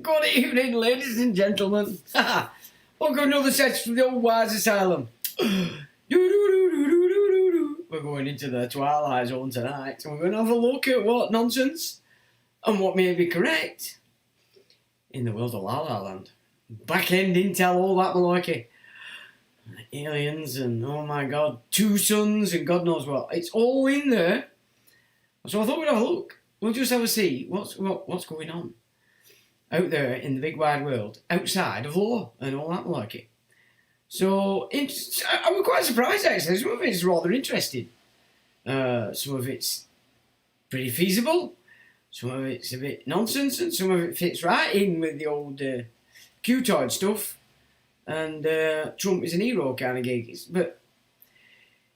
Good evening, ladies and gentlemen. Welcome to another session from the Old Wise Asylum. We're going into the Twilight Zone tonight, and we're going to have a look at what nonsense and what may be correct in the world of La La Land. Back-end intel, all that malarkey. Aliens and, oh my god, two suns and God knows what. It's all in there. So I thought we'd have a look. We'll just have a see what's going on out there in the big wide world, outside of law and all that malarkey. So, I was quite surprised actually. Some of it's rather interesting. Some of it's pretty feasible. Some of it's a bit nonsense, and some of it fits right in with the old Q-toid stuff. And Trump is an hero kind of gigs. But,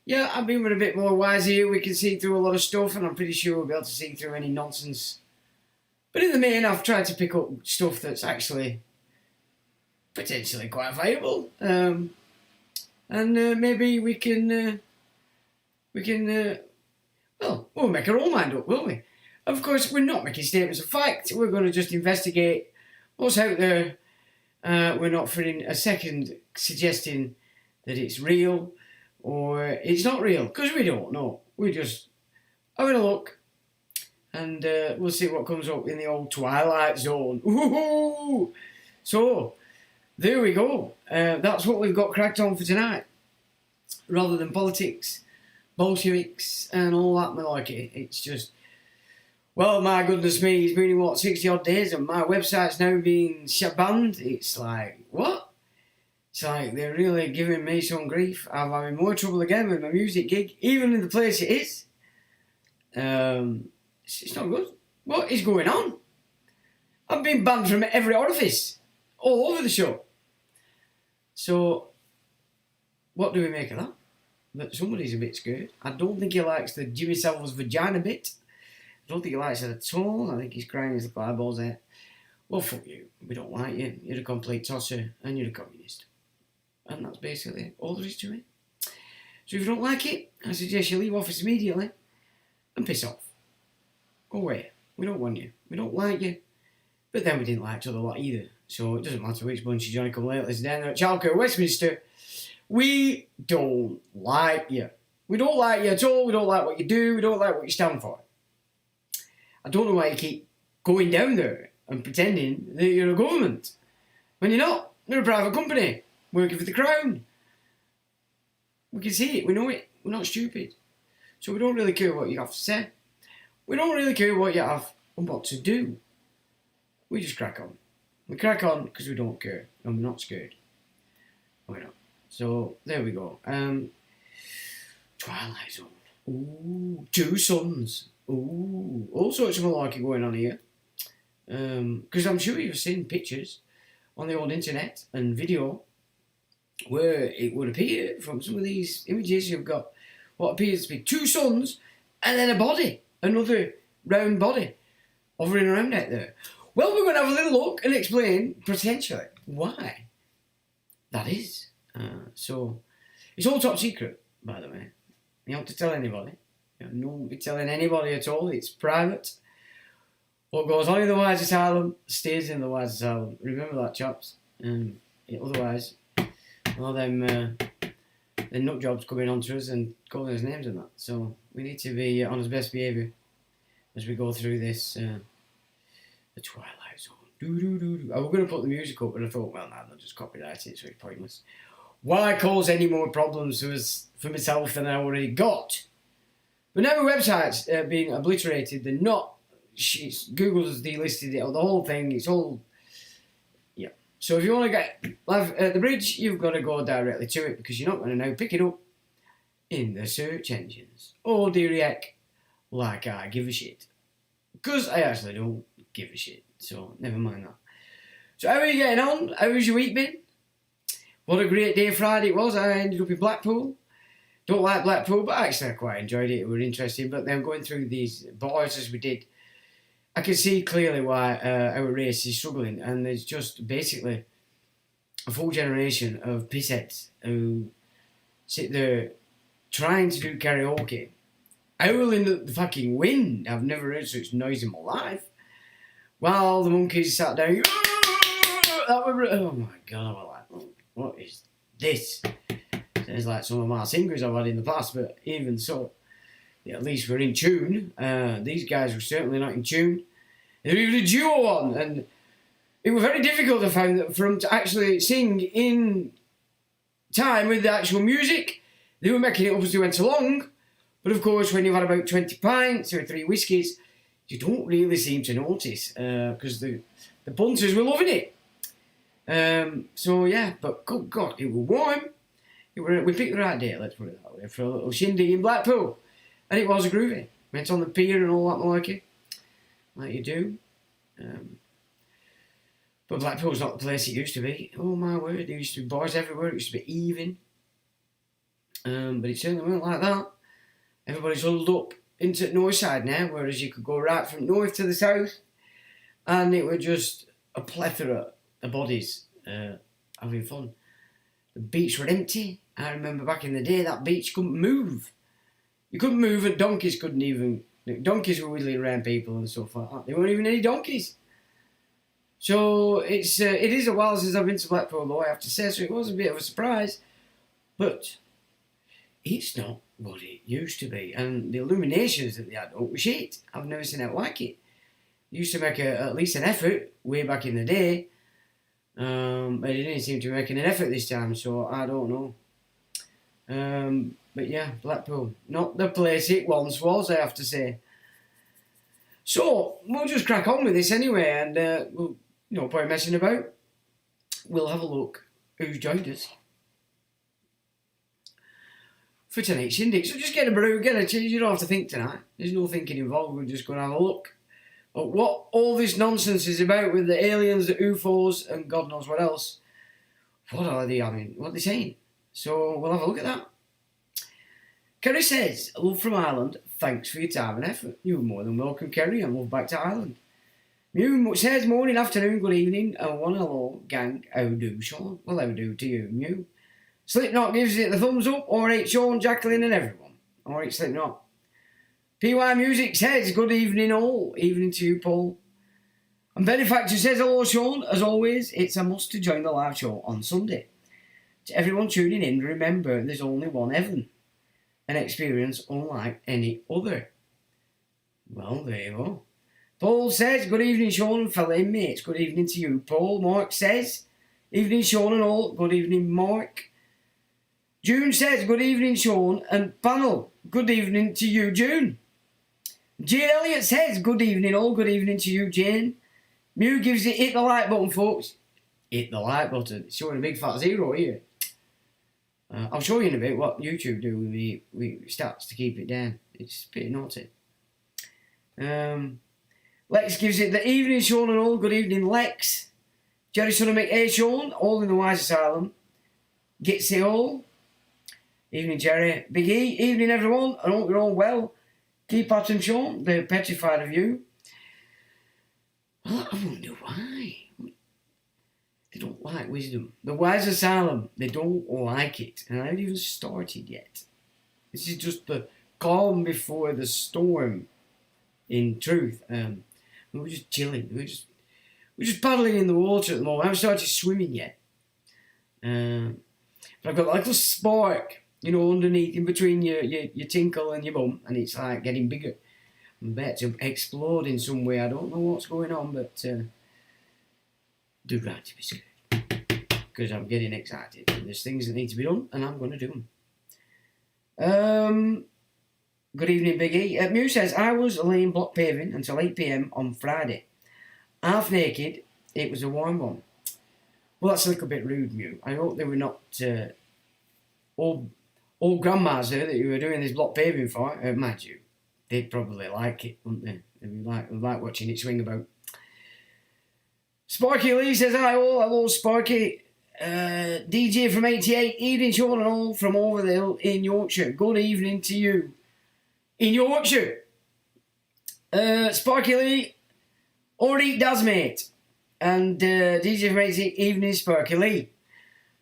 yeah, I mean, we're a bit more wise here. We can see through a lot of stuff, and I'm pretty sure we'll be able to see through any nonsense. But in the main, I've tried to pick up stuff that's actually potentially quite viable, and maybe we can we'll make our own mind up, won't we? Of course, we're not making statements of fact. We're going to just investigate what's out there. We're not for a second suggesting that it's real or it's not real, because we don't know. We're just having a look. And we'll see what comes up in the old Twilight Zone. Ooh! So, there we go. That's what we've got cracked on for tonight. Rather than politics, Bolsheviks, and all that malarkey. It's just, well, my goodness me, it's been in 60 odd days, and my website's now being banned. It's like, what? It's like they're really giving me some grief. I'm having more trouble again with my music gig, even in the place it is. It's not good. What is going on? I've been banned from every orifice, all over the show. So, what do we make of that? That somebody's a bit scared. I don't think he likes the Jimmy Savile's vagina bit. I don't think he likes it at all. I think he's crying his little eyeballs out. Well, fuck you. We don't like you. You're a complete tosser and you're a communist. And that's basically all there is to it. So if you don't like it, I suggest you leave office immediately and piss off. Go away. We don't want you. We don't like you. But then we didn't like each other a lot either. So it doesn't matter which bunch of Johnny come lately down there at Chalker, Westminster. We don't like you. We don't like you at all. We don't like what you do. We don't like what you stand for. I don't know why you keep going down there and pretending that you're a government. When you're not. You're a private company working for the Crown. We can see it. We know it. We're not stupid. So we don't really care what you have to say. We don't really care what you have and what to do. We just crack on. We crack on because we don't care. And we're not scared. We're not. So, there we go. Twilight Zone. Ooh, two suns. Ooh, all sorts of malarkey going on here. Because I'm sure you've seen pictures on the old internet and video where it would appear from some of these images you've got what appears to be two suns and then a body. Another round body hovering around out there. Well, we're going to have a little look and explain, potentially, why that is. So, it's all top secret, by the way. You don't have to tell anybody. You don't want to be telling anybody at all. It's private. What goes on in the Wise Asylum stays in the Wise Asylum. Remember that, chaps. Otherwise, all them the nut jobs coming onto us and calling us names and that. So we need to be on our best behaviour as we go through this, the Twilight Zone. I was going to put the music up, but I thought, well, no, they'll just copyright it, so it's pointless. Why cause any more problems for myself than I already got? But now my website's being obliterated. They're not. Google's delisted it, or the whole thing. It's all. Yeah. So if you want to get live at the bridge, you've got to go directly to it because you're not going to now pick it up in the search engines. Oh dear heck, like I give a shit. Because I actually don't give a shit. So never mind that. So how are you getting on? How was your week been? What a great day Friday it was. I ended up in Blackpool. Don't like Blackpool, but actually I quite enjoyed it. It was interesting. But then going through these bars as we did, I can see clearly why our race is struggling. And there's just basically a full generation of pissheads who sit there trying to do karaoke, howling at the fucking wind. I've never heard such noise in my life. While the monkeys sat down, oh my God, I was like, what is this? It's like some of my singers I've had in the past, but even so, yeah, at least we're in tune. These guys were certainly not in tune. They were even a duo on, and it was very difficult, I found, for them to actually sing in time with the actual music. They were making it up as they went along, but of course, when you've had about 20 pints or 3 whiskies, you don't really seem to notice, because the punters were loving it. So yeah, but good God, it was warm. We picked the right day, let's put it that way, for a little shindig in Blackpool. And it was groovy. Went on the pier and all that malarkey, like you do. But Blackpool's not the place it used to be. Oh my word, there used to be bars everywhere, it used to be even. But it certainly wasn't like that. Everybody's huddled up into the north side now, whereas you could go right from north to the south. And it was just a plethora of bodies having fun. The beach were empty. I remember back in the day that beach couldn't move. You couldn't move and donkeys couldn't even. Donkeys were wheeling around people and stuff like that. There weren't even any donkeys. So it is a while since I've been to Blackpool though, I have to say, so it was a bit of a surprise. But it's not what it used to be. And the illuminations that they had were shit. I've never seen it like it. They used to make at least an effort way back in the day. But they didn't seem to be making an effort this time, so I don't know. But yeah, Blackpool, not the place it once was, I have to say. So we'll just crack on with this anyway, and we'll, no point messing about. We'll have a look who's joined us for tonight's shindig. So just get a brew, get a cheese. You don't have to think tonight. There's no thinking involved. We're just going to have a look at what all this nonsense is about with the aliens, the UFOs, and God knows what else. What are they? I mean, what are they saying? So we'll have a look at that. Kerry says, love from Ireland, thanks for your time and effort. You're more than welcome, Kerry, and love back to Ireland. Mew says, morning, afternoon, good evening, and one hello, gang, how do, Sean? Well, how do to you, Mew. Slipknot gives it the thumbs up, alright, Sean, Jacqueline, and everyone. Alright, Slipknot. PY Music says, good evening all. Evening to you, Paul. And Benefactor says, hello, Sean. As always, it's a must to join the live show on Sunday. To everyone tuning in, remember there's only one heaven. An experience unlike any other. Well, there you go. Paul says, good evening, Sean and fellow inmates. Good evening to you, Paul. Mark says, evening, Sean and all. Good evening, Mark. June says, good evening, Sean and panel. Good evening to you, June. Jane Elliott says, good evening, all. Good evening to you, Jane. Mew gives it, hit the like button, folks. Hit the like button. It's showing a big fat zero here. I'll show you in a bit what YouTube do with the stats to keep it down. It's pretty naughty. Lex gives it the evening, Sean and all. Good evening, Lex. Jerry Son of McA, Sean, all in the Wise Asylum. Gets it all. Evening, Jerry. Big E, evening, everyone. I hope you're all well. Keep at him, Sean. They're petrified of you. Well, I wonder why. They don't like wisdom. The Wise Asylum, they don't like it. And I haven't even started yet. This is just the calm before the storm, in truth. We're just chilling. We're just paddling in the water at the moment. I haven't started swimming yet. But I've got a little spark you know, underneath, in between your tinkle and your bum, and it's like getting bigger. I'm about to explode in some way. I don't know what's going on, but do right to be scared. Because I'm getting excited. And there's things that need to be done, and I'm going to do them. Good evening, Biggie. Mew says, I was laying block paving until 8 p.m. on Friday. Half naked. It was a warm one. Well, that's a little bit rude, Mew. I hope they were not old grandmas there that you were doing this block paving for. Mind you, they'd probably like it, wouldn't they? They'd like watching it swing about. Sparky Lee says, hi all. Hello, Sparky. DJ from 88, evening Sean and all from over the hill in Yorkshire. Good evening to you. In Yorkshire. Sparky Lee, already does, mate. And DJ from 88, evening Sparky Lee.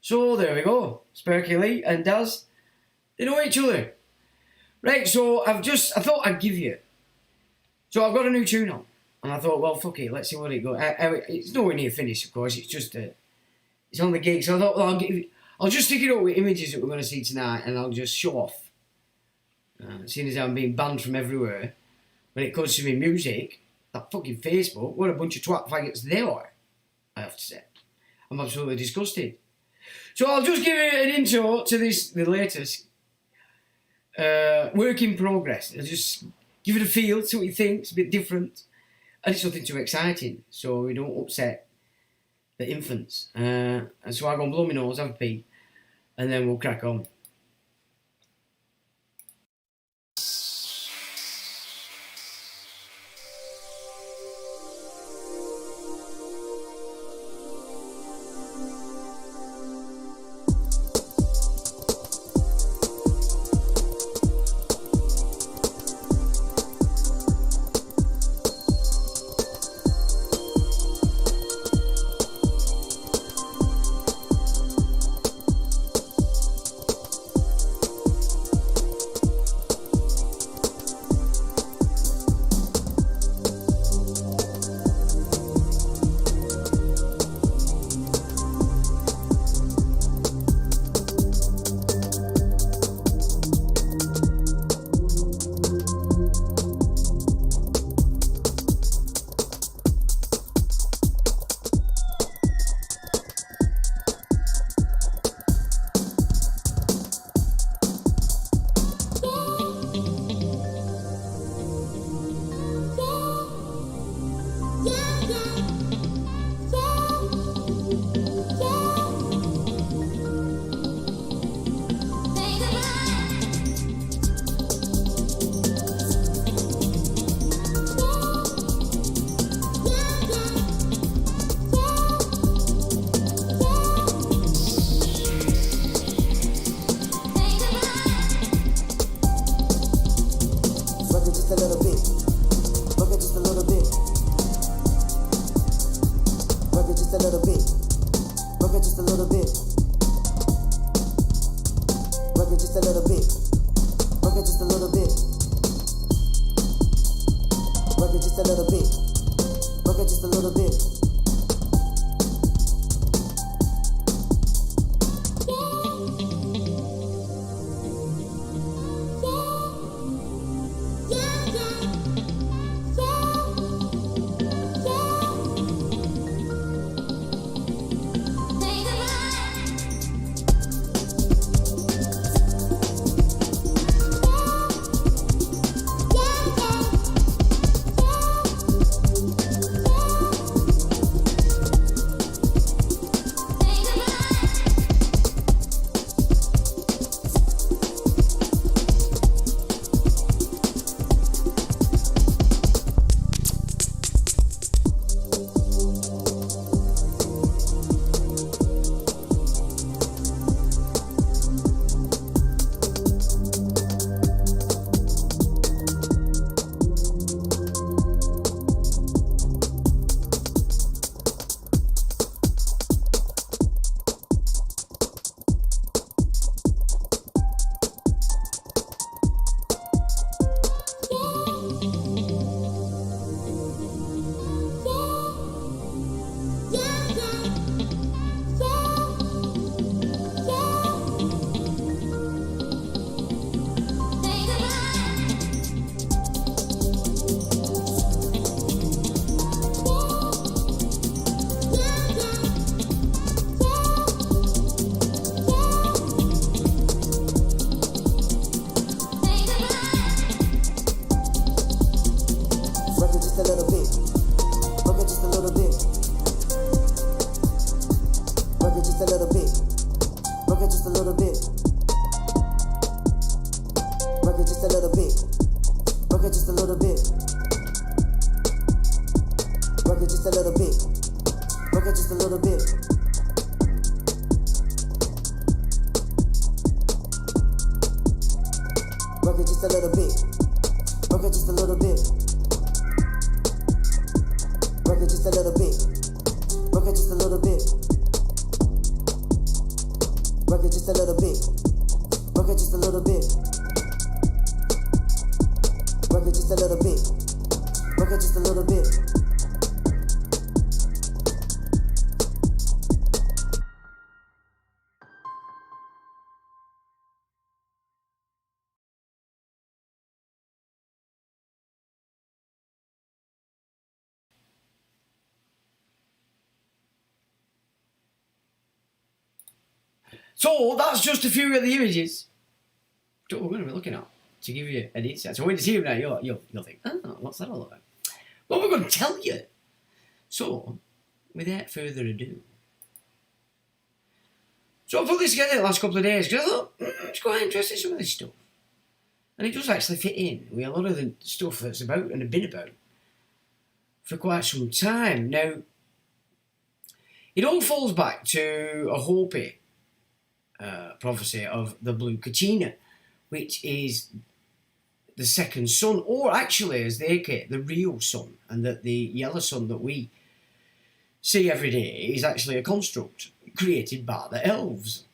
So there we go. Sparky Lee and Daz, they know each other. Right, so I thought I'd give you. So I've got a new tune on. And I thought, well, fuck it, let's see what it goes. It's nowhere near finished, of course. It's just it's on the gig. So I thought, well, I'll just stick it up with images that we're going to see tonight, and I'll just show off. Seeing as I'm being banned from everywhere, when it comes to me music, that fucking Facebook, what a bunch of twat faggots they are, I have to say. I'm absolutely disgusted. So I'll just give you an intro to the latest work in progress. I'll just give it a feel, see what you think. It's a bit different. And it's nothing too exciting, so we don't upset the infants. And so I'm going to blow my nose, have a pee, and then we'll crack on. just a little bit. Work it just a little bit. Work it just a little bit. Work it just a little bit. Work it just a little bit. Work it just a little bit. Work it just a little bit. Work it just a little bit. Work it just a little bit. Work it just a little bit. Work it just a little bit. Work it just a little bit. Work it just a little bit. Work it just a little bit. Work it just a little bit. Work it just a little bit. So that's just a few of the images that we're going to be looking at to give you an insight. So when you see them now, you'll think, oh, what's that all about? Well, we're going to tell you. So, without further ado. So I put this together the last couple of days because I thought, it's quite interesting, some of this stuff. And it does actually fit in with a lot of the stuff that's about and have been about for quite some time. Now, it all falls back to a Hopi prophecy of the blue Kachina, which is the second sun, or actually, as they call it, the real sun, and that the yellow sun that we see every day is actually a construct created by the elves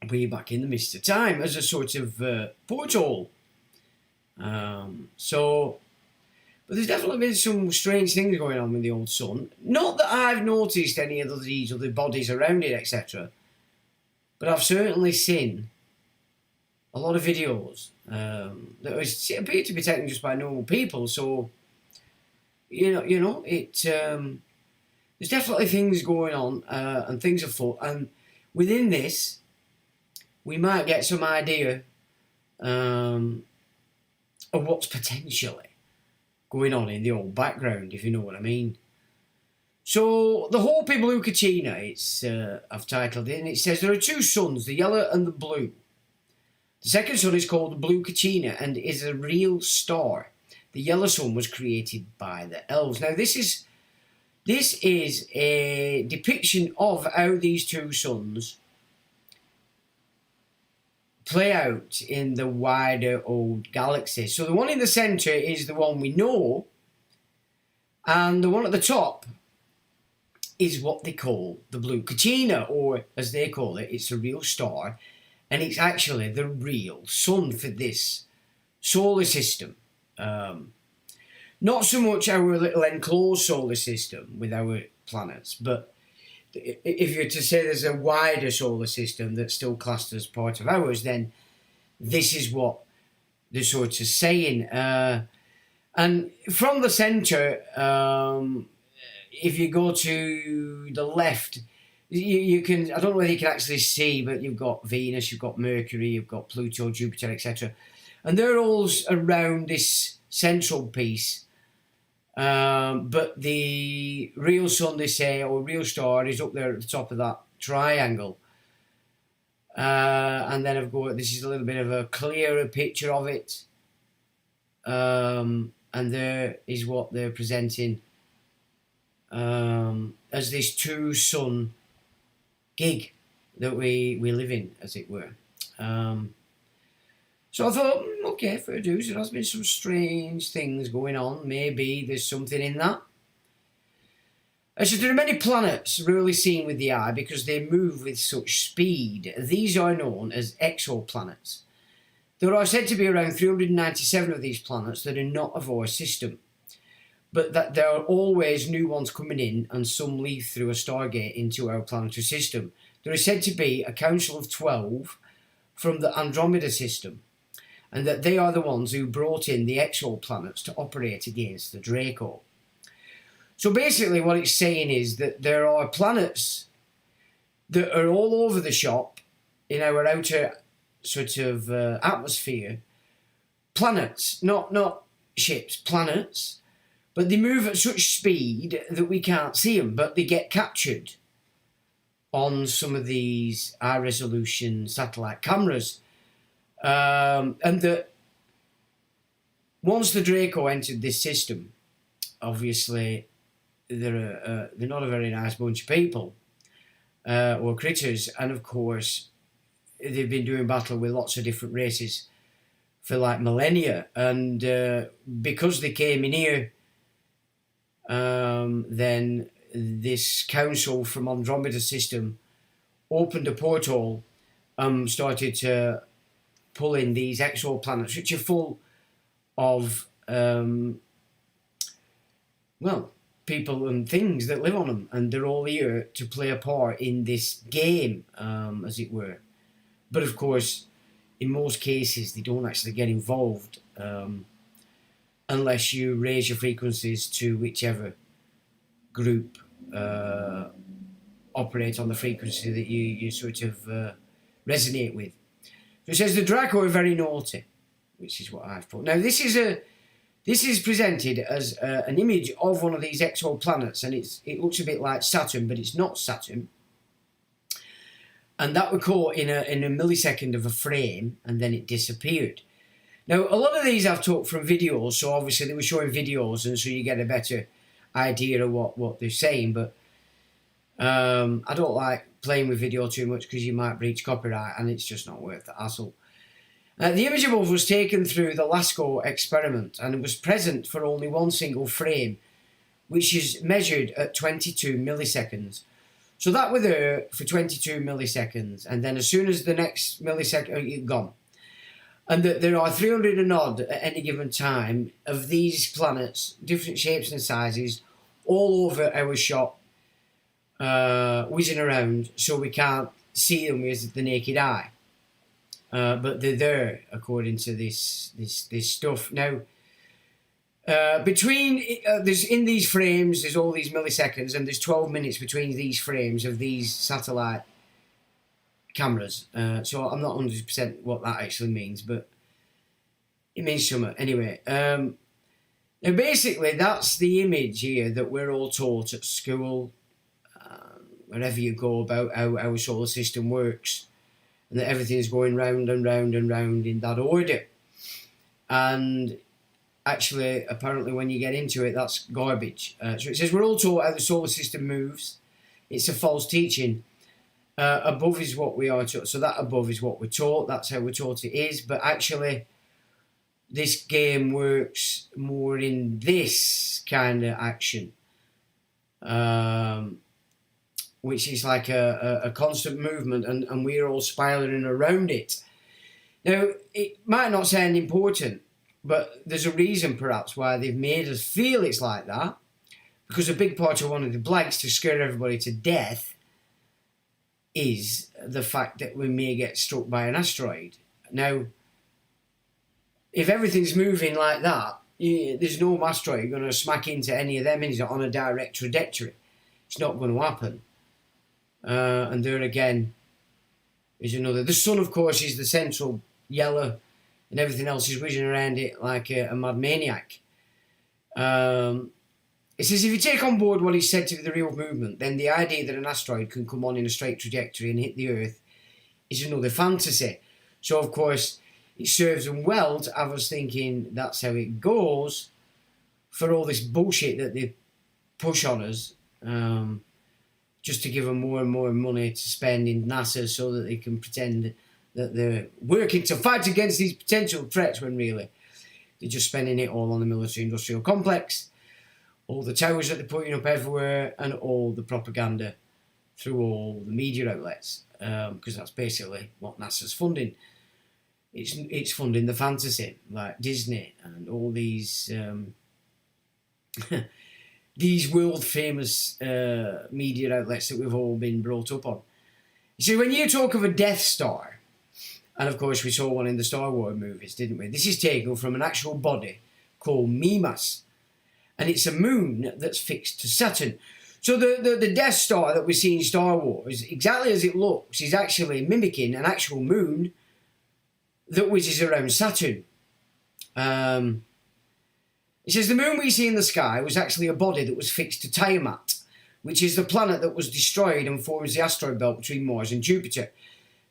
way back in the mist of time as a sort of portal. But there's definitely been some strange things going on with the old sun. Not that I've noticed any of these other bodies around it, etc. But I've certainly seen a lot of videos that appear to be taken just by normal people. So, there's definitely things going on and things afoot. And within this, we might get some idea of what's potentially going on in the old background, if you know what I mean. So, the Hopi Blue Kachina, I've titled it, and it says there are two suns, the yellow and the blue. The second sun is called the Blue Kachina and is a real star. The yellow sun was created by the elves. Now, this is a depiction of how these two suns play out in the wider old galaxy. So the one in the centre is the one we know, and the one at the top is what they call the Blue Kachina, or as they call it, it's a real star, and it's actually the real sun for this solar system. Not so much our little enclosed solar system with our planets, but if you're to say there's a wider solar system that's still classed as part of ours, then this is what they're sort of saying. And from the centre, if you go to the left, you can, I don't know whether you can actually see, but you've got Venus, you've got Mercury, you've got Pluto, Jupiter, etc. And they're all around this central piece. But the real sun, they say, or real star, is up there at the top of that triangle. And then I've got, this is a little bit of a clearer picture of it. And there is what they're presenting as this two sun gig that we live in, as it were. So I thought, okay, fair dues, there has been some strange things going on. Maybe there's something in that. As there are many planets rarely seen with the eye because they move with such speed. These are known as exoplanets. There are said to be around 397 of these planets that are not of our system, but that there are always new ones coming in, and some leave through a Stargate into our planetary system. There is said to be a council of 12 from the Andromeda system, and that they are the ones who brought in the exoplanets to operate against the Draco. So basically what it's saying is that there are planets that are all over the shop in our outer sort of atmosphere. Planets, not ships, planets, But they move at such speed that we can't see them, but they get captured on some of these high-resolution satellite cameras. And that once the Draco entered this system, obviously they're not a very nice bunch of people or critters, and of course they've been doing battle with lots of different races for like millennia, and because they came in here, then this council from Andromeda system opened a portal, started to pull in these exoplanets, which are full of well, people and things that live on them, and they're all here to play a part in this game, as it were. But of course, in most cases, they don't actually get involved unless you raise your frequencies to whichever group operate on the frequency that you sort of resonate with. So it says the Draco are very naughty, which is what I've put. Now this is presented as an image of one of these exoplanets, and it looks a bit like Saturn, but it's not Saturn. And that were caught in a millisecond of a frame, and then it disappeared. Now, a lot of these I've took from videos, so obviously they were showing videos, and so you get a better idea of what they're saying. But I don't like playing with video too much because you might breach copyright, and it's just not worth the hassle. The image above was taken through the LASCO experiment, and it was present for only one single frame, which is measured at 22 milliseconds. So that were there for 22 milliseconds, and then as soon as the next millisecond, gone. And that there are 300 and odd at any given time of these planets, different shapes and sizes, all over our shop, whizzing around, so we can't see them with the naked eye. But they're there, according to this stuff. Now, there's in these frames, there's all these milliseconds, and there's 12 minutes between these frames of these satellite cameras. So I'm not 100% what that actually means, but it means something. Anyway, now basically that's the image here that we're all taught at school, wherever you go, about how our solar system works, and that everything's going round and round and round in that order. And actually, apparently, when you get into it, that's garbage. So it says, we're all taught how the solar system moves. It's a false teaching. Above is what we are taught. So that above is what we're taught. That's how we're taught it is. But actually, this game works more in this kind of action, which is like a constant movement, and we're all spiraling around it. Now, it might not sound important, but there's a reason perhaps why they've made us feel it's like that, because a big part of one of the blanks to scare everybody to death is the fact that we may get struck by an asteroid. Now, if everything's moving like that, there's no asteroid going to smack into any of them on a direct trajectory. It's not going to happen. And there again is another. The sun, of course, is the central yellow, and everything else is whizzing around it like a mad maniac. It says, if you take on board what is said to be the real movement, then the idea that an asteroid can come on in a straight trajectory and hit the Earth is another fantasy. So, of course, it serves them well to have us thinking that's how it goes, for all this bullshit that they push on us, just to give them more and more money to spend in NASA so that they can pretend that they're working to fight against these potential threats, when really they're just spending it all on the military-industrial complex, all the towers that they're putting up everywhere, and all the propaganda through all the media outlets, because that's basically what NASA's funding. It's funding the fantasy, like Disney and all these these world-famous media outlets that we've all been brought up on. You see, when you talk of a Death Star, and of course we saw one in the Star Wars movies, didn't we? This is taken from an actual body called Mimas, and it's a moon that's fixed to Saturn. So the Death Star that we see in Star Wars, exactly as it looks, is actually mimicking an actual moon that whizzes around Saturn. It says the moon we see in the sky was actually a body that was fixed to Tiamat, which is the planet that was destroyed and forms the asteroid belt between Mars and Jupiter.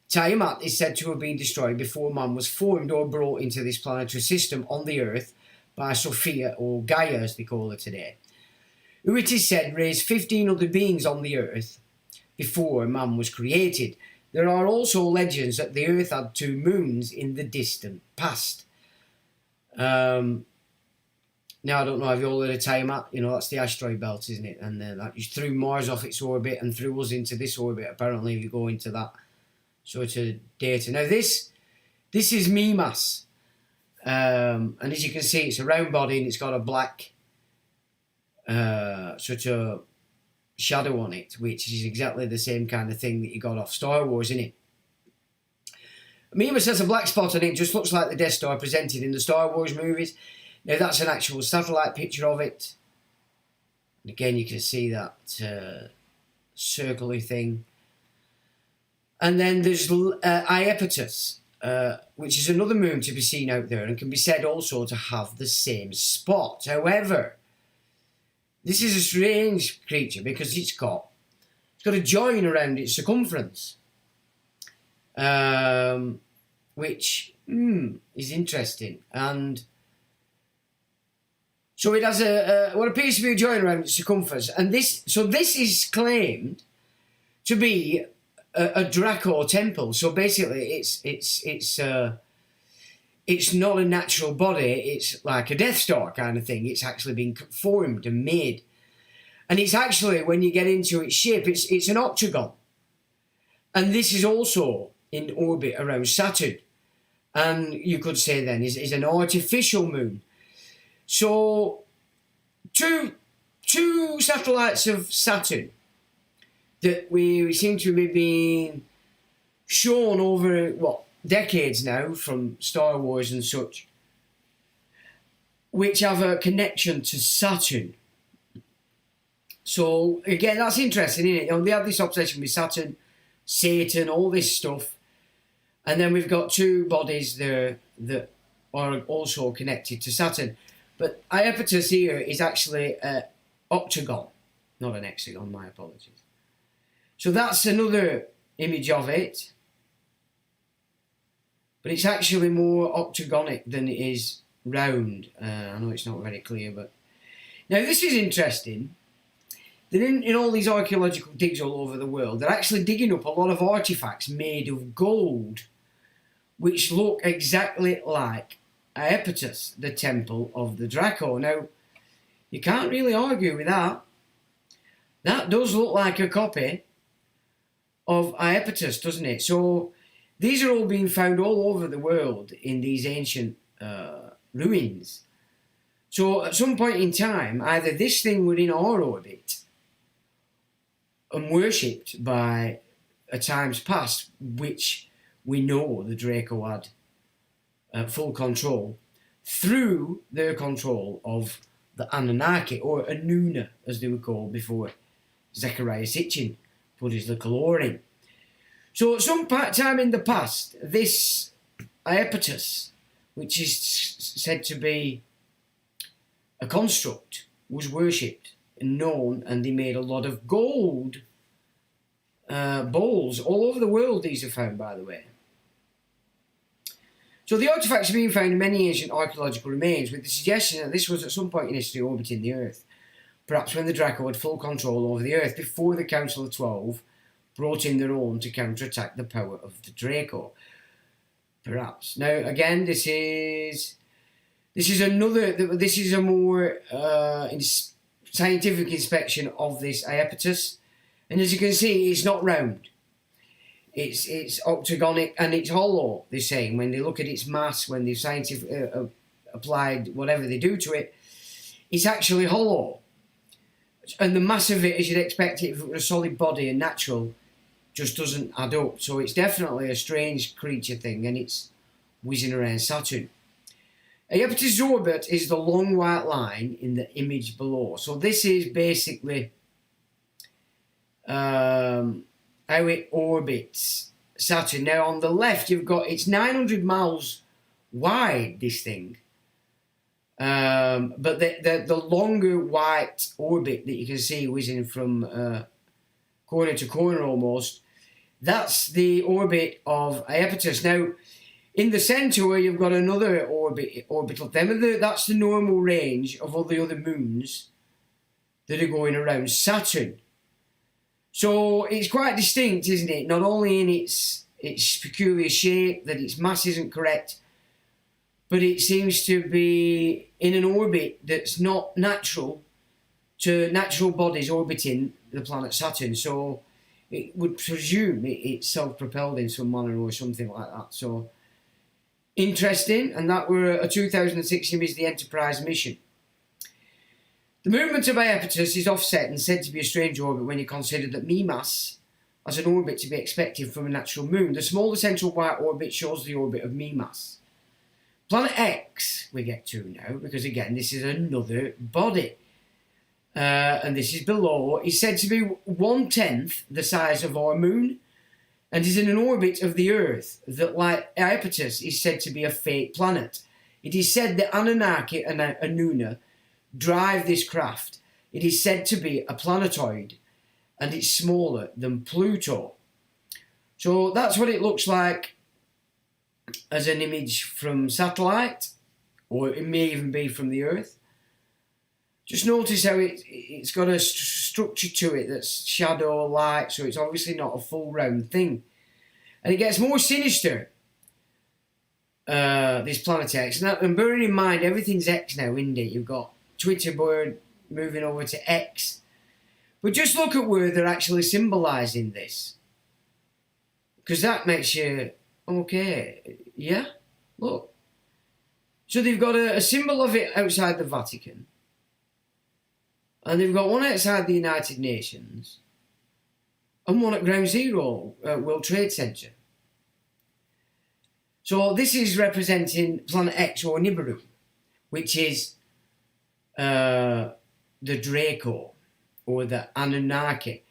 Tiamat is said to have been destroyed before man was formed or brought into this planetary system on the Earth by Sophia, or Gaia as they call her today, who it is said raised 15 other beings on the Earth before man was created. There are also legends that the Earth had 2 moons in the distant past. Now, I don't know if you all heard of Tiamat, you know, that's the asteroid belt, isn't it? And that just threw Mars off its orbit and threw us into this orbit, apparently, if you go into that sort of data. Now, this is Mimas. And as you can see, it's a round body and it's got a black sort of shadow on it, which is exactly the same kind of thing that you got off Star Wars, isn't it? Mimas has a black spot on it, just looks like the Death Star presented in the Star Wars movies. Now that's an actual satellite picture of it. And again, you can see that circly thing. And then there's Iapetus, which is another moon to be seen out there and can be said also to have the same spot. However, this is a strange creature because it's got a join around its circumference, which is interesting. And so it has what appears to be a join around its circumference, and this is claimed to be a Draco temple. So basically, it's not a natural body. It's like a Death Star kind of thing. It's actually been formed and made, and it's actually, when you get into its shape, it's an octagon, and this is also in orbit around Saturn, and you could say then is an artificial moon. So, two satellites of Saturn that we seem to be being shown over, decades now from Star Wars and such, which have a connection to Saturn. So, again, that's interesting, isn't it? You know, they have this obsession with Saturn, Satan, all this stuff. And then we've got 2 bodies there that are also connected to Saturn. But Iapetus here is actually an octagon, not an hexagon, my apologies. So that's another image of it. But it's actually more octagonic than it is round. I know it's not very clear, but... Now this is interesting. That in all these archaeological digs all over the world, they're actually digging up a lot of artefacts made of gold, which look exactly like Iapetus, the temple of the Draco. Now, you can't really argue with that. That does look like a copy of Iapetus, doesn't it? So, these are all being found all over the world in these ancient ruins. So, at some point in time, either this thing were in our orbit and worshipped by a times past, which we know the Draco had full control, through their control of the Anunnaki, or Anuna as they were called before Zechariah Sitchin put his little oar in. So at some time in the past, this Iapetus, which is said to be a construct, was worshipped and known, and they made a lot of gold bowls all over the world. These are found, by the way. So the artefacts are being found in many ancient archaeological remains, with the suggestion that this was at some point in history orbiting the Earth, perhaps when the Draco had full control over the Earth before the Council of 12 brought in their own to counterattack the power of the Draco. Perhaps. Now, again, this is a more scientific inspection of this Iapetus, and as you can see, it's not round. It's octagonic and it's hollow, they're saying, when they look at its mass, when they've scientifically applied whatever they do to it, it's actually hollow. And the mass of it, as you'd expect it if it were a solid body and natural, just doesn't add up. So it's definitely a strange creature thing, and it's whizzing around Saturn. Iapetus' orbit is the long white line in the image below. So this is basically how it orbits Saturn. Now on the left you've got, it's 900 miles wide, this thing, But the longer white orbit that you can see whizzing from corner to corner almost, that's the orbit of Iapetus. Now, in the centre where you've got another orbital, that's the normal range of all the other moons that are going around Saturn. So it's quite distinct, isn't it? Not only in its peculiar shape, that its mass isn't correct, but it seems to be in an orbit that's not natural to natural bodies orbiting the planet Saturn. So it would presume it's self-propelled in some manner or something like that. So interesting, and that were a 2006 image, the Enterprise mission. The movement of Iapetus is offset and said to be a strange orbit when you consider that Mimas has an orbit to be expected from a natural moon. The smaller central white orbit shows the orbit of Mimas. Planet X we get to now, because again this is another body. And this is below. Is said to be 1/10 the size of our moon and is in an orbit of the Earth that, like Iapetus, is said to be a fake planet. It is said that Anunnaki and Anuna drive this craft. It is said to be a planetoid and it's smaller than Pluto. So that's what it looks like as an image from satellite, or it may even be from the Earth. Just notice how it's got a structure to it that's shadow light, so it's obviously not a full round thing. And it gets more sinister, this Planet X. And bearing in mind, everything's X now, isn't it? You've got Twitter board moving over to X. But just look at where they're actually symbolising this. Because that makes you, okay, yeah, look. So they've got a symbol of it outside the Vatican. And they've got one outside the United Nations. And one at Ground Zero, World Trade Center. So this is representing Planet X, or Nibiru, which is the Draco, or the Anunnaki.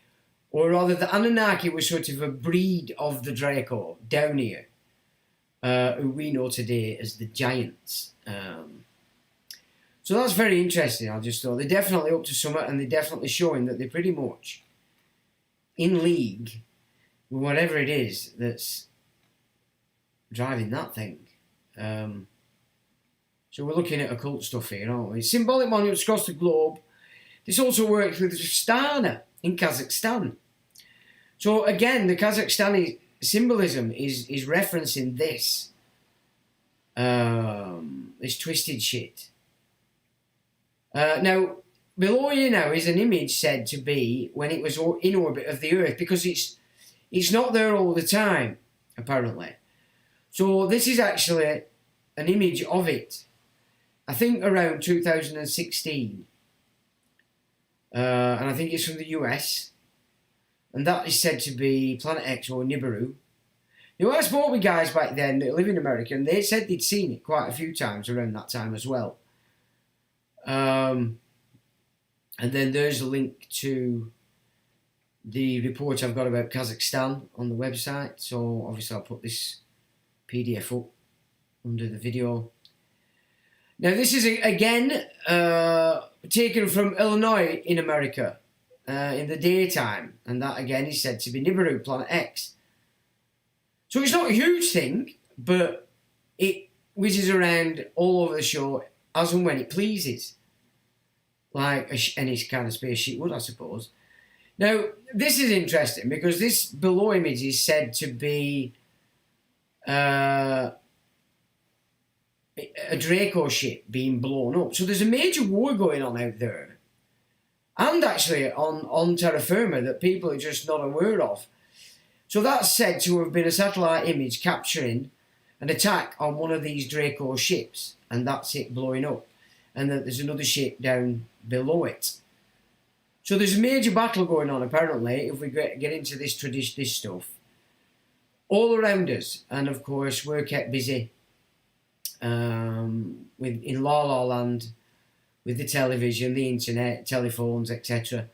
Or rather, the Anunnaki was sort of a breed of the Draco down here, who we know today as the Giants. So that's very interesting, I just thought. They're definitely up to something, and they're definitely showing that they're pretty much in league with whatever it is that's driving that thing. So we're looking at occult stuff here, aren't we? Symbolic monuments across the globe. This also works with Astana in Kazakhstan. So again, the Kazakhstani symbolism is referencing this. This twisted shit. Now, below you now is an image said to be when it was in orbit of the Earth, because it's not there all the time, apparently. So this is actually an image of it, I think around 2016. And I think it's from the US. And that is said to be Planet X, or Nibiru. You know, I spoke with guys back then that live in America, and they said they'd seen it quite a few times around that time as well. And then there's a link to the report I've got about Kazakhstan on the website. So obviously I'll put this PDF up under the video. Now this is again taken from Illinois in America in the daytime, and that again is said to be Nibiru, Planet X. So it's not a huge thing, but it whizzes around all over the show as and when it pleases, like any kind of spaceship would, I suppose. Now, this is interesting because this below image is said to be a Draco ship being blown up. So there's a major war going on out there, and actually on terra firma that people are just not aware of. So that's said to have been a satellite image capturing an attack on one of these Draco ships, and that's it blowing up, and that there's another ship down below it. So there's a major battle going on, apparently, if we get into this stuff, all around us. And of course, we're kept busy in La La Land with the television, the internet, telephones, etc.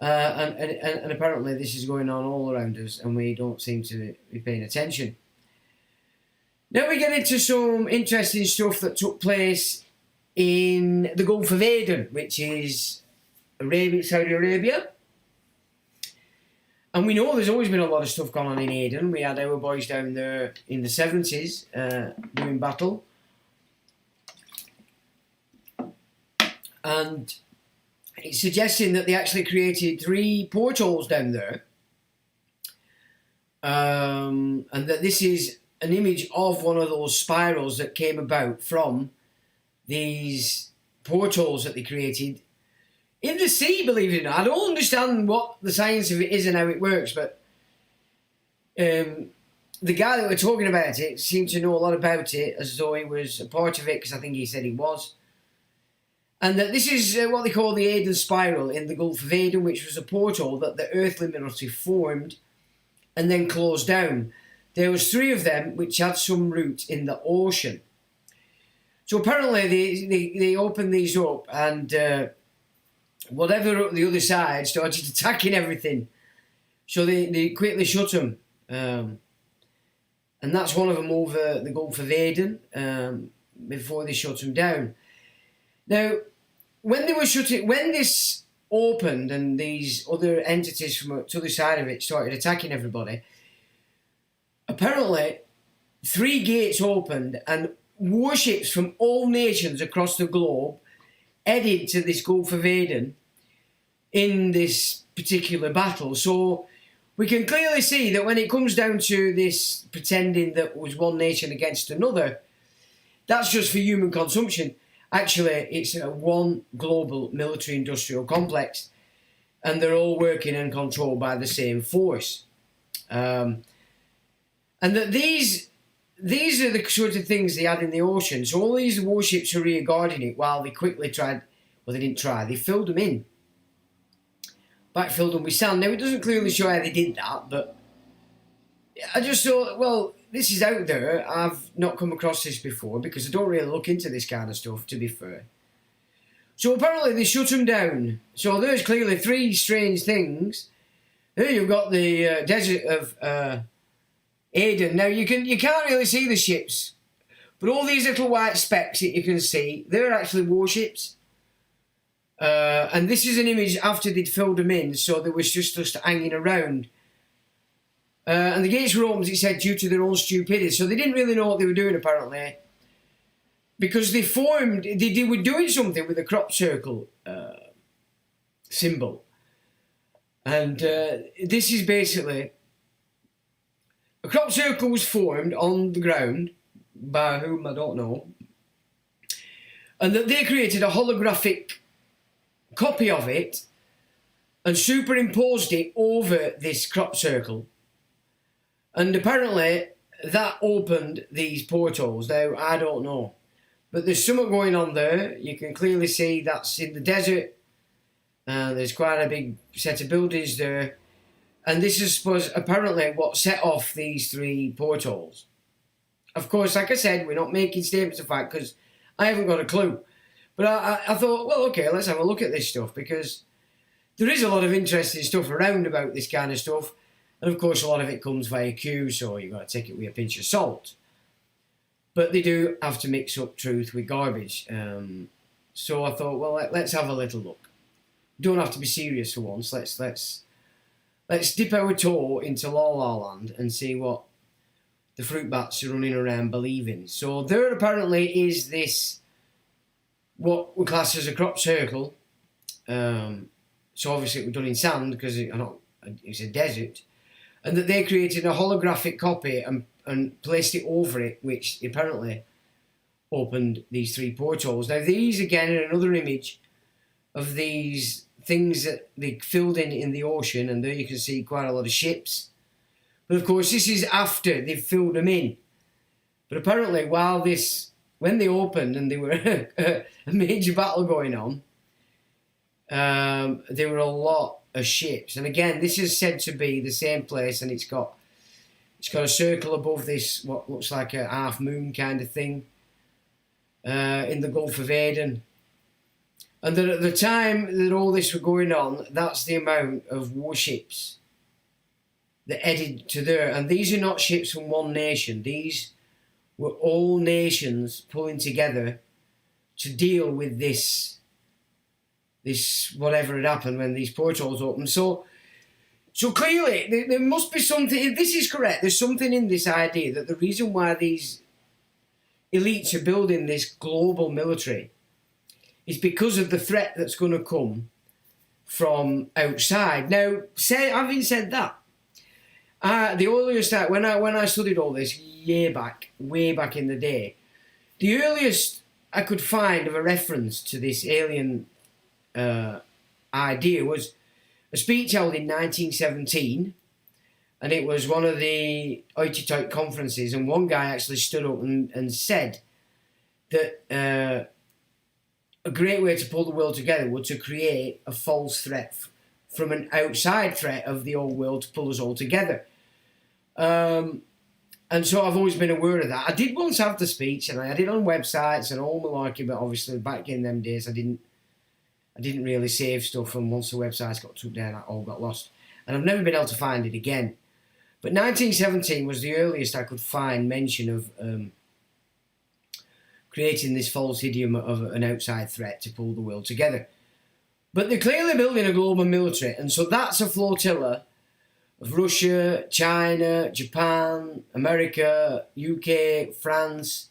And apparently this is going on all around us, and we don't seem to be paying attention. Now we get into some interesting stuff that took place in the Gulf of Aden, which is Saudi Arabia. And we know there's always been a lot of stuff going on in Aden. We had our boys down there in the 70s doing battle. And it's suggesting that they actually created 3 portholes down there. And that this is an image of one of those spirals that came about from these portholes that they created in the sea, believe it or not. I don't understand what the science of it is and how it works, but the guy that we're talking about it seemed to know a lot about it, as though he was a part of it, because I think he said he was. And that this is what they call the Aden Spiral in the Gulf of Aden, which was a porthole that the earthly minority formed and then closed down. There was 3 of them which had some root in the ocean. So apparently they opened these up, and whatever the other side started attacking everything. So they quickly shut them. And that's one of them over the Gulf of Aden before they shut them down. Now, when this opened and these other entities from the other side of it started attacking everybody, apparently 3 gates opened and warships from all nations across the globe headed to this Gulf of Aden in this particular battle. So we can clearly see that when it comes down to this pretending that was one nation against another, that's just for human consumption. Actually, it's one global military-industrial complex, and they're all working and controlled by the same force. And that these are the sort of things they had in the ocean. So all these warships are rear-guarding it while they quickly tried, well, they didn't try, they filled them in. Backfilled them with sand. Now, it doesn't clearly show how they did that, but I just thought, well, this is out there. I've not come across this before because I don't really look into this kind of stuff, to be fair. So apparently they shut them down. So there's clearly 3 strange things. Here you've got the desert of Aden. Now you can't really see the ships, but all these little white specks that you can see, they're actually warships. And this is an image after they'd filled them in, so they was just hanging around. And the gates were opened, as it said, due to their own stupidity. So they didn't really know what they were doing, apparently. Because they were doing something with the crop circle symbol. And this is basically... A crop circle was formed on the ground, by whom I don't know. And that they created a holographic copy of it and superimposed it over this crop circle. And apparently that opened these portals. Now, I don't know. But there's something going on there. You can clearly see that's in the desert. There's quite a big set of buildings there. And this is apparently what set off these 3 portals. Of course, like I said, we're not making statements of fact because I haven't got a clue. But I thought, well, okay, let's have a look at this stuff because there is a lot of interesting stuff around about this kind of stuff. And of course, a lot of it comes via Q, so you've got to take it with a pinch of salt. But they do have to mix up truth with garbage. So I thought, well, let's have a little look. Don't have to be serious for once. Let's dip our toe into La La Land and see what the fruit bats are running around believing. So there apparently is this, what we class as a crop circle. So obviously it was done in sand because it's a desert. And that they created a holographic copy and placed it over it, which apparently opened these 3 portals. Now these again are another image of these things that they filled in the ocean, and there you can see quite a lot of ships. But of course this is after they've filled them in. But apparently when they opened and there were a major battle going on, there were a lot of ships. And again, this is said to be the same place, and it's got a circle above this, what looks like a half moon kind of thing, in the Gulf of Aden. And that at the time that all this was going on, that's the amount of warships that headed to there. And these are not ships from one nation. These were all nations pulling together to deal with this whatever had happened when these portals opened. So clearly there must be something. If this is correct, there's something in this idea that the reason why these elites are building this global military is because of the threat that's going to come from outside. Now, having said that, the earliest that when I studied all this way back in the day, the earliest I could find of a reference to this alien idea was a speech held in 1917, and it was one of the Oititoit conferences, and one guy actually stood up and said that a great way to pull the world together was to create a false threat from an outside threat of the old world to pull us all together. And so I've always been aware of that. I did once have the speech, and I had it on websites and all malarkey, but obviously back in them days I didn't really save stuff, and once the websites got took down, it all got lost. And I've never been able to find it again. But 1917 was the earliest I could find mention of creating this false idiom of an outside threat to pull the world together. But they're clearly building a global military, and so that's a flotilla of Russia, China, Japan, America, UK, France,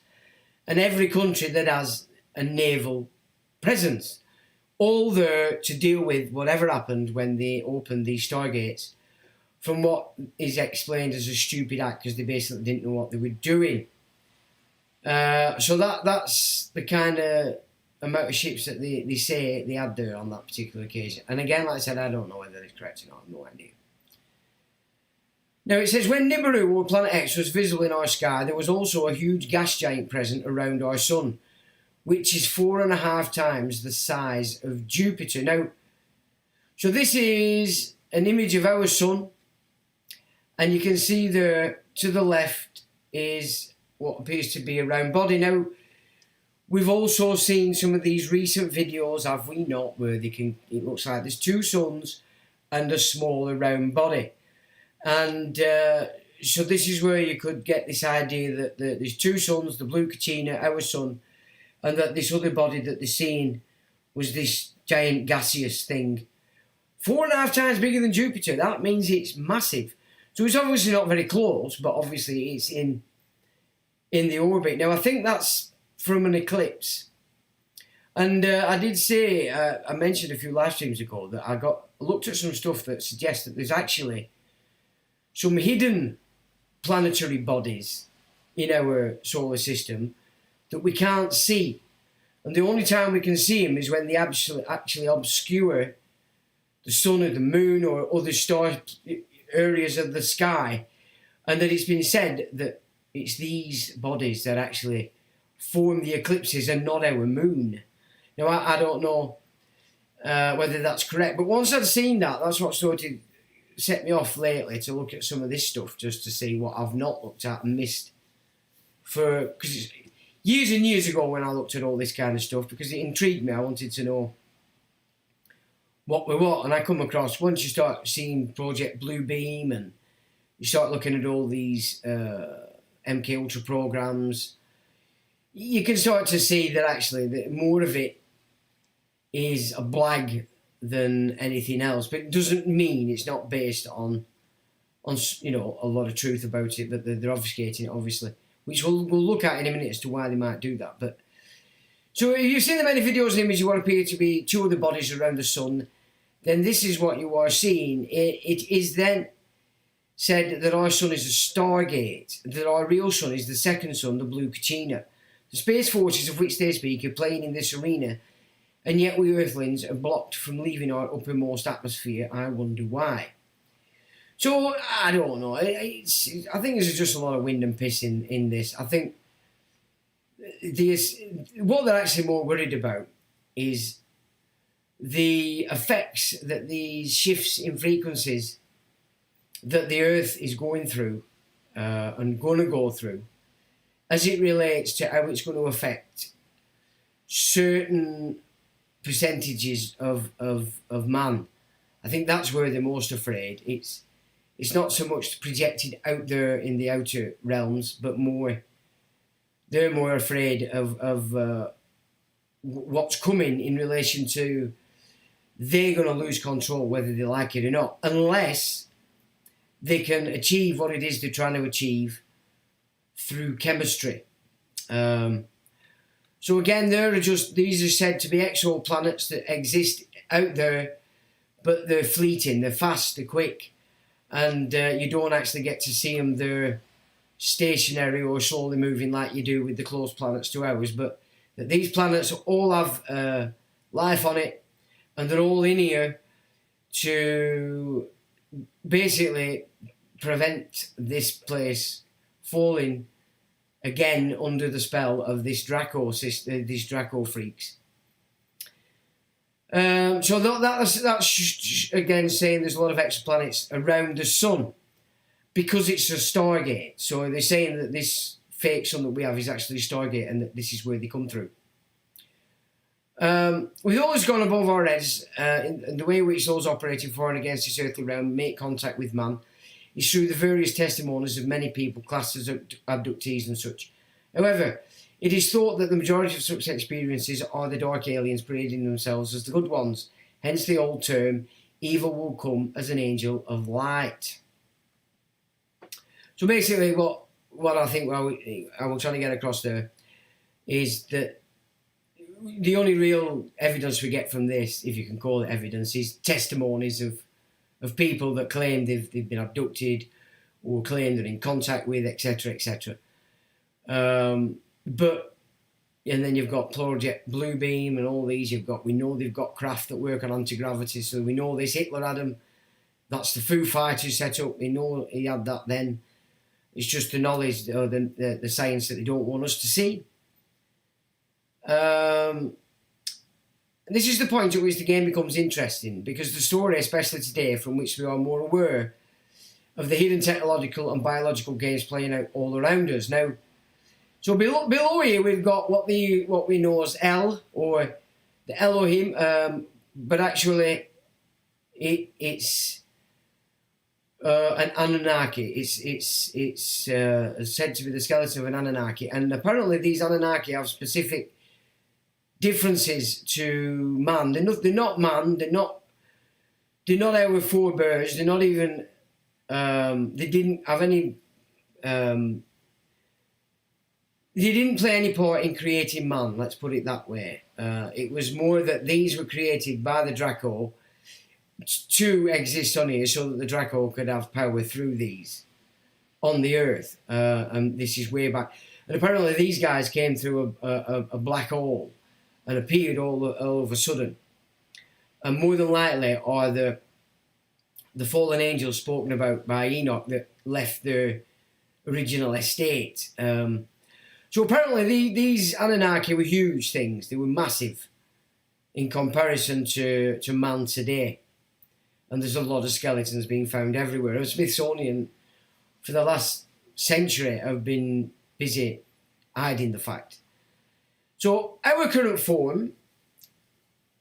and every country that has a naval presence, all there to deal with whatever happened when they opened these Stargates, from what is explained as a stupid act because they basically didn't know what they were doing. So that's the kind of amount of ships that they say they had there on that particular occasion. And again, like I said, I don't know whether it's correct or not. I have no idea. Now it says, when Nibiru, or Planet X, was visible in our sky, there was also a huge gas giant present around our sun, which is 4.5 times the size of Jupiter. Now, so this is an image of our sun, and you can see there to the left is what appears to be a round body. Now, we've also seen some of these recent videos, have we not, where it looks like there's two suns and a smaller round body. And so this is where you could get this idea that there's two suns, the blue Kachina, our sun, and that this other body that they're seeing was this giant gaseous thing. 4.5 times bigger than Jupiter. That means it's massive. So it's obviously not very close, but obviously it's in the orbit. Now, I think that's from an eclipse. And I did say, I mentioned a few live streams ago that I looked at some stuff that suggests that there's actually some hidden planetary bodies in our solar system that we can't see. And the only time we can see them is when they actually obscure the sun or the moon or other star areas of the sky. And that it's been said that it's these bodies that actually form the eclipses and not our moon. Now, I don't know whether that's correct, but once I'd seen that, that's what started set me off lately to look at some of this stuff, just to see what I've not looked at and missed. Because years and years ago when I looked at all this kind of stuff, because it intrigued me, I wanted to know what were what, and I come across, once you start seeing Project Bluebeam and you start looking at all these MK Ultra programs, you can start to see that actually that more of it is a blag than anything else. But it doesn't mean it's not based on a lot of truth about it, but they're obfuscating it, obviously, which we'll look at in a minute as to why they might do that. But so if you've seen the many videos and images what appear to be two other bodies around the sun, then this is what you are seeing. It is then said that our sun is a stargate, that our real sun is the second sun, the blue Kachina. The space forces of which they speak are playing in this arena, and yet we Earthlings are blocked from leaving our uppermost atmosphere. I wonder why. So, I don't know. I think there's just a lot of wind and piss in this. I think what they're actually more worried about is the effects that these shifts in frequencies that the Earth is going through and going to go through, as it relates to how it's going to affect certain percentages of man. I think that's where they're most afraid. It's not so much projected out there in the outer realms, but they're more afraid of what's coming in relation to they're going to lose control whether they like it or not, unless they can achieve what it is they're trying to achieve through chemistry. So again, these are said to be exoplanets that exist out there, but they're fleeting, they're fast, they're quick, and you don't actually get to see them. They're stationary or slowly moving like you do with the close planets to ours, but that these planets all have life on it, and they're all in here to basically prevent this place falling again under the spell of this these Draco freaks. So that's again saying there's a lot of exoplanets around the sun because it's a Stargate. So they're saying that this fake sun that we have is actually a Stargate, and that this is where they come through. We've always gone above our heads, in the way in which those operating for and against this earthly realm make contact with man is through the various testimonies of many people classed as abductees and such. However, it is thought that the majority of such experiences are the dark aliens parading themselves as the good ones, hence the old term, evil will come as an angel of light. So basically what I think I was trying to get across there is that the only real evidence we get from this, if you can call it evidence, is testimonies of people that claim they've been abducted or claim they're in contact with, etc., etc. But, and then you've got Project Bluebeam and all these. We know they've got craft that work on anti-gravity, so we know this. Hitler had them. That's the Foo Fighters set up. We know he had that then. It's just the knowledge or the science that they don't want us to see. This is the point at which the game becomes interesting, because the story, especially today, from which we are more aware of the hidden technological and biological games playing out all around us. Now, so below here we've got what we know as El, or the Elohim, but actually it's an Anunnaki. It's said to be the skeleton of an Anunnaki, and apparently these Anunnaki have specific differences to man. They're not man. They're not our forebears. They're not even. They didn't have any. They didn't play any part in creating man. Let's put it that way. It was more that these were created by the Draco to exist on here, so that the Draco could have power through these on the Earth. And this is way back. And apparently these guys came through a black hole and appeared all of a sudden. And more than likely are the fallen angels spoken about by Enoch that left their original estate. So apparently these Anunnaki were huge things. They were massive in comparison to man today. And there's a lot of skeletons being found everywhere. And Smithsonian, for the last century, have been busy hiding the fact. So our current form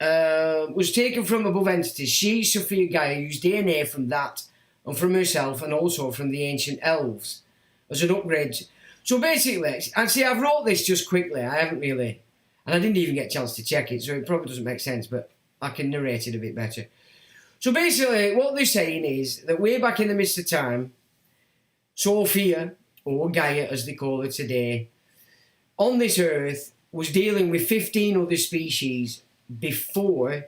was taken from above entities. She, Sophia Gaia, used DNA from that and from herself, and also from the ancient elves as an upgrade. So basically, actually I've wrote this just quickly. I haven't really, and I didn't even get a chance to check it, so it probably doesn't make sense, but I can narrate it a bit better. So basically what they're saying is that way back in the midst of time, Sophia, or Gaia as they call it today, on this earth was dealing with 15 other species before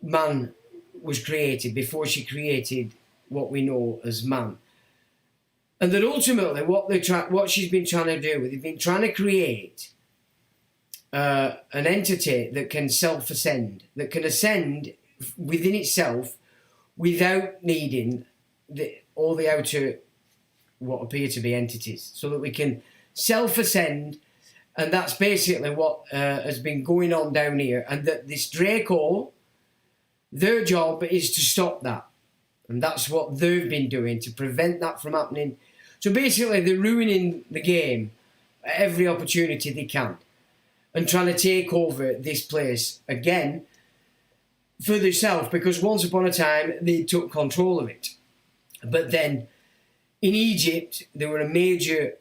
man was created, before she created what we know as man. And that ultimately what she's been trying to do, they've been trying to create an entity that can self-ascend, that can ascend within itself without needing all the outer, what appear to be entities, so that we can self-ascend. And that's basically what has been going on down here. And that this Draco, their job is to stop that. And that's what they've been doing to prevent that from happening. So basically they're ruining the game at every opportunity they can, and trying to take over this place again for themselves, because once upon a time they took control of it. But then in Egypt there were a major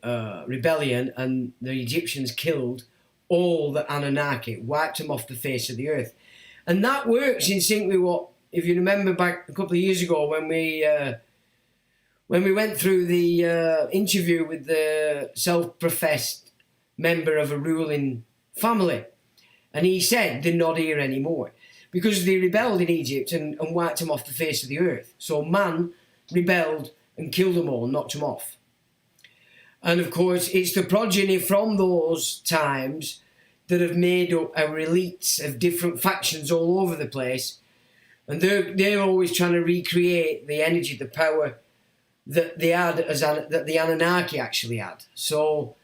rebellion, and the Egyptians killed all the Anunnaki, wiped them off the face of the earth. And that works in sync with what, if you remember back a couple of years ago when we went through the interview with the self-professed member of a ruling family, and he said they're not here anymore because they rebelled in Egypt and wiped them off the face of the earth. So man rebelled and killed them all, knocked them off. And of course, it's the progeny from those times that have made up our elites of different factions all over the place. And they're always trying to recreate the energy, the power that they had, that the Anunnaki actually had. So,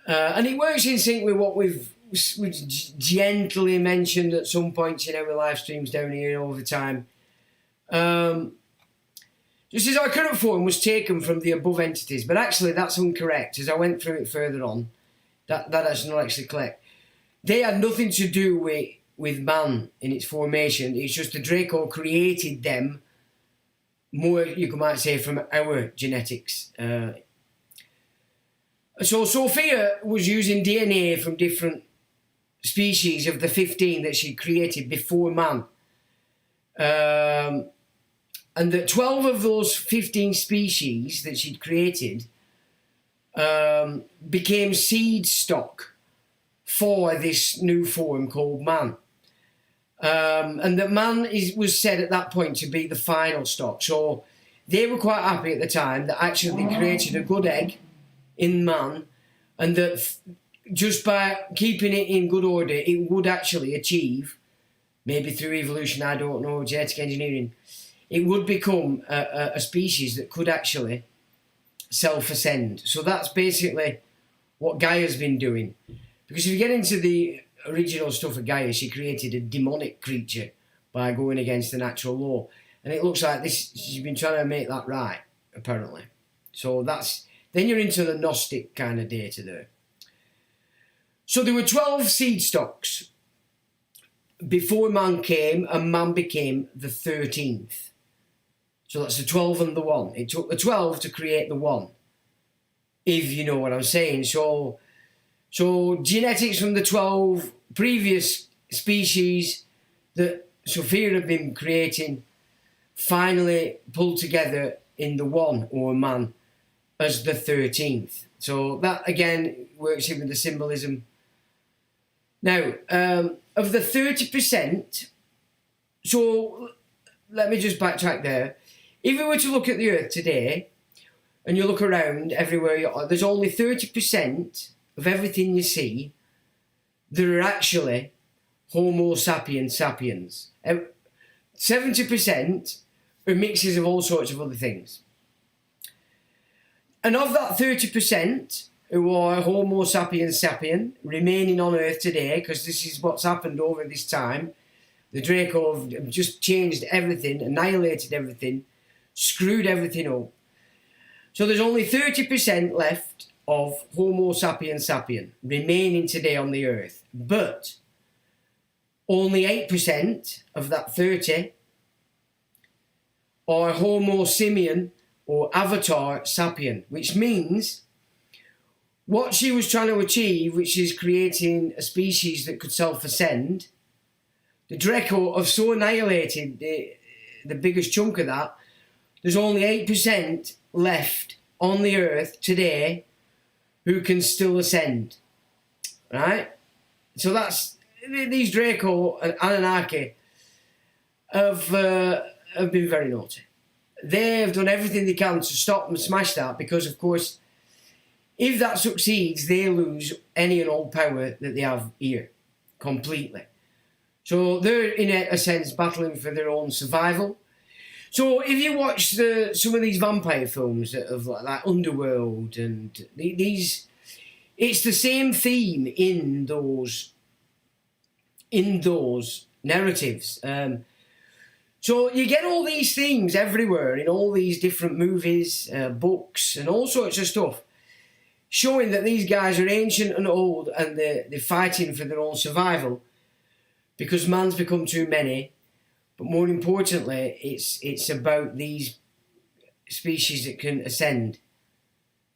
and it works in sync with what we've gently mentioned at some points in our live streams down here all the time. Just as our current form was taken from the above entities, but actually that's incorrect. As I went through it further on, that is not actually correct. They had nothing to do with man in its formation. It's just the Draco created them more, you might say, from our genetics. So Sophia was using DNA from different species of the 15 that she created before man. And that 12 of those 15 species that she'd created became seed stock for this new form called man. And that man was said at that point to be the final stock. So they were quite happy at the time that actually they created a good egg in man, and that just by keeping it in good order, it would actually achieve, maybe through evolution, I don't know, genetic engineering, it would become a species that could actually self-ascend. So that's basically what Gaia's been doing. Because if you get into the original stuff of Gaia, she created a demonic creature by going against the natural law. And it looks like this, she's been trying to make that right, apparently. So that's, then you're into the Gnostic kind of data there. So there were 12 seed stocks before man came, and man became the 13th. So that's the 12 and the 1. It took the 12 to create the 1, if you know what I'm saying. So genetics from the 12 previous species that Sophia had been creating finally pulled together in the 1, or man, as the 13th. So that, again, works in with the symbolism. Now, of the 30%, so let me just backtrack there. If we were to look at the Earth today, and you look around everywhere you are, there's only 30% of everything you see that are actually Homo sapiens sapiens. 70% are mixes of all sorts of other things. And of that 30% who are Homo sapiens sapien remaining on Earth today, because this is what's happened over this time, the Draco have just changed everything, annihilated everything, screwed everything up. So there's only 30% left of Homo sapiens sapien remaining today on the Earth. But only 8% of that 30 are Homo simian or avatar sapien, which means what she was trying to achieve, which is creating a species that could self-ascend, the Draco have so annihilated the biggest chunk of that. There's only 8% left on the Earth today who can still ascend, right? So that's, these Draco and Anunnaki have been very naughty. They have done everything they can to stop and smash that, because of course, if that succeeds, they lose any and all power that they have here, completely. So they're, in a sense, battling for their own survival. So if you watch some of these vampire films of like Underworld and these, it's the same theme in those narratives. So you get all these themes everywhere in all these different movies, books, and all sorts of stuff, showing that these guys are ancient and old, and they're fighting for their own survival because man's become too many. But more importantly, it's about these species that can ascend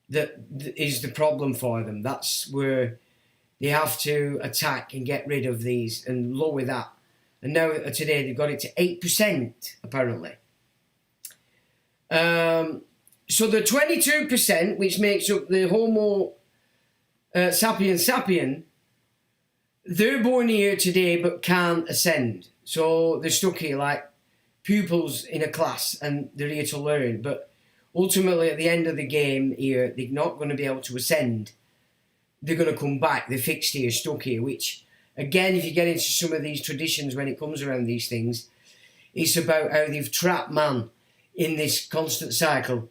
that is the problem for them. That's where they have to attack and get rid of these and lower that. And now today they've got it to 8%, apparently. So the 22%, which makes up the Homo sapien, they're born here today but can't ascend. So they're stuck here like pupils in a class and they're here to learn. But ultimately, at the end of the game here, they're not going to be able to ascend. They're going to come back. They're fixed here, stuck here, which, again, if you get into some of these traditions when it comes around these things, it's about how they've trapped man in this constant cycle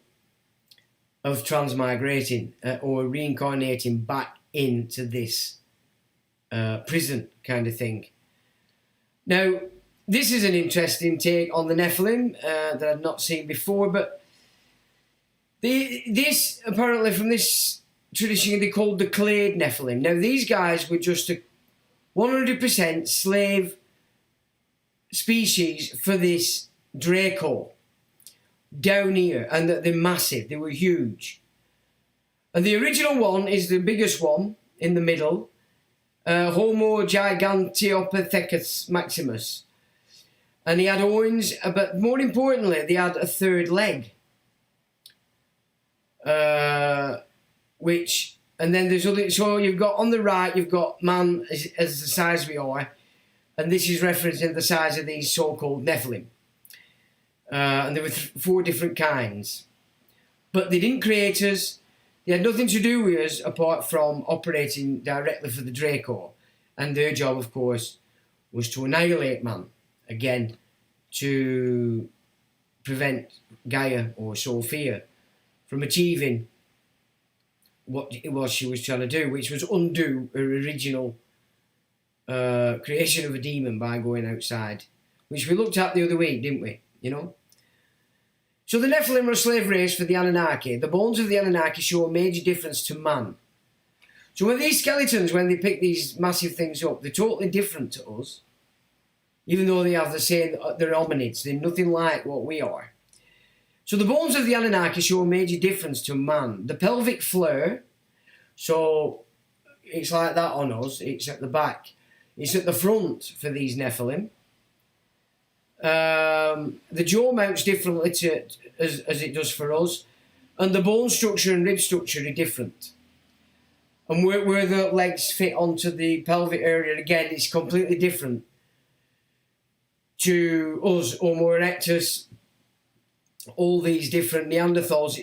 of transmigrating or reincarnating back into this prison kind of thing. Now, this is an interesting take on the Nephilim that I've not seen before, but this, apparently from this tradition, they called the clade Nephilim. Now, these guys were just a 100% slave species for this Draco down here, and they're massive, they were huge. And the original one is the biggest one in the middle, Homo gigantopithecus maximus. And he had horns, but more importantly, they had a third leg. Which, and then there's other, so you've got on the right, you've got man as the size we are, and this is referencing the size of these so-called Nephilim. And there were 4 different kinds. But they didn't create us, they had nothing to do with us apart from operating directly for the Draco. And their job, of course, was to annihilate man. Again, to prevent Gaia or Sophia from achieving what it was she was trying to do, which was undo her original creation of a demon by going outside, which we looked at the other week, didn't we? You know? So the Nephilim are a slave race for the Anunnaki. The bones of the Anunnaki show a major difference to man. So when these skeletons, when they pick these massive things up, they're totally different to us. Even though they have the same, they're hominids, they're nothing like what we are. So the bones of the Anunnaki show a major difference to man. The pelvic floor, so it's like that on us, it's at the back. It's at the front for these Nephilim. The jaw mounts differently as it does for us. And the bone structure and rib structure are different. And where the legs fit onto the pelvic area, again, it's completely different to us, Homo erectus, all these different Neanderthals.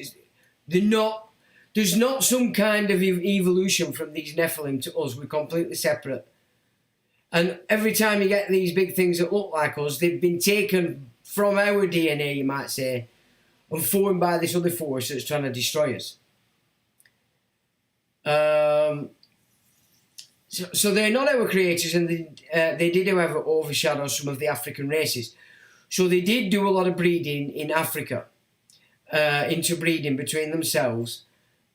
There's not some kind of evolution from these Nephilim to us. We're completely separate. And every time you get these big things that look like us, they've been taken from our DNA, you might say, and formed by this other force that's trying to destroy us. So they're not our creators, and they did, however, overshadow some of the African races. So they did do a lot of breeding in Africa, interbreeding between themselves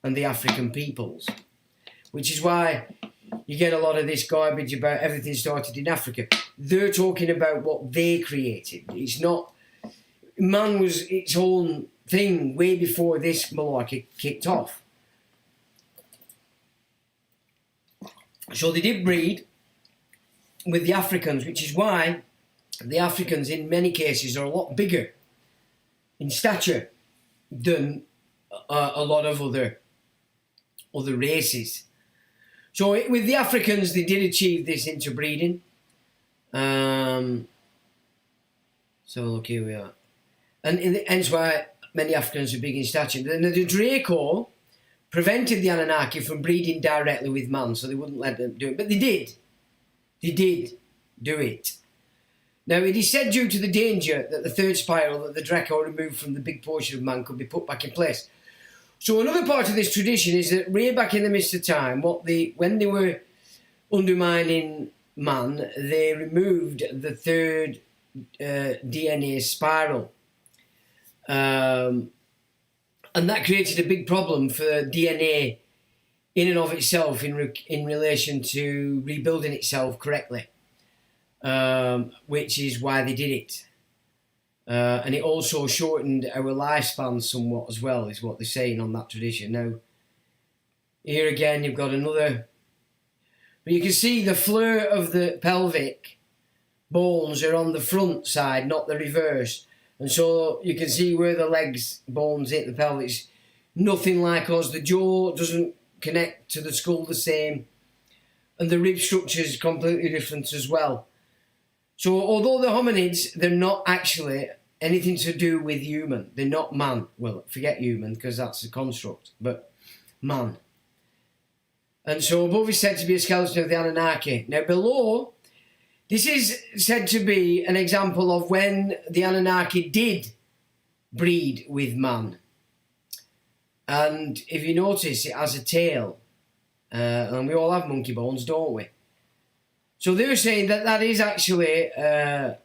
and the African peoples, which is why you get a lot of this garbage about everything started in Africa. They're talking about what they created. It's not... Man was its own thing way before this malarkey kicked off. So they did breed with the Africans, which is why the Africans in many cases are a lot bigger in stature than a lot of other races. So with the Africans, they did achieve this interbreeding. So look, here we are. And hence why many Africans are big in stature. And the Draco prevented the Anunnaki from breeding directly with man, so they wouldn't let them do it. But they did. They did do it. Now, it is said due to the danger that the third spiral that the Draco removed from the big portion of man could be put back in place. So another part of this tradition is that way back in the midst of time, when they were undermining man, they removed the third DNA spiral. And that created a big problem for DNA in and of itself in relation to rebuilding itself correctly, which is why they did it. And it also shortened our lifespan somewhat as well, is what they're saying on that tradition. Now, here again, you've got another... But you can see the fleur of the pelvic bones are on the front side, not the reverse. And so you can see where the legs bones hit the pelvis. Nothing like us. The jaw doesn't connect to the skull the same. And the rib structure is completely different as well. So although they're hominids, they're not actually anything to do with human. They're not man. Well, forget human because that's a construct, but man. And so above is said to be a skeleton of the Anunnaki. Now below, this is said to be an example of when the Anunnaki did breed with man. And if you notice, it has a tail. And we all have monkey bones, don't we? So they were saying that that is actually the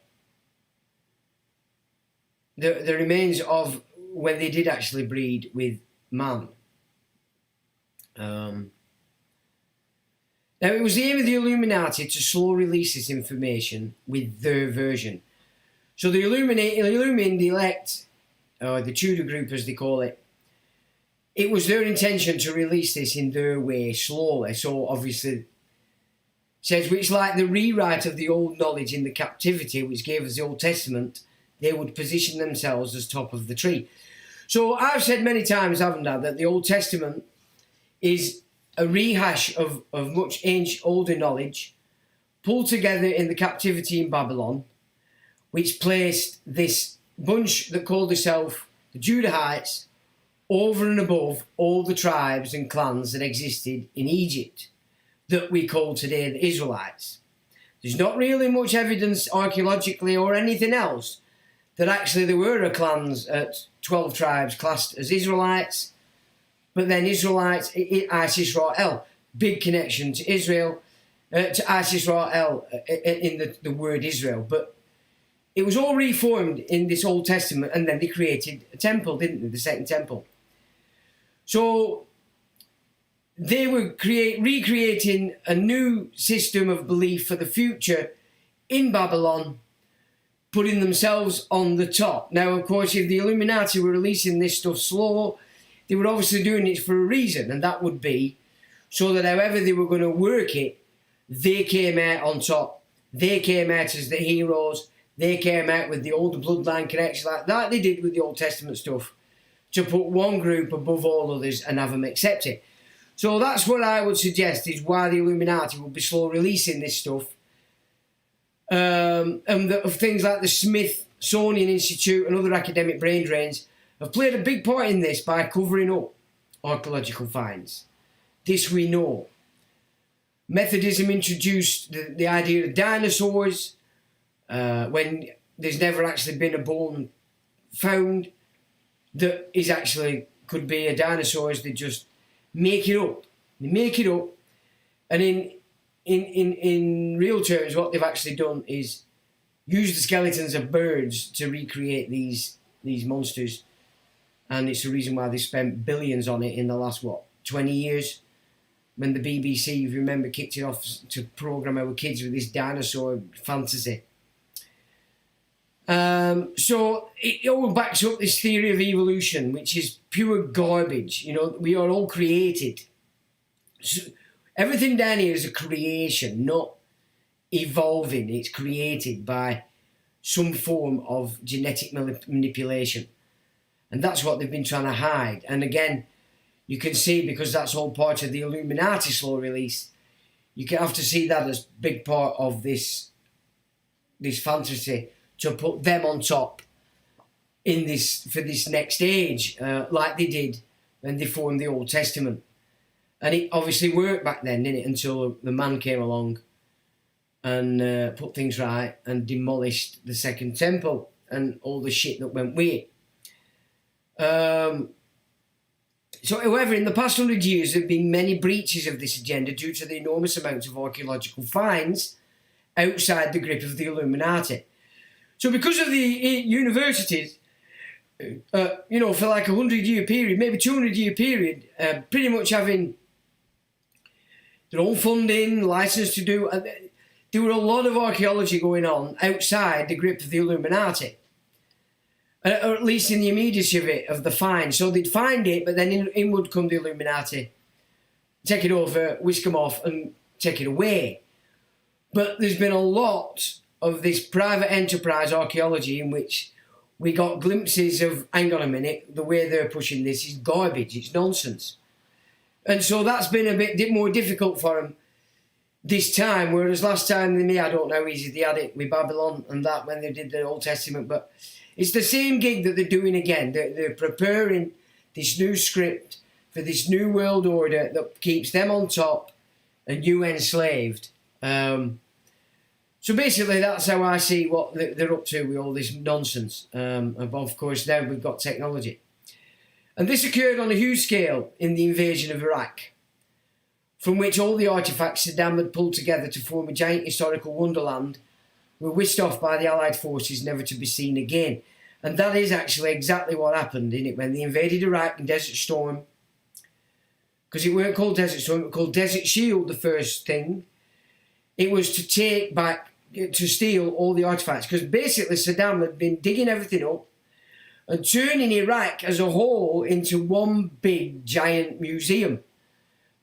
remains of when they did actually breed with man. Now, it was the aim of the Illuminati to slow release this information with their version. So the Illumined elect, or the Tudor group as they call it, it was their intention to release this in their way, slowly. So obviously, says, which like the rewrite of the old knowledge in the captivity, which gave us the Old Testament, they would position themselves as top of the tree. So I've said many times, haven't I, that the Old Testament is a rehash of much ancient, older knowledge pulled together in the captivity in Babylon, which placed this bunch that called themselves the Judahites over and above all the tribes and clans that existed in Egypt that we call today the Israelites. There's not really much evidence archaeologically or anything else that actually there were a clans at 12 tribes classed as Israelites. But then Israelites, Isis Ra'el, big connection to Israel, to Isis Ra'el in the word Israel. But it was all reformed in this Old Testament, and then they created a temple, didn't they? The Second Temple. So they were recreating a new system of belief for the future in Babylon, putting themselves on the top. Now, of course, if the Illuminati were releasing this stuff slow, they were obviously doing it for a reason, and that would be so that however they were going to work it, they came out on top. They came out as the heroes. They came out with the old bloodline connection like that they did with the Old Testament stuff, to put one group above all others and have them accept it. So that's what I would suggest is why the Illuminati will be slow releasing this stuff. And things like the Smithsonian Institute and other academic brain drains have played a big part in this by covering up archaeological finds. This we know. Methodism introduced the idea of dinosaurs when there's never actually been a bone found that is actually could be a dinosaur. They just make it up. They make it up, and in real terms, what they've actually done is use the skeletons of birds to recreate these monsters, and it's the reason why they spent billions on it in the last 20 years. When the BBC, if you remember, kicked it off to program our kids with this dinosaur fantasy. So it all backs up this theory of evolution, which is pure garbage. You know, we are all created. So everything down here is a creation, not evolving. It's created by some form of genetic manipulation. And that's what they've been trying to hide. And again, you can see, because that's all part of the Illuminati slow release, you can have to see that as big part of this fantasy, to put them on top in this for this next age, like they did when they formed the Old Testament. And it obviously worked back then, didn't it? Until the man came along and put things right and demolished the Second Temple and all the shit that went with it. So, however, in the past 100 years, there have been many breaches of this agenda due to the enormous amounts of archaeological finds outside the grip of the Illuminati. So because of the universities, for like a 100-year period, maybe 200-year period, pretty much having their own funding, license to do, there were a lot of archaeology going on outside the grip of the Illuminati. Or at least in the immediacy of it, of the find. So they'd find it, but then in would come the Illuminati, take it over, whisk them off, and take it away. But there's been a lot of this private enterprise archaeology in which we got glimpses of, hang on a minute, the way they're pushing this is garbage, it's nonsense. And so that's been a bit more difficult for them this time, whereas last time they I don't know how easy they had it with Babylon and that when they did the Old Testament, but it's the same gig that they're doing again. They're preparing this new script for this new world order that keeps them on top and you enslaved. So basically that's how I see what they're up to with all this nonsense. And of course now we've got technology. And this occurred on a huge scale in the invasion of Iraq, from which all the artefacts Saddam had pulled together to form a giant historical wonderland were whisked off by the Allied forces, never to be seen again. And that is actually exactly what happened in it when they invaded Iraq in Desert Storm. Because it weren't called Desert Storm, it was called Desert Shield, the first thing. It was to take back, to steal all the artefacts. Because basically Saddam had been digging everything up and turning Iraq as a whole into one big giant museum.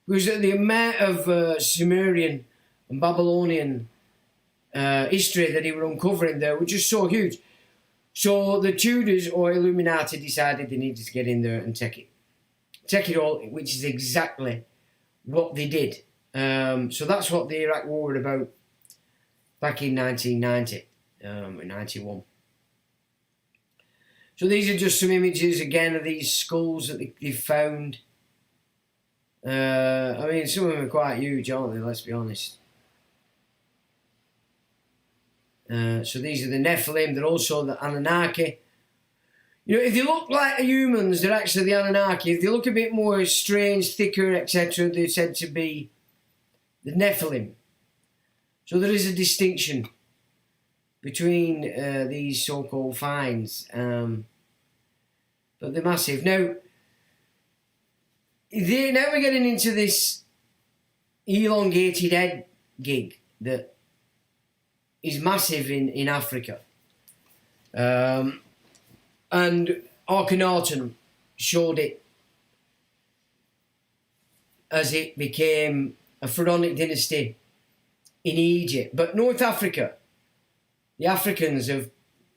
Because the amount of Sumerian and Babylonian history that he were uncovering there was just so huge. So the Tudors or Illuminati decided they needed to get in there and take it all, which is exactly what they did. So that's what the Iraq War were about back in 1990, or 91. So these are just some images again of these skulls that they found. I mean, some of them are quite huge, aren't they? Let's be honest. So these are the Nephilim. They're also the Anunnaki. You know, if they look like humans, they're actually the Anunnaki. If they look a bit more strange, thicker, etc., they're said to be the Nephilim. So there is a distinction between these so-called finds. But they're massive. Now we're getting into this elongated head gig that is massive in Africa. And Akhenaten showed it as it became a pharaonic dynasty in Egypt. But North Africa, the Africans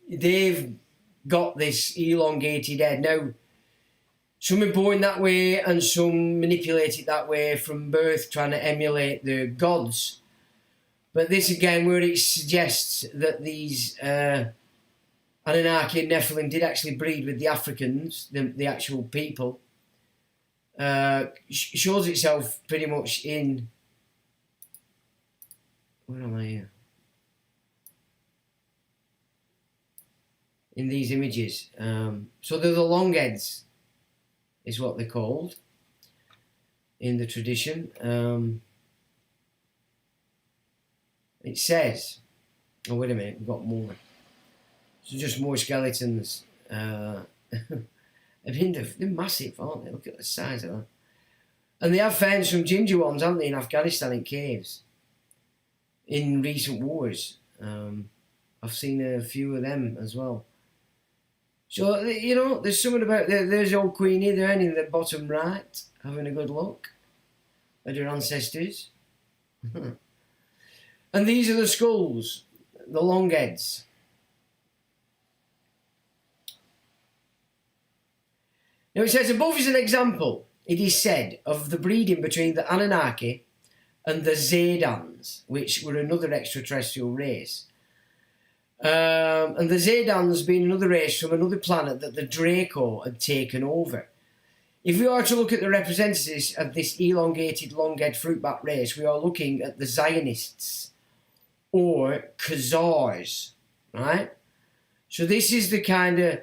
they've got this elongated head. Now, some are born that way and some manipulate it that way from birth, trying to emulate the gods. But this again, where it suggests that these Anunnaki and Nephilim did actually breed with the Africans, the actual people, shows itself pretty much in... Where am I here? In these images. So they're the long heads, is what they're called in the tradition. It says, oh wait a minute, we've got more. So just more skeletons. I mean, they're massive, aren't they? Look at the size of that. And they have found some ginger ones, haven't they, in Afghanistan in caves in recent wars. I've seen a few of them as well. So, you know, there's something about... There's old Queenie there in the bottom right, having a good look at her ancestors. And these are the skulls, the long heads. Now it says, above is an example, it is said, of the breeding between the Anunnaki and the Zedans, which were another extraterrestrial race. And the Zedans being another race from another planet that the Draco had taken over. If we are to look at the representatives of this elongated long-head fruitbat race, we are looking at the Zionists or Khazars, right? So this is the kind of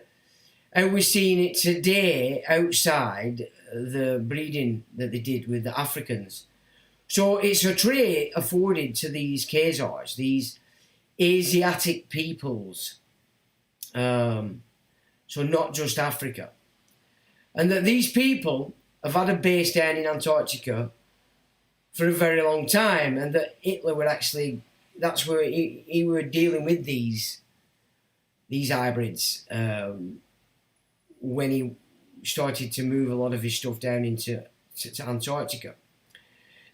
how we're seeing it today outside the breeding that they did with the Africans. So it's a trait afforded to these Khazars, these Asiatic peoples, so not just Africa, and that these people have had a base down in Antarctica for a very long time, and that Hitler were actually, that's where he were dealing with these hybrids when he started to move a lot of his stuff down into Antarctica.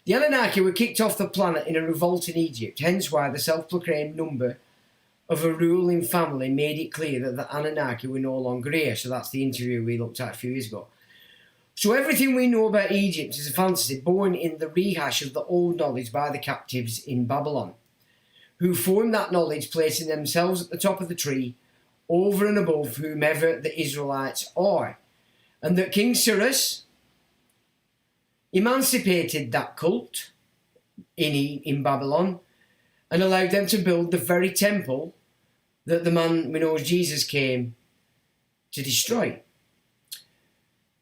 The Anunnaki were kicked off the planet in a revolt in Egypt, hence why the self-proclaimed number of a ruling family made it clear that the Anunnaki were no longer here. So that's the interview we looked at a few years ago. So everything we know about Egypt is a fantasy born in the rehash of the old knowledge by the captives in Babylon, who formed that knowledge placing themselves at the top of the tree over and above whomever the Israelites are. And that King Cyrus emancipated that cult in Babylon and allowed them to build the very temple that the man we know as Jesus came to destroy.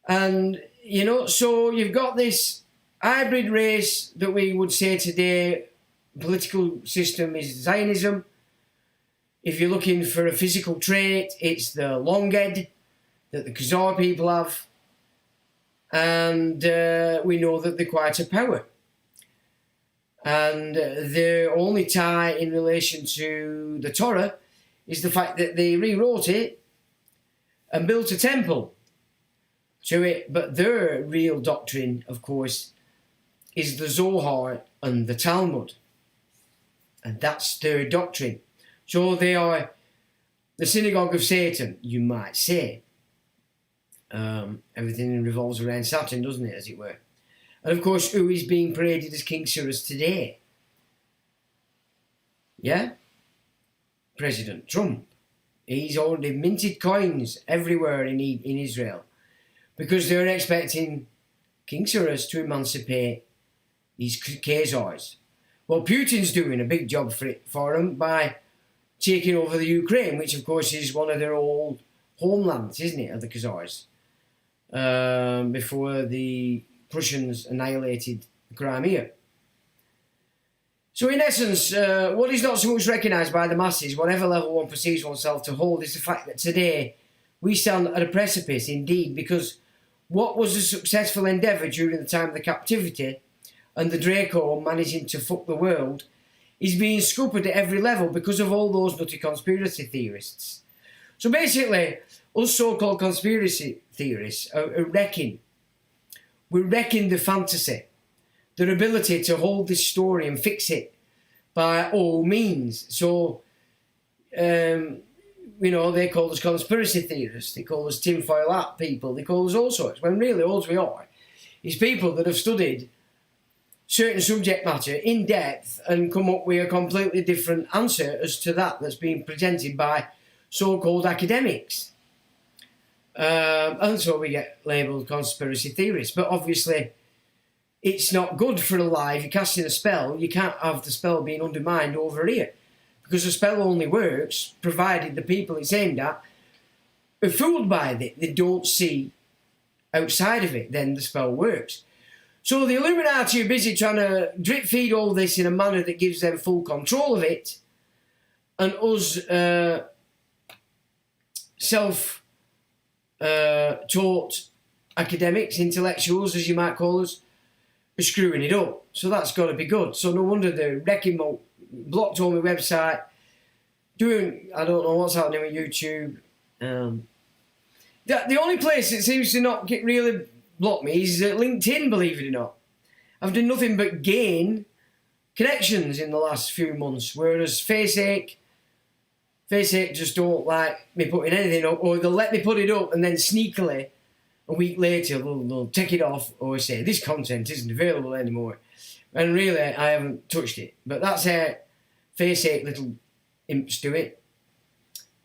And, you know, so you've got this hybrid race that we would say today, political system is Zionism. If you're looking for a physical trait, it's the long head that the Khazar people have. And we know that they're quite a power. And the only tie in relation to the Torah is the fact that they rewrote it and built a temple to it. But their real doctrine, of course, is the Zohar and the Talmud. And that's their doctrine. So they are the synagogue of Satan, you might say. Everything revolves around Saturn, doesn't it, as it were? And of course, who is being paraded as King Cyrus today? Yeah? President Trump. He's already minted coins everywhere in Israel because they're expecting King Cyrus to emancipate these Khazars. Well, Putin's doing a big job for him by taking over the Ukraine, which of course is one of their old homelands, isn't it, of the Khazars, before the Prussians annihilated Crimea. So in essence, what is not so much recognised by the masses, whatever level one perceives oneself to hold, is the fact that today we stand at a precipice indeed, because what was a successful endeavour during the time of the captivity and the Draco managing to fuck the world is being scuppered at every level because of all those nutty conspiracy theorists. So basically, us so-called conspiracy theorists are wrecking. We're wrecking the fantasy, their ability to hold this story and fix it by all means. So, you know, they call us conspiracy theorists, they call us tinfoil hat people, they call us all sorts, when really all we are is people that have studied certain subject matter in depth and come up with a completely different answer as to that's being presented by so-called academics. And so we get labelled conspiracy theorists. But obviously, it's not good for a life. You're casting a spell. You can't have the spell being undermined over here. Because the spell only works provided the people it's aimed at are fooled by it. They don't see outside of it. Then the spell works. So the Illuminati are busy trying to drip feed all this in a manner that gives them full control of it. And us self-taught academics, intellectuals, as you might call us, are screwing it up. So that's got to be good. So no wonder they're wrecking my, blocked all my website, doing, I don't know what's happening with YouTube. The only place that seems to not get really block me is LinkedIn, believe it or not. I've done nothing but gain connections in the last few months, whereas Faceache just don't like me putting anything up, or they'll let me put it up and then sneakily a week later they'll take it off or say this content isn't available anymore, and really I haven't touched it. But that's how Faceache little imps do it.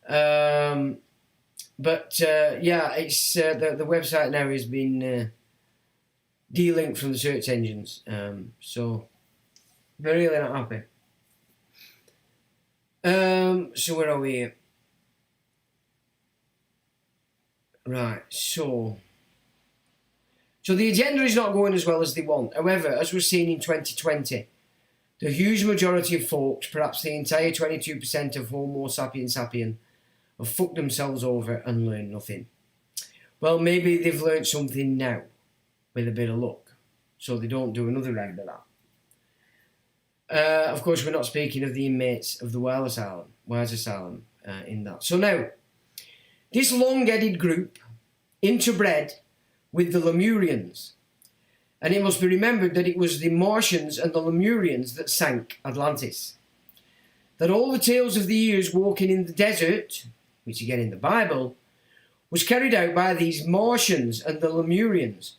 Yeah, it's the website now has been de-linked from the search engines, so they're really not happy. So where are we here? Right, so the agenda is not going as well as they want. However, as we're seeing in 2020, the huge majority of folks, perhaps the entire 22% of Homo sapiens sapien, have fucked themselves over and learned nothing. Well, maybe they've learned something now, with a bit of luck, so they don't do another round of that. Of course, we're not speaking of the inmates of the Wise Asylum in that. So now, this long-headed group interbred with the Lemurians. And it must be remembered that it was the Martians and the Lemurians that sank Atlantis. That all the tales of the years walking in the desert, which again in the Bible, was carried out by these Martians and the Lemurians,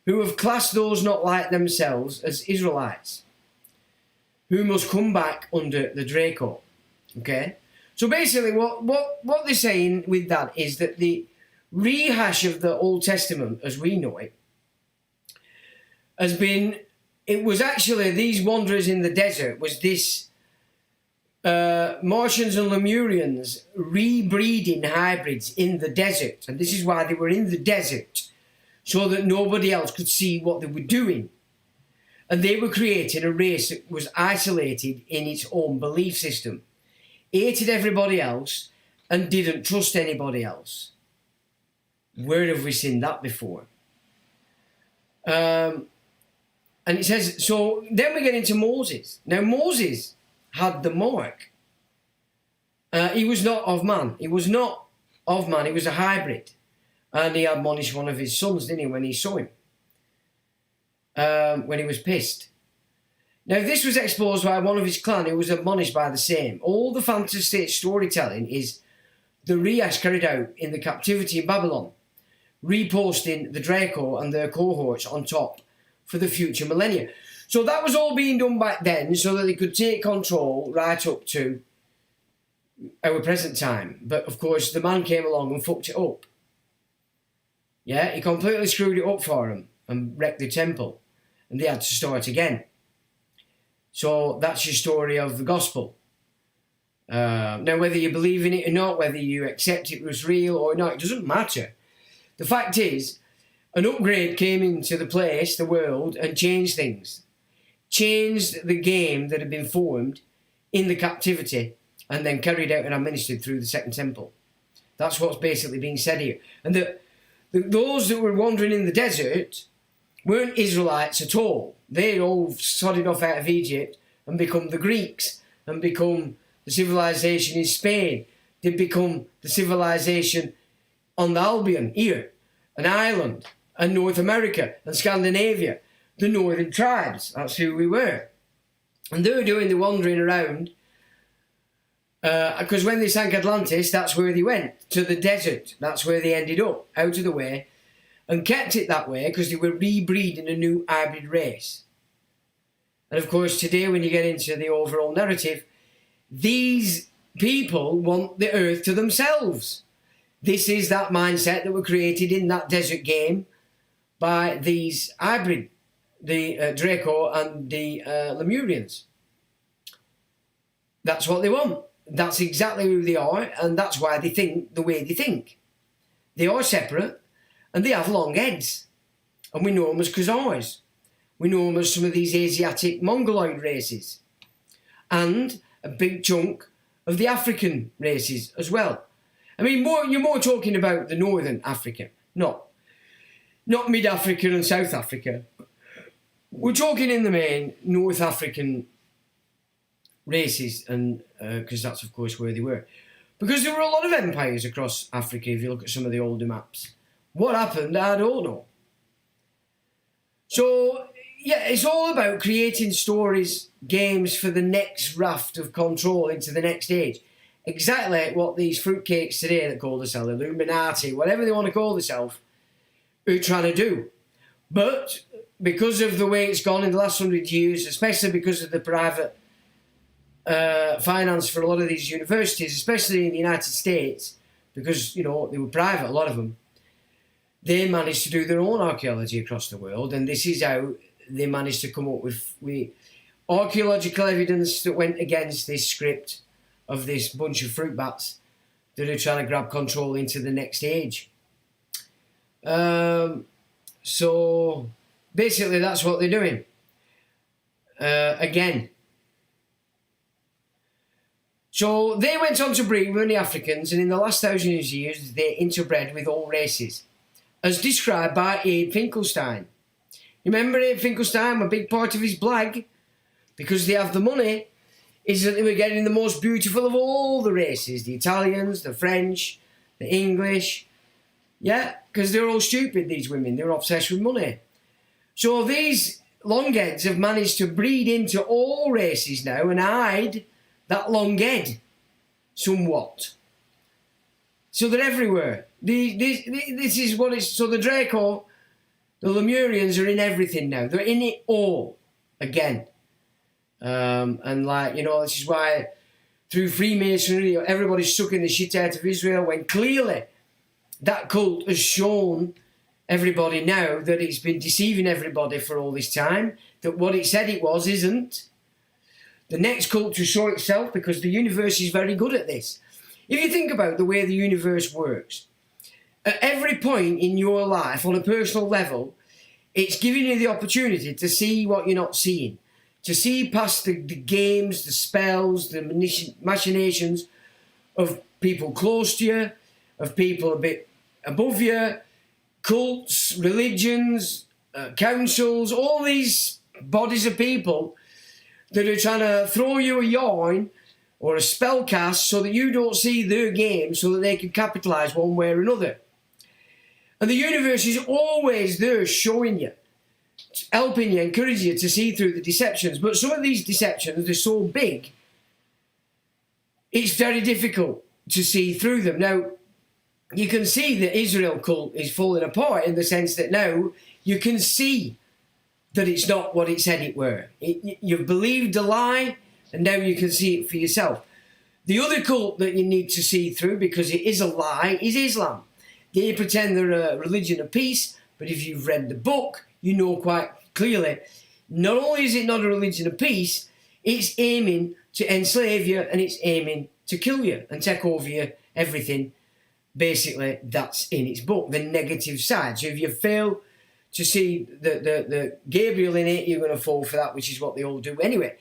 who have classed those not like themselves as Israelites, who must come back under the Draco. Okay? So basically what they're saying with that is that the rehash of the Old Testament, as we know it, has been, it was actually these wanderers in the desert, was this Martians and Lemurians rebreeding hybrids in the desert. And this is why they were in the desert, so that nobody else could see what they were doing. And they were creating a race that was isolated in its own belief system, hated everybody else, and didn't trust anybody else. Where have we seen that before? And it says, so then we get into Moses. Now Moses had the mark. He was not of man. He was not of man. He was a hybrid. And he admonished one of his sons, didn't he, when he saw him. When he was pissed. Now this was exposed by one of his clan who was admonished by the same. All the fantasy storytelling is the rehash carried out in the captivity in Babylon, reposting the Draco and their cohorts on top for the future millennia. So that was all being done back then so that they could take control right up to our present time. But of course the man came along and fucked it up. Yeah, he completely screwed it up for them and wrecked the temple, and they had to start again. So that's your story of the gospel. Now whether you believe in it or not, whether you accept it was real or not, it doesn't matter. The fact is, an upgrade came into the place, the world, and changed things. Changed the game that had been formed in the captivity and then carried out and administered through the Second Temple. That's what's basically being said here. And those that were wandering in the desert weren't Israelites at all. They all sodded off out of Egypt and become the Greeks and become the civilization in Spain. They'd become the civilization on the Albion here, and Ireland, and North America, and Scandinavia, the northern tribes. That's who we were. And they were doing the wandering around, because when they sank Atlantis, that's where they went, to the desert. That's where they ended up, out of the way, and kept it that way because they were rebreeding a new hybrid race. And of course, today, when you get into the overall narrative, these people want the earth to themselves. This is that mindset that were created in that desert game by these hybrid, the Draco and the Lemurians. That's what they want. That's exactly who they are, and that's why they think the way they think. They are separate, and they have long heads. And we know them as Khazars. We know them as some of these Asiatic Mongoloid races. And a big chunk of the African races as well. I mean, you're more talking about the Northern Africa, not Mid-Africa and South Africa. We're talking in the main North African races, and because that's of course where they were. Because there were a lot of empires across Africa if you look at some of the older maps. What happened, I don't know. So, yeah, it's all about creating stories, games for the next raft of control into the next age. Exactly what these fruitcakes today that call themselves Illuminati, whatever they want to call themselves, are trying to do. But because of the way it's gone in the last 100 years, especially because of the private finance for a lot of these universities, especially in the United States, because, you know, they were private, a lot of them, they managed to do their own archaeology across the world, and this is how they managed to come up with archaeological evidence that went against this script of this bunch of fruit bats that are trying to grab control into the next age. So basically that's what they're doing. Again. So they went on to breed with the Africans, and in the last 1,000 years they interbred with all races, as described by Abe Finkelstein. Remember Abe Finkelstein, a big part of his blag, because they have the money, is that they were getting the most beautiful of all the races, the Italians, the French, the English. Yeah, because they're all stupid, these women. They're obsessed with money. So these longheads have managed to breed into all races now and hide that long head somewhat. So they're everywhere. This is what it's... So the Draco, the Lemurians are in everything now. They're in it all again. And like, you know, this is why through Freemasonry, everybody's sucking the shit out of Israel, when clearly that cult has shown everybody now that it's been deceiving everybody for all this time, that what it said it was isn't. The next cult to show itself, because the universe is very good at this. If you think about the way the universe works, at every point in your life, on a personal level, it's giving you the opportunity to see what you're not seeing, to see past the games, the spells, the machinations of people close to you, of people a bit above you, cults, religions, councils, all these bodies of people that are trying to throw you a yarn or a spell cast so that you don't see their game, so that they can capitalise one way or another. And the universe is always there showing you, helping you, encouraging you to see through the deceptions. But some of these deceptions, they're so big, it's very difficult to see through them. Now, you can see the Israel cult is falling apart in the sense that now you can see that it's not what it said it were. You've believed a lie, and now you can see it for yourself. The other cult that you need to see through, because it is a lie, is Islam. They pretend they're a religion of peace, but if you've read the book, you know quite clearly, not only is it not a religion of peace, it's aiming to enslave you, and it's aiming to kill you and take over you, everything. Basically, that's in its book, the negative side. So if you fail to see the Gabriel in it, you're going to fall for that, which is what they all do anyway.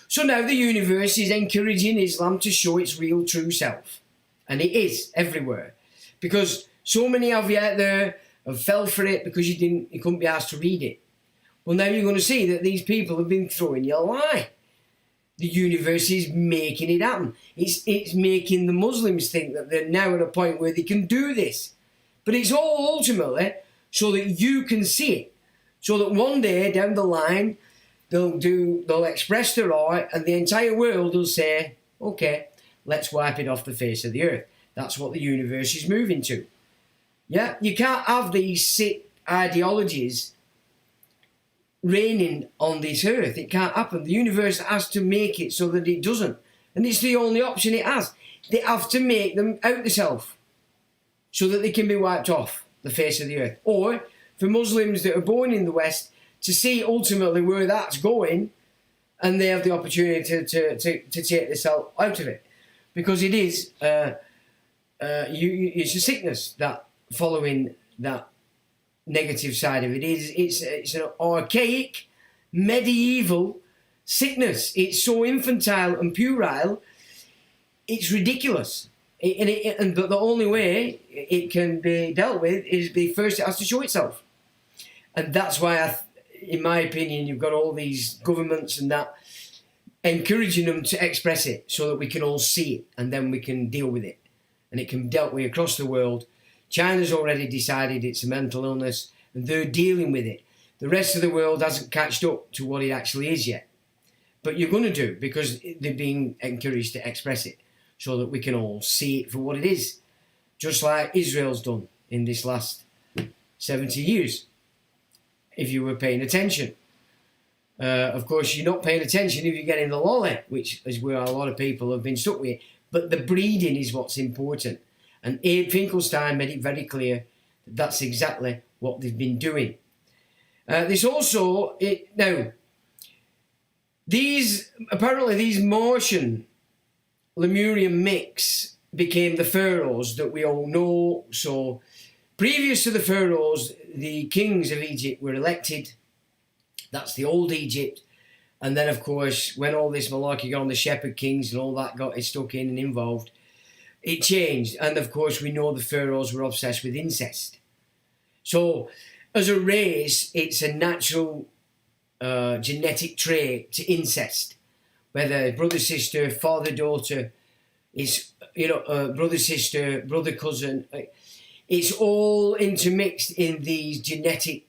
So now the universe is encouraging Islam to show its real true self. And it is everywhere. Because so many of you out there have fell for it because you couldn't be asked to read it. Well, now you're going to see that these people have been throwing you a lie. The universe is making it happen. It's making the Muslims think that they're now at a point where they can do this. But it's all ultimately so that you can see it. So that one day down the line, they'll express their art, and the entire world will say, okay, let's wipe it off the face of the earth. That's what the universe is moving to. Yeah, you can't have these sick ideologies reigning on this earth. It can't happen. The universe has to make it so that it doesn't. And it's the only option it has. They have to make them out themselves so that they can be wiped off the face of the earth. Or for Muslims that are born in the West to see ultimately where that's going, and they have the opportunity to take themselves out of it. Because it is, it's a sickness that following that negative side of it is. It's an archaic, medieval sickness. It's so infantile and puerile, it's ridiculous. But the only way it can be dealt with is first it has to show itself. And that's why, in my opinion, you've got all these governments and that encouraging them to express it so that we can all see it, and then we can deal with it. And it can be dealt with across the world. China's already decided it's a mental illness, and they're dealing with it. The rest of the world hasn't catched up to what it actually is yet. But you're going to do, because they're being encouraged to express it so that we can all see it for what it is. Just like Israel's done in this last 70 years, if you were paying attention. Of course, you're not paying attention if you're getting the lolly, which is where a lot of people have been stuck with. But the breeding is what's important. And Abe Finkelstein made it very clear that that's exactly what they've been doing. There's also, now, these Martian Lemurian mix became the pharaohs that we all know. So previous to the pharaohs, the kings of Egypt were elected. That's the old Egypt. And then, of course, when all this malarkey got on, the shepherd kings and all that got stuck in and involved, it changed. And, of course, we know the pharaohs were obsessed with incest. So, as a race, it's a natural genetic trait to incest. Whether brother, sister, father, daughter, it's, brother, sister, brother, cousin. It's all intermixed in these genetic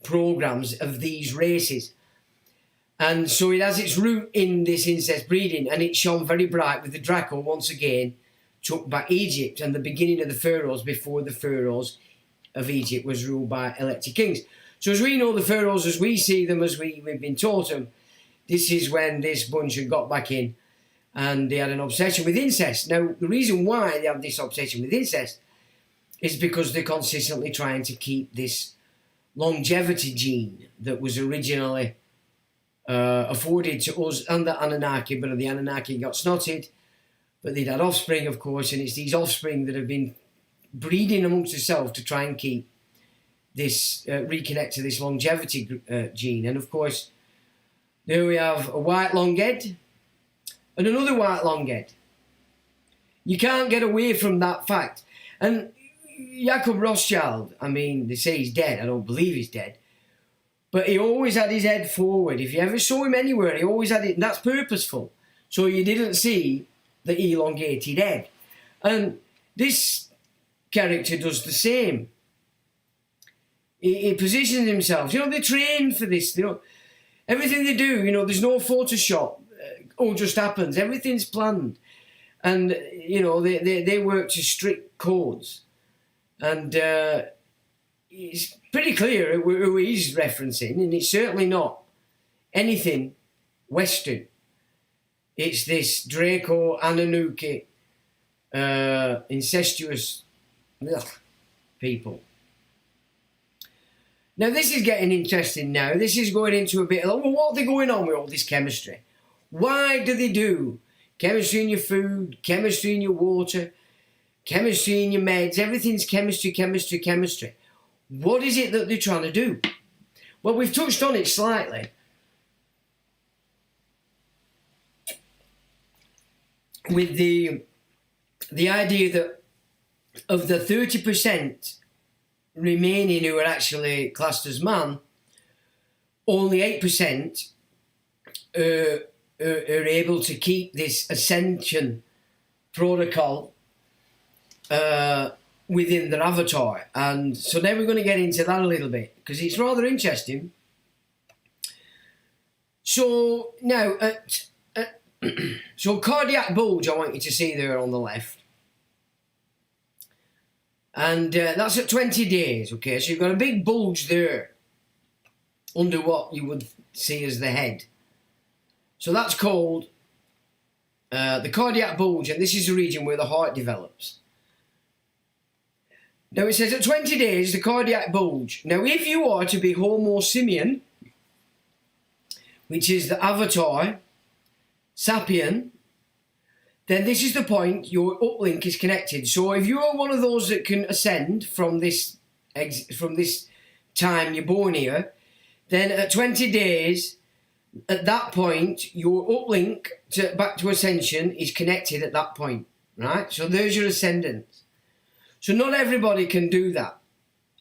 programs of these races. And so it has its root in this incest breeding, and it shone very bright with the Draco once again took back Egypt and the beginning of the pharaohs before the pharaohs of Egypt was ruled by elected kings. So as we know the pharaohs, as we see them, as we've been taught them, this is when this bunch had got back in and they had an obsession with incest. Now, the reason why they have this obsession with incest is because they're consistently trying to keep this longevity gene that was originally afforded to us and the Anunnaki, but the Anunnaki got snotted, but they'd had offspring, of course, and it's these offspring that have been breeding amongst themselves to try and keep this, reconnect to this longevity gene. And of course, there we have a white longhead and another white longhead. You can't get away from that fact. And Jacob Rothschild, I mean, they say he's dead. I don't believe he's dead. But he always had his head forward. If you ever saw him anywhere, he always had it, and that's purposeful. So you didn't see the elongated head. And this character does the same. He positions himself. You know, they train for this. You know, everything they do, you know, there's no Photoshop. All just happens. Everything's planned. And, you know, they work to strict codes. And it's pretty clear who he's referencing, and it's certainly not anything Western. It's this Draco, Anunnaki, incestuous people. Now, this is getting interesting now. This is going into a bit of, well, what are they going on with all this chemistry? Why do they do chemistry in your food, chemistry in your water, chemistry in your meds? Everything's chemistry, chemistry, chemistry. What is it that they're trying to do? Well, we've touched on it slightly. With the idea that of the 30% remaining who are actually classed as man, only 8% are able to keep this ascension protocol within their avatar. And so now we're going to get into that a little bit because it's rather interesting. So now, so cardiac bulge, I want you to see there on the left. And that's at 20 days, okay? So you've got a big bulge there under what you would see as the head. So that's called the cardiac bulge, and this is the region where the heart develops. Now it says at 20 days, the cardiac bulge. Now if you are to be Homo simian, which is the avatar, sapien, then this is the point your uplink is connected. So if you are one of those that can ascend from this time you're born here, then at 20 days, at that point, your uplink back to ascension is connected at that point, right? So there's your ascendance. So not everybody can do that,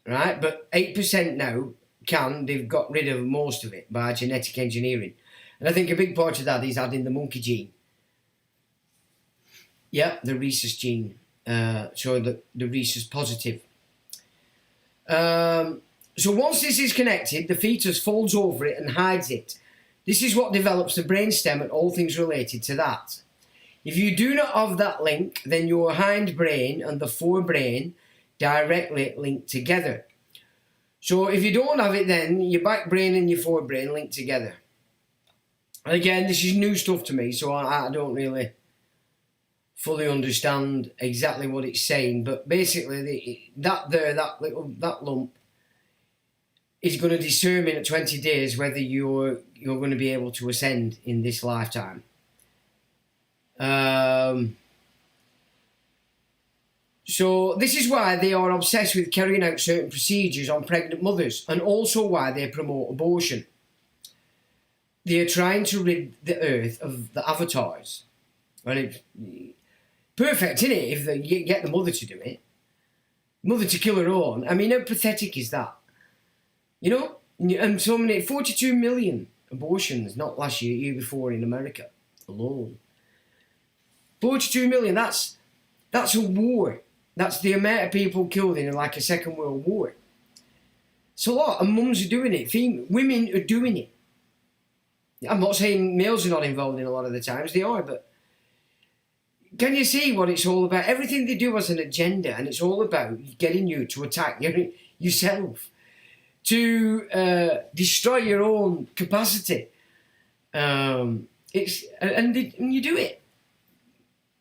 right? But 8% now can. They've got rid of most of it by genetic engineering. And I think a big part of that is adding the monkey gene. Yeah, the rhesus gene. So the rhesus positive. So once this is connected, the fetus folds over it and hides it. This is what develops the brainstem and all things related to that. If you do not have that link, then your hindbrain and the forebrain directly link together. So if you don't have it, then your back brain and your forebrain link together. And again, this is new stuff to me, so I don't really fully understand exactly what it's saying. But basically, that lump is going to determine at 20 days whether you're going to be able to ascend in this lifetime. So this is why they are obsessed with carrying out certain procedures on pregnant mothers, and also why they promote abortion. They are trying to rid the earth of the avatars. Well, it's perfect, isn't it, if they get the mother to do it? Mother to kill her own. I mean, how pathetic is that? You know? And so many, 42 million abortions, not last year, year before in America alone. 42 million, that's a war. That's the amount of people killed in like a Second World War. It's a lot, and mums are doing it. Women are doing it. I'm not saying males are not involved in a lot of the times, they are, but can you see what it's all about? Everything they do has an agenda, and it's all about getting you to attack yourself, to destroy your own capacity. And you do it.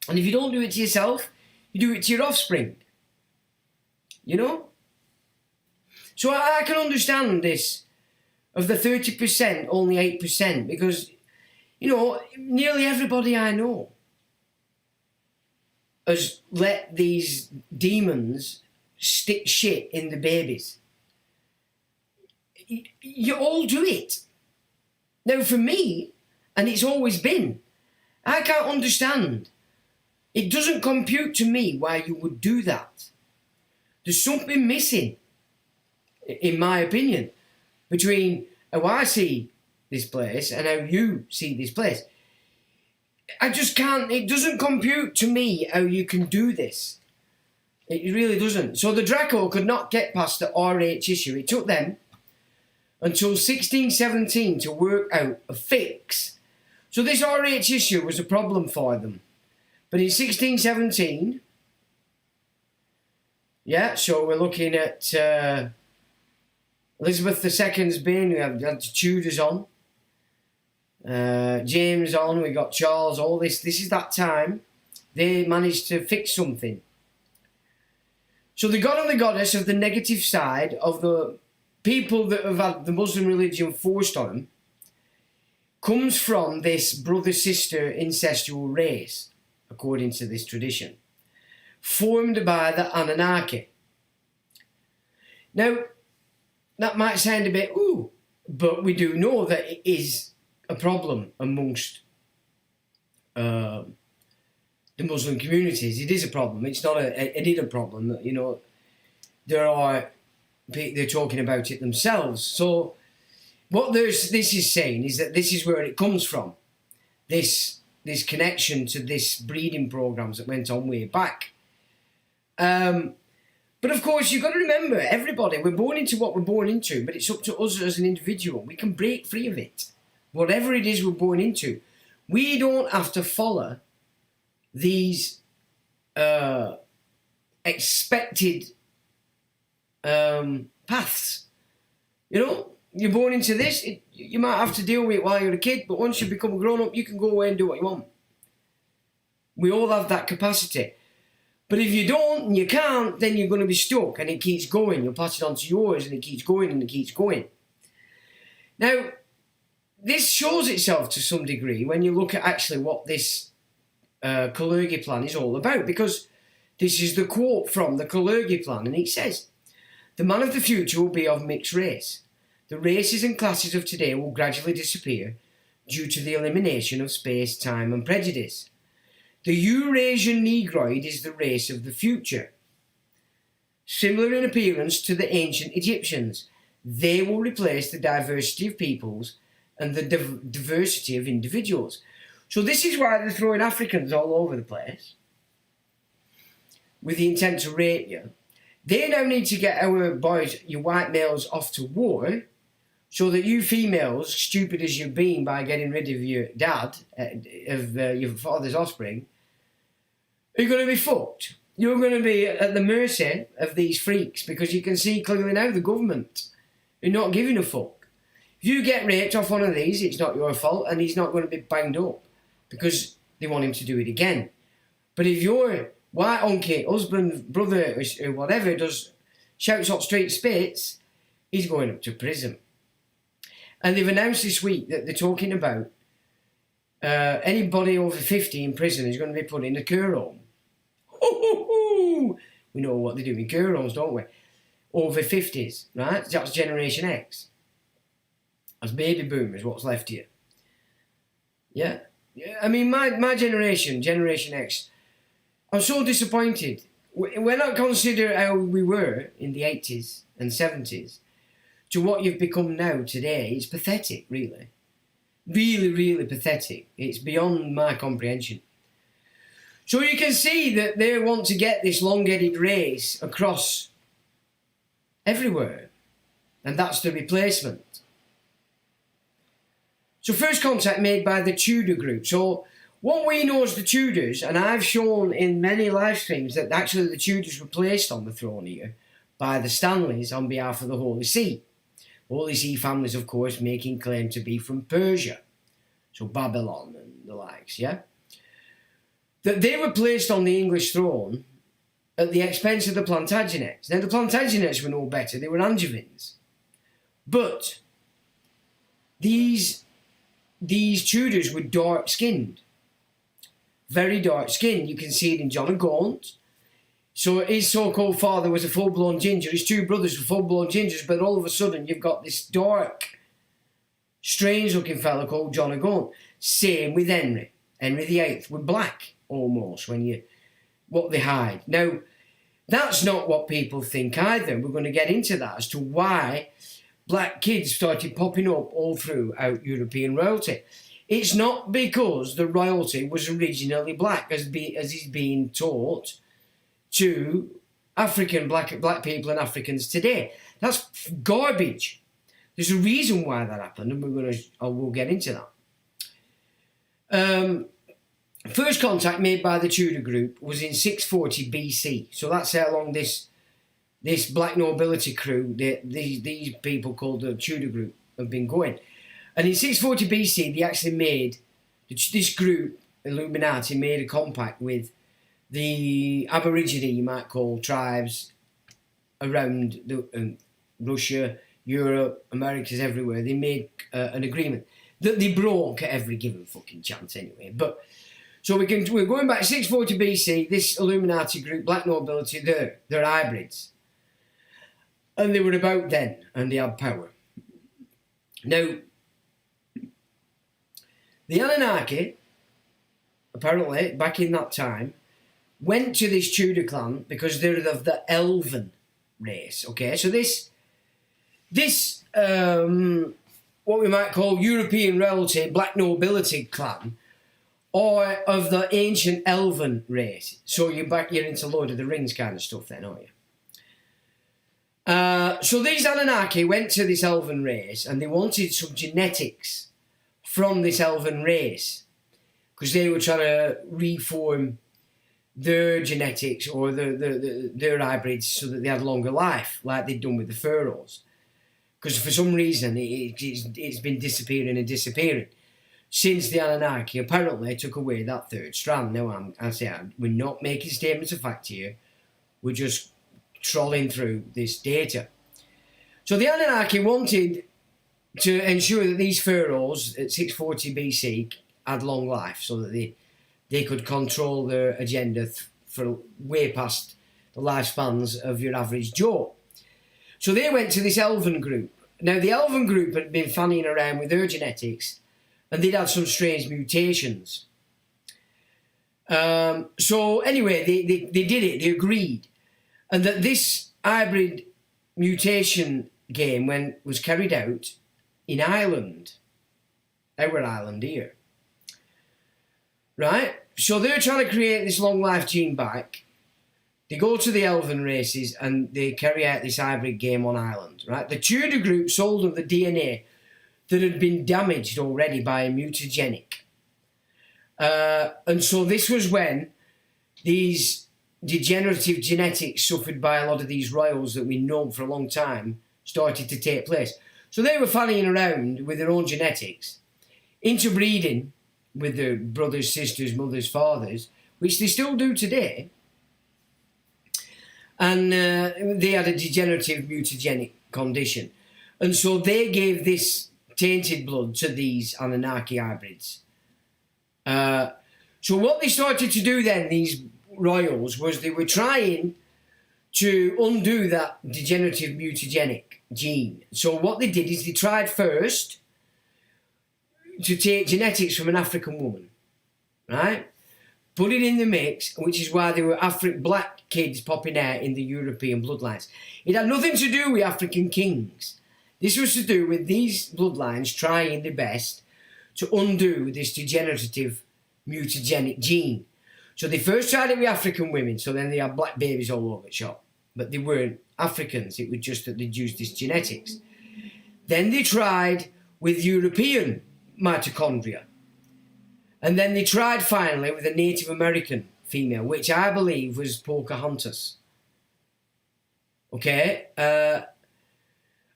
And if you don't do it to yourself, you do it to your offspring. You know? So I can understand this of the 30%, only 8%, because, you know, nearly everybody I know has let these demons stick shit in the babies. You all do it. Now for me, and it's always been, I can't understand. It doesn't compute to me why you would do that. There's something missing, in my opinion, between how I see this place and how you see this place. I just can't, it doesn't compute to me how you can do this. It really doesn't. So the Draco could not get past the RH issue. It took them until 1617 to work out a fix. So this RH issue was a problem for them. But in 1617, yeah, so we're looking at Elizabeth II's been, we had the Tudors on, James on, we got Charles, all this. This is that time they managed to fix something. So the god and the goddess of the negative side of the people that have had the Muslim religion forced on them comes from this brother-sister incestual race, according to this tradition, formed by the Anunnaki. Now, that might sound a bit, ooh, but we do know that it is a problem amongst the Muslim communities. It is a problem. It's not an hidden problem. You know, they're talking about it themselves. So what this is saying is that this is where it comes from. This connection to this breeding programs that went on way back. But of course, you've got to remember, everybody, we're born into what we're born into, but it's up to us as an individual. We can break free of it. Whatever it is we're born into. We don't have to follow these expected paths. You know, you're born into this, you might have to deal with it while you're a kid, but once you become a grown-up, you can go away and do what you want. We all have that capacity. But if you don't and you can't, then you're going to be stuck and it keeps going. You'll pass it on to yours and it keeps going and it keeps going. Now, this shows itself to some degree when you look at actually what this Kalergi plan is all about, because this is the quote from the Kalergi plan, and it says, "The man of the future will be of mixed race. The races and classes of today will gradually disappear due to the elimination of space, time and prejudice. The Eurasian Negroid is the race of the future. Similar in appearance to the ancient Egyptians, they will replace the diversity of peoples and the diversity of individuals." So this is why they're throwing Africans all over the place with the intent to rape you. They now need to get our boys, you white males, off to war, so that you females, stupid as you've been by getting rid of your dad, of your father's offspring, are going to be fucked. You're going to be at the mercy of these freaks, because you can see clearly now the government are not giving a fuck. If you get raped off one of these, it's not your fault, and he's not going to be banged up because they want him to do it again. But if your white uncle, husband, brother, or whatever shouts up straight spits, he's going up to prison. And they've announced this week that they're talking about anybody over 50 in prison is going to be put in a care home. We know what they do in care homes, don't we? Over 50s, right? That's Generation X. That's baby boomers, what's left here. Yeah? I mean, my generation, Generation X, I'm so disappointed. When I consider how we were in the 80s and 70s to what you've become now today, it's pathetic, really. Really, really pathetic. It's beyond my comprehension. So you can see that they want to get this long-headed race across everywhere. and that's the replacement. So first contact made by the Tudor group. So what we know as the Tudors, and I've shown in many live streams that actually the Tudors were placed on the throne here by the Stanleys on behalf of the Holy See. Holy See families, of course, making claim to be from Persia, so Babylon and the likes, yeah? That they were placed on the English throne at the expense of the Plantagenets. Now, the Plantagenets were no better, they were Angevins. But these Tudors were dark-skinned, very dark-skinned. You can see it in John of Gaunt. So his so-called father was a full-blown ginger, his two brothers were full-blown gingers, but all of a sudden you've got this dark, strange-looking fella called John of Gaunt. Same with Henry. Henry VIII were black, almost, what they hide. Now, that's not what people think either. We're going to get into that as to why black kids started popping up all throughout European royalty. It's not because the royalty was originally black, as is being taught to African black people and Africans today. That's garbage. There's a reason why that happened, and we'll get into that. First contact made by the Tudor group was in 640 BC. So that's how long this black nobility crew, these people called the Tudor group, have been going. And in 640 BC, they actually made, this group, Illuminati, made a compact with the Aborigine, you might call, tribes around Russia, Europe, Americas, everywhere. They made an agreement that they broke at every given fucking chance anyway. But so we're going back to 640 BC, this Illuminati group, black nobility, they're hybrids. And they were about then, and they had power. Now, the Anunnaki, apparently, back in that time, went to this Tudor clan because they're of the elven race, okay? So this what we might call European royalty, black nobility clan, or of the ancient elven race. So you're into Lord of the Rings kind of stuff then, aren't you? So these Anunnaki went to this elven race and they wanted some genetics from this elven race because they were trying to reform their genetics or their hybrids so that they had longer life, like they'd done with the pharaohs. Because for some reason it's been disappearing and disappearing since the Anunnaki apparently took away that third strand. Now we're not making statements of fact here, we're just trolling through this data. So the Anunnaki wanted to ensure that these pharaohs at 640 BC had long life so that they could control their agenda for way past the lifespans of your average Joe. So they went to this elven group. Now the elven group had been fanning around with their genetics and they'd had some strange mutations. So anyway, they did it, they agreed. And that this hybrid mutation game was carried out in Ireland, our island here. Right? So they're trying to create this long life gene back. They go to the elven races and they carry out this hybrid game on Ireland. Right? The Tudor group sold them the DNA that had been damaged already by a mutagenic. And so this was when these degenerative genetics suffered by a lot of these royals that we know for a long time started to take place. So they were fanning around with their own genetics, interbreeding with their brothers, sisters, mothers, fathers, which they still do today. And they had a degenerative mutagenic condition. And so they gave this tainted blood to these Anunnaki hybrids. So what they started to do then, these royals, was they were trying to undo that degenerative mutagenic gene. So what they did is they tried first to take genetics from an African woman, right? Put it in the mix, which is why there were black kids popping out in the European bloodlines. It had nothing to do with African kings. This was to do with these bloodlines trying their best to undo this degenerative mutagenic gene. So they first tried it with African women, so then they had black babies all over the shop. But they weren't Africans, it was just that they'd used this genetics. Then they tried with European mitochondria. And then they tried finally with a Native American female, which I believe was Pocahontas. Okay?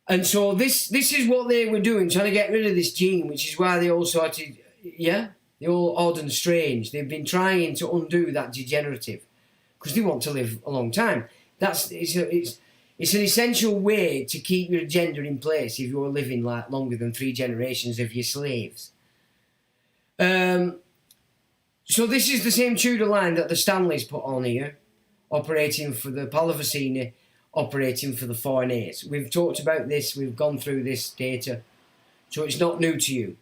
And so this is what they were doing, trying to get rid of this gene, which is why they all started, yeah? They're all odd and strange. They've been trying to undo that degenerative because they want to live a long time. It's an essential way to keep your agenda in place if you're living like longer than 3 generations of your slaves. So this is the same Tudor line that the Stanleys put on here, operating for the Palavicini, operating for the Foreigners. We've talked about this, we've gone through this data, so it's not new to you.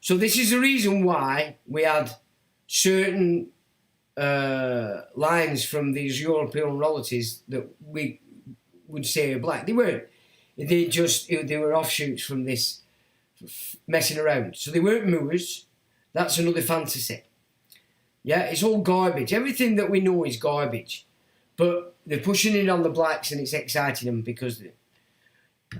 So this is the reason why we had certain lines from these European relatives that we would say are black. They weren't. They were offshoots from this messing around. So they weren't Moors. That's another fantasy. Yeah, it's all garbage. Everything that we know is garbage. But they're pushing it on the blacks and it's exciting them because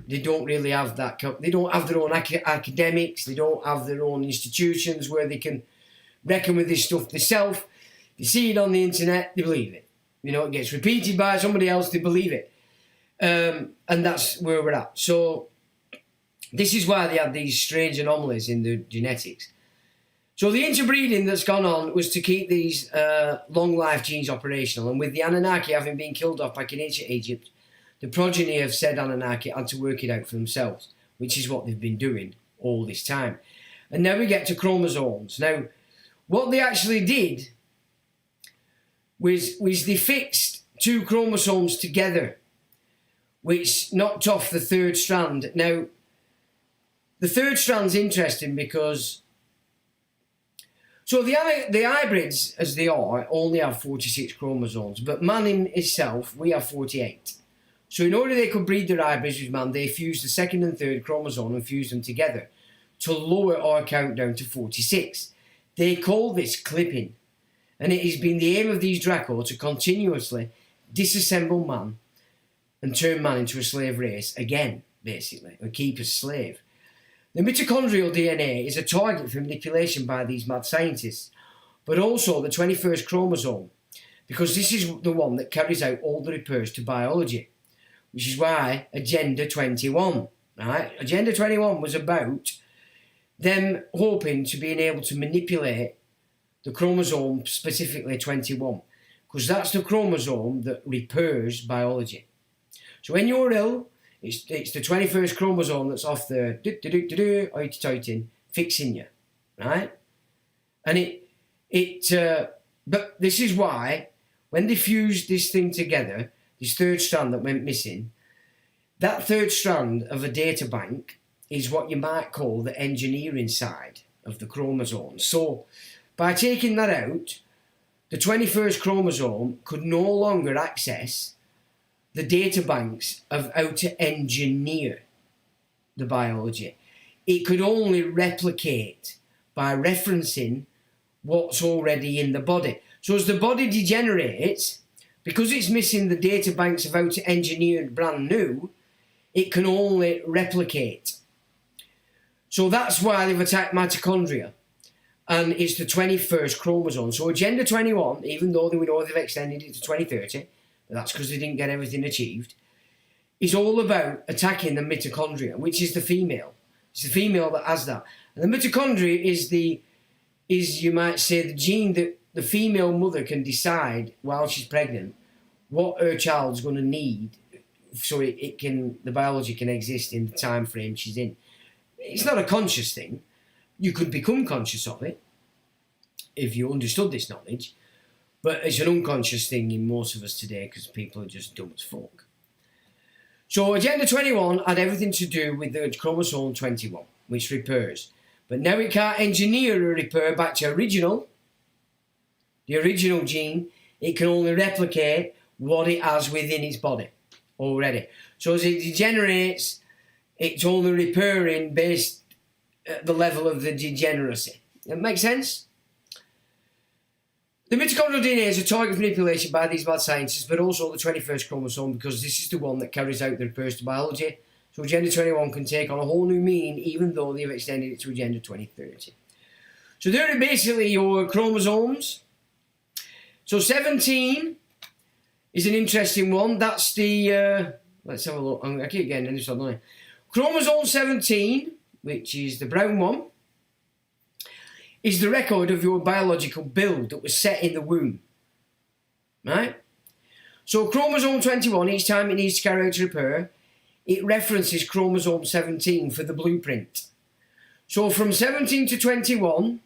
they don't really have that. They don't have their own academics. They don't have their own institutions where they can reckon with this stuff themselves. They see it on the internet, they believe it. You know, it gets repeated by somebody else, they believe it. And that's where we're at. So this is why they had these strange anomalies in the genetics. So the interbreeding that's gone on was to keep these long life genes operational. And with the Anunnaki having been killed off back in ancient Egypt, the progeny of said Anunnaki had to work it out for themselves, which is what they've been doing all this time. And now we get to chromosomes. Now, what they actually did was they fixed 2 chromosomes together, which knocked off the 3rd strand. Now, the 3rd strand's interesting because... So the hybrids, as they are, only have 46 chromosomes, but man in itself, we have 48. So in order they could breed their hybrids with man, they fused the 2nd and 3rd chromosome and fused them together to lower our count down to 46. They call this clipping, and it has been the aim of these Draco to continuously disassemble man and turn man into a slave race again, basically, and keep a slave. The mitochondrial DNA is a target for manipulation by these mad scientists, but also the 21st chromosome, because this is the one that carries out all the repairs to biology, which is why Agenda 21, right? Agenda 21 was about them hoping to being able to manipulate the chromosome, specifically 21, because that's the chromosome that repairs biology. So when you're ill, it's the 21st chromosome that's off there, fixing you, right? And but this is why, when they fused this thing together, this 3rd strand that went missing, that 3rd strand of a data bank is what you might call the engineering side of the chromosome. So, by taking that out, the 21st chromosome could no longer access the data banks of how to engineer the biology. It could only replicate by referencing what's already in the body. So as the body degenerates, because it's missing the data banks of how to engineer brand new, it can only replicate. So that's why they've attacked mitochondria. And it's the 21st chromosome. So Agenda 21, even though we know they've extended it to 2030, but that's because they didn't get everything achieved, is all about attacking the mitochondria, which is the female. It's the female that has that. And the mitochondria is you might say, the gene that the female mother can decide while she's pregnant what her child's going to need so the biology can exist in the time frame she's in. It's not a conscious thing. You could become conscious of it if you understood this knowledge, but it's an unconscious thing in most of us today because people are just dumb as fuck. So Agenda 21 had everything to do with the chromosome 21, which repairs. But now it can't engineer a repair back to the original gene. It can only replicate what it has within its body already. So as it degenerates, it's only repairing based at the level of the degeneracy. That makes sense? The mitochondrial DNA is a target for manipulation by these mad scientists, but also the 21st chromosome, because this is the one that carries out the repairs to biology. So So Agenda 21 can take on a whole new meaning, even though they've extended it to Agenda 2030. So they're basically your chromosomes. So 17 is an interesting one. That's the, let's have a look. I keep getting this one, don't I? Chromosome 17, which is the brown one, is the record of your biological build that was set in the womb. Right? So chromosome 21, each time it needs to carry out a repair, it references chromosome 17 for the blueprint. So from 17 to 21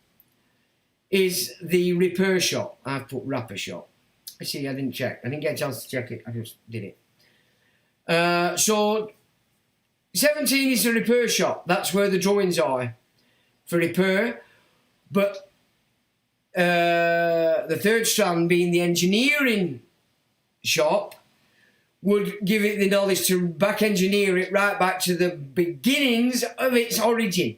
is the repair shot. I've put rapper shot. See, I didn't check. I didn't get a chance to check it. I just did it. So 17 is the repair shop. That's where the drawings are for repair. But the third strand, being the engineering shop, would give it the knowledge to back engineer it right back to the beginnings of its origin.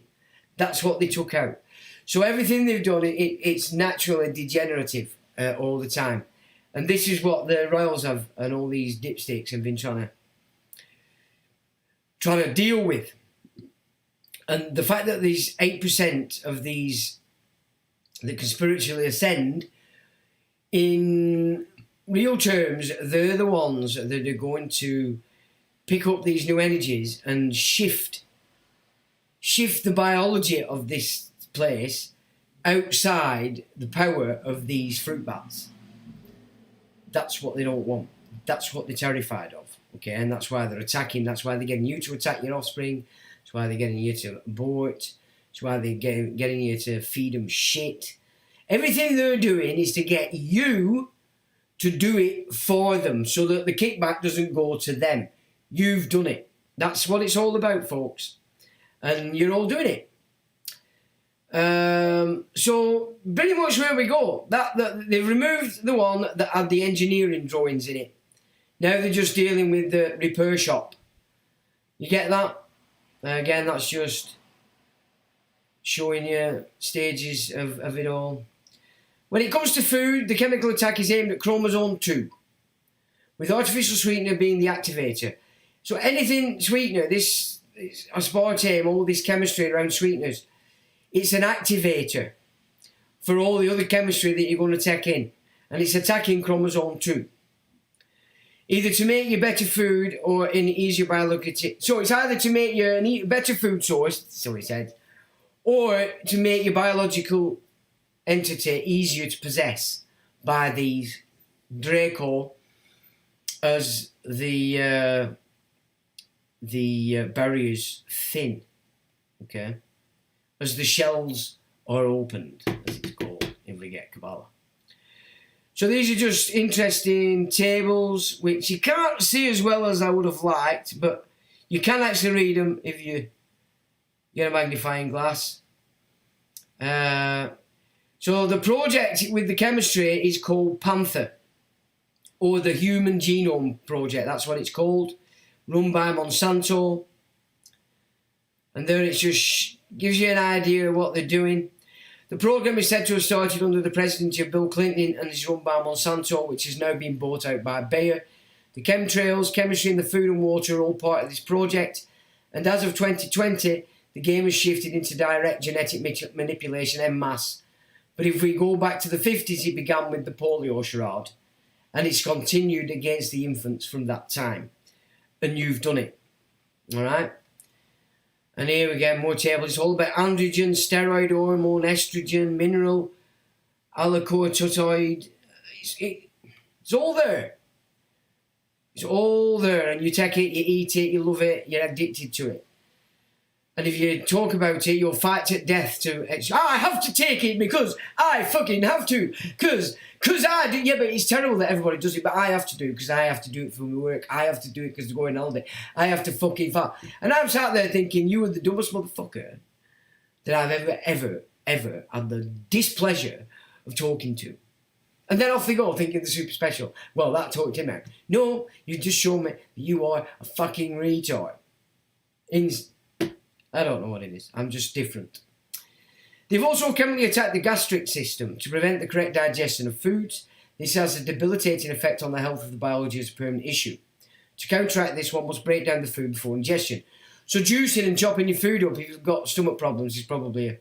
That's what they took out. So everything they've done, it's naturally degenerative all the time. And this is what the royals have, and all these dipsticks have been trying to deal with. And the fact that these 8% of these that can spiritually ascend, in real terms, they're the ones that are going to pick up these new energies and shift the biology of this place outside the power of these fruit bats. That's what they don't want. That's what they're terrified of. Okay, and that's why they're attacking. That's why they're getting you to attack your offspring. That's why they're getting you to abort. That's why they're getting you to feed them shit. Everything they're doing is to get you to do it for them so that the kickback doesn't go to them. You've done it. That's what it's all about, folks. And you're all doing it. So pretty much where we go. They've removed the one that had the engineering drawings in it. Now they're just dealing with the repair shop. You get that? Again, that's just showing you stages of it all. When it comes to food, the chemical attack is aimed at chromosome 2, with artificial sweetener being the activator. So anything sweetener, this aspartame, all this chemistry around sweeteners, it's an activator for all the other chemistry that you're going to take in. And it's attacking chromosome 2. Either to make you better food or an easier biological... So it's either to make you a better food source, so he said, or to make your biological entity easier to possess by these Draco as the barriers thin. Okay? As the shells are opened, as it's called, if we get Kabbalah. So these are just interesting tables, which you can't see as well as I would have liked, but you can actually read them if you get a magnifying glass. So the project with the chemistry is called Panther, or the Human Genome Project. That's what it's called, run by Monsanto. And there it just gives you an idea of what they're doing. The program is said to have started under the presidency of Bill Clinton and is run by Monsanto, which has now been bought out by Bayer. The chemtrails, chemistry and the food and water are all part of this project. And as of 2020, the game has shifted into direct genetic manipulation en masse. But if we go back to the 50s, it began with the polio charade. And it's continued against the infants from that time. And you've done it. All right? And here we get more tables. It's all about androgen, steroid hormone, estrogen, mineral, alicortoid. It's all there. It's all there. And you take it, you eat it, you love it, you're addicted to it. And if you talk about it, you'll fight to death to... I have to take it because I fucking have to. Because I do... Yeah, but it's terrible that everybody does it, but I have to do it because I have to do it for my work. I have to do it because they're going on holiday. I have to fucking fight. And I'm sat there thinking, you are the dumbest motherfucker that I've ever had the displeasure of talking to. And then off they go, thinking they're super special. Well, that talked him out. No, you just show me that you are a fucking retard. I don't know what it is. I'm just different. They've also chemically attacked the gastric system to prevent the correct digestion of foods. This has a debilitating effect on the health of the biology as a permanent issue. To counteract this, one must break down the food before ingestion. So juicing and chopping your food up if you've got stomach problems is probably a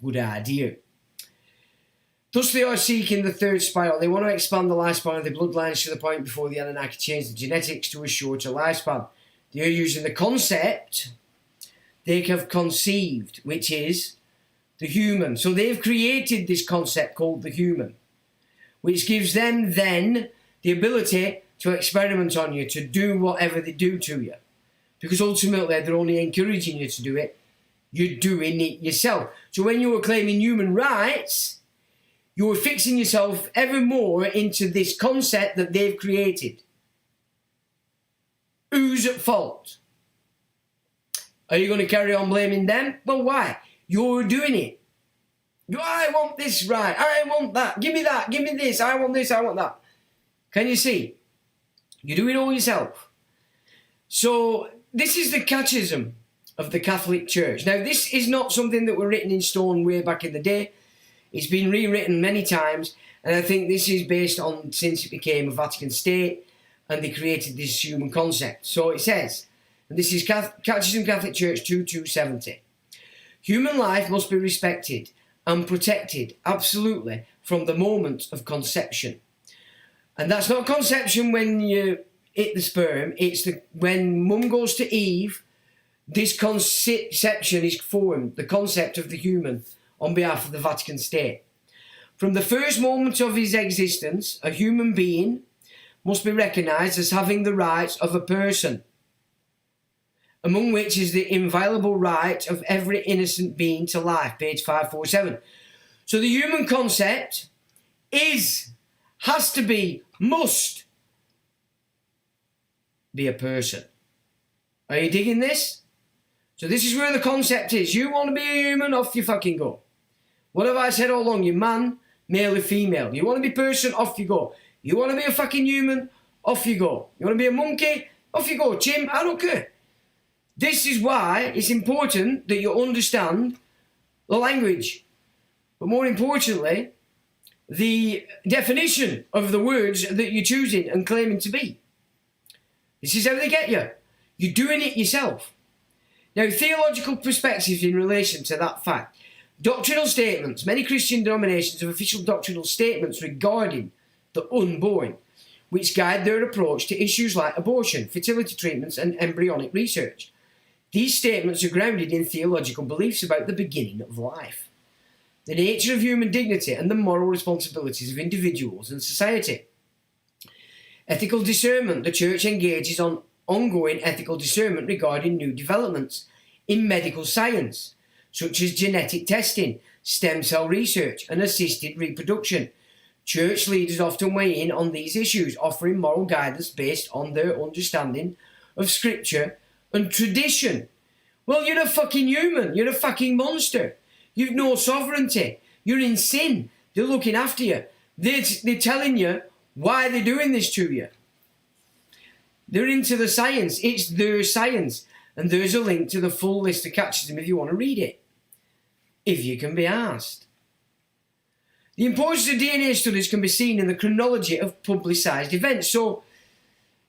good idea. Thus they are seeking the third spiral. They want to expand the lifespan of the bloodlines to the point before the Anunnaki change the genetics to a shorter lifespan. They are using the concept they have conceived, which is the human. So they've created this concept called the human, which gives them then the ability to experiment on you, to do whatever they do to you. Because ultimately they're only encouraging you to do it. You're doing it yourself. So when you are claiming human rights, you're fixing yourself ever more into this concept that they've created. Who's at fault? Are you going to carry on blaming them? Well, why? You're doing it. I want this right. I want that. Give me that. Give me this. I want this. I want that. Can you see? You do it all yourself. So this is the catechism of the Catholic Church. Now, this is not something that were written in stone way back in the day. It's been rewritten many times, and I think this is based on since it became a Vatican state and they created this human concept. So it says, and this is Catechism Catholic Church 2270, human life must be respected and protected absolutely from the moment of conception. And that's not conception when you hit the sperm, it's when mum goes to Eve, this conception is formed, the concept of the human, on behalf of the Vatican state. From the first moment of his existence, a human being must be recognised as having the rights of a person, among which is the inviolable right of every innocent being to life, page 547. So the human concept must be a person. Are you digging this? So this is where the concept is. You want to be a human, off you fucking go. What have I said all along? You're man, male or female. You want to be person, off you go. You want to be a fucking human, off you go. You want to be a monkey, off you go. Chimp, I don't care. This is why it's important that you understand the language. But more importantly, the definition of the words that you're choosing and claiming to be. This is how they get you. You're doing it yourself. Now, theological perspectives in relation to that fact. Doctrinal statements. Many Christian denominations have official doctrinal statements regarding the unborn, which guide their approach to issues like abortion, fertility treatments, and embryonic research. These statements are grounded in theological beliefs about the beginning of life, the nature of human dignity, and the moral responsibilities of individuals and society. Ethical discernment. The Church engages on ongoing ethical discernment regarding new developments in medical science, such as genetic testing, stem cell research, and assisted reproduction. Church leaders often weigh in on these issues, offering moral guidance based on their understanding of scripture and tradition. Well, you're a fucking human. You're a fucking monster. You've no sovereignty. You're in sin. They're looking after you. They're telling you why they're doing this to you. They're into the science. It's their science. And there's a link to the full list of catechism if you want to read it. If you can be asked. The importance of DNA studies can be seen in the chronology of publicised events. So,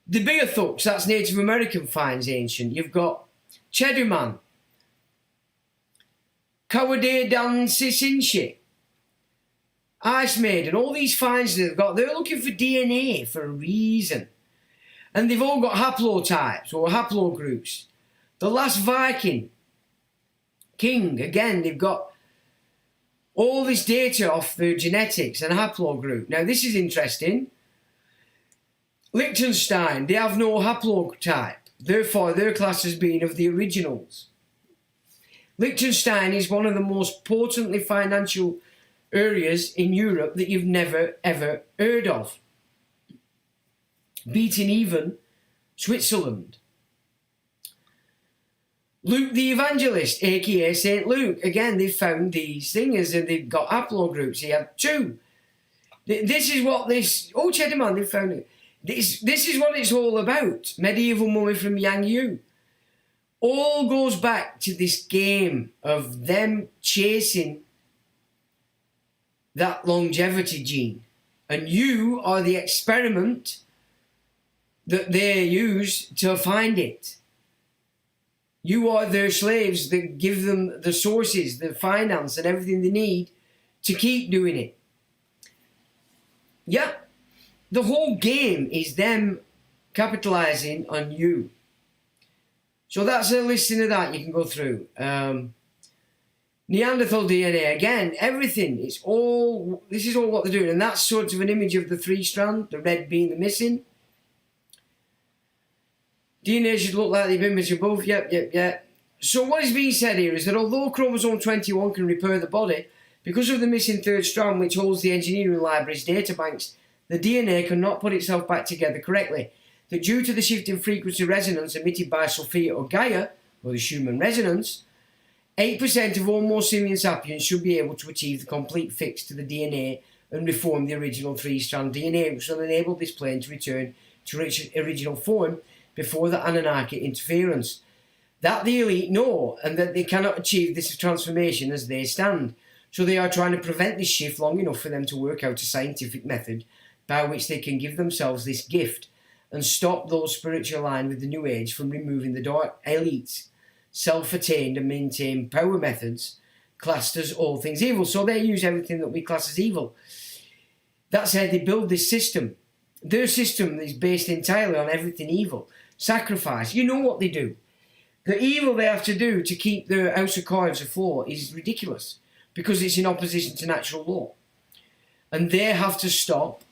the Beothuks, that's Native American finds ancient. You've got Cheddar Man, Kawadea Dan Sisinche, Ice Maiden, all these finds they've got, they're looking for DNA for a reason. And they've all got haplotypes or haplogroups. The last Viking king, again, they've got all this data off their genetics and haplogroup. Now, this is interesting. Liechtenstein, they have no haplotype. Therefore, their class has been of the originals. Liechtenstein is one of the most potently financial areas in Europe that you've never, ever heard of. Beating even Switzerland. Luke the Evangelist, aka St. Luke. Again, they've found these things and they've got haplogroups. He had 2. This is what this... Oh, Cheddar Man, they've found it. This is what it's all about. Medieval mummy from Yang Yu. All goes back to this game of them chasing that longevity gene. And you are the experiment that they use to find it. You are their slaves that give them the sources, the finance and everything they need to keep doing it. Yeah, the whole game is them capitalizing on you. So that's a listing of that you can go through. Neanderthal DNA, again, everything, this is all what they're doing. And that's sort of an image of the 3 strand, the red being the missing. DNA should look like the image above, yep. So what is being said here is that although chromosome 21 can repair the body, because of the missing 3rd strand which holds the engineering library's databanks, the DNA cannot put itself back together correctly. That due to the shift in frequency resonance emitted by Sophia or Gaia, or the Schumann resonance, 8% of Homo simian sapiens should be able to achieve the complete fix to the DNA and reform the original 3-strand DNA, which will enable this plane to return to its original form before the Anunnaki interference. That the elite know, and that they cannot achieve this transformation as they stand. So they are trying to prevent this shift long enough for them to work out a scientific method by which they can give themselves this gift and stop those spiritual aligned with the New Age from removing the dark elites, self-attained and maintained power methods classed as all things evil. So they use everything that we class as evil. That's how they build this system. Their system is based entirely on everything evil. Sacrifice. You know what they do. The evil they have to do to keep their house of cards afloat is ridiculous because it's in opposition to natural law. And they have to stop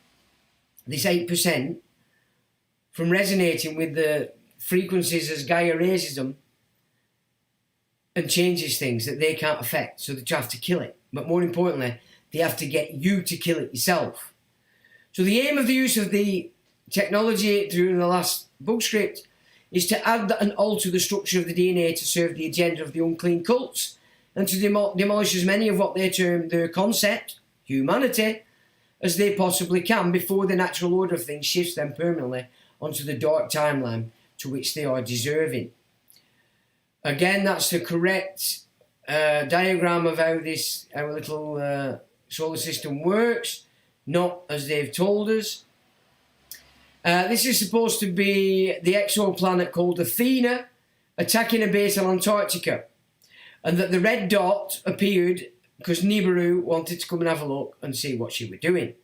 this 8% from resonating with the frequencies as Gaia raises them and changes things that they can't affect. So they have to kill it. But more importantly, they have to get you to kill it yourself. So the aim of the use of the technology during the last book script is to add and alter the structure of the DNA to serve the agenda of the unclean cults and to demolish as many of what they term their concept, humanity, as they possibly can before the natural order of things shifts them permanently onto the dark timeline to which they are deserving. Again, that's the correct diagram of how our little solar system works, not as they've told us. This is supposed to be the exoplanet called Athena attacking a base on Antarctica, and that the red dot appeared because Nibiru wanted to come and have a look and see what she was doing.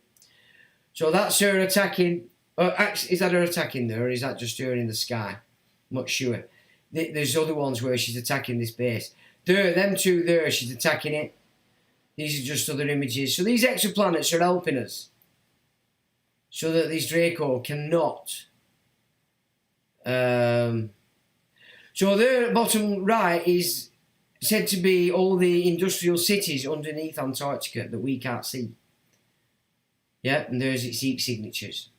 So that's her attacking. Is that her attacking there, or is that just her in the sky? I'm not sure. There's other ones where she's attacking this base. Them two there, she's attacking it. These are just other images. So these exoplanets are helping us so that these Draco cannot. So there at bottom right is said to be all the industrial cities underneath Antarctica that we can't see. Yeah, and there's its heat signatures.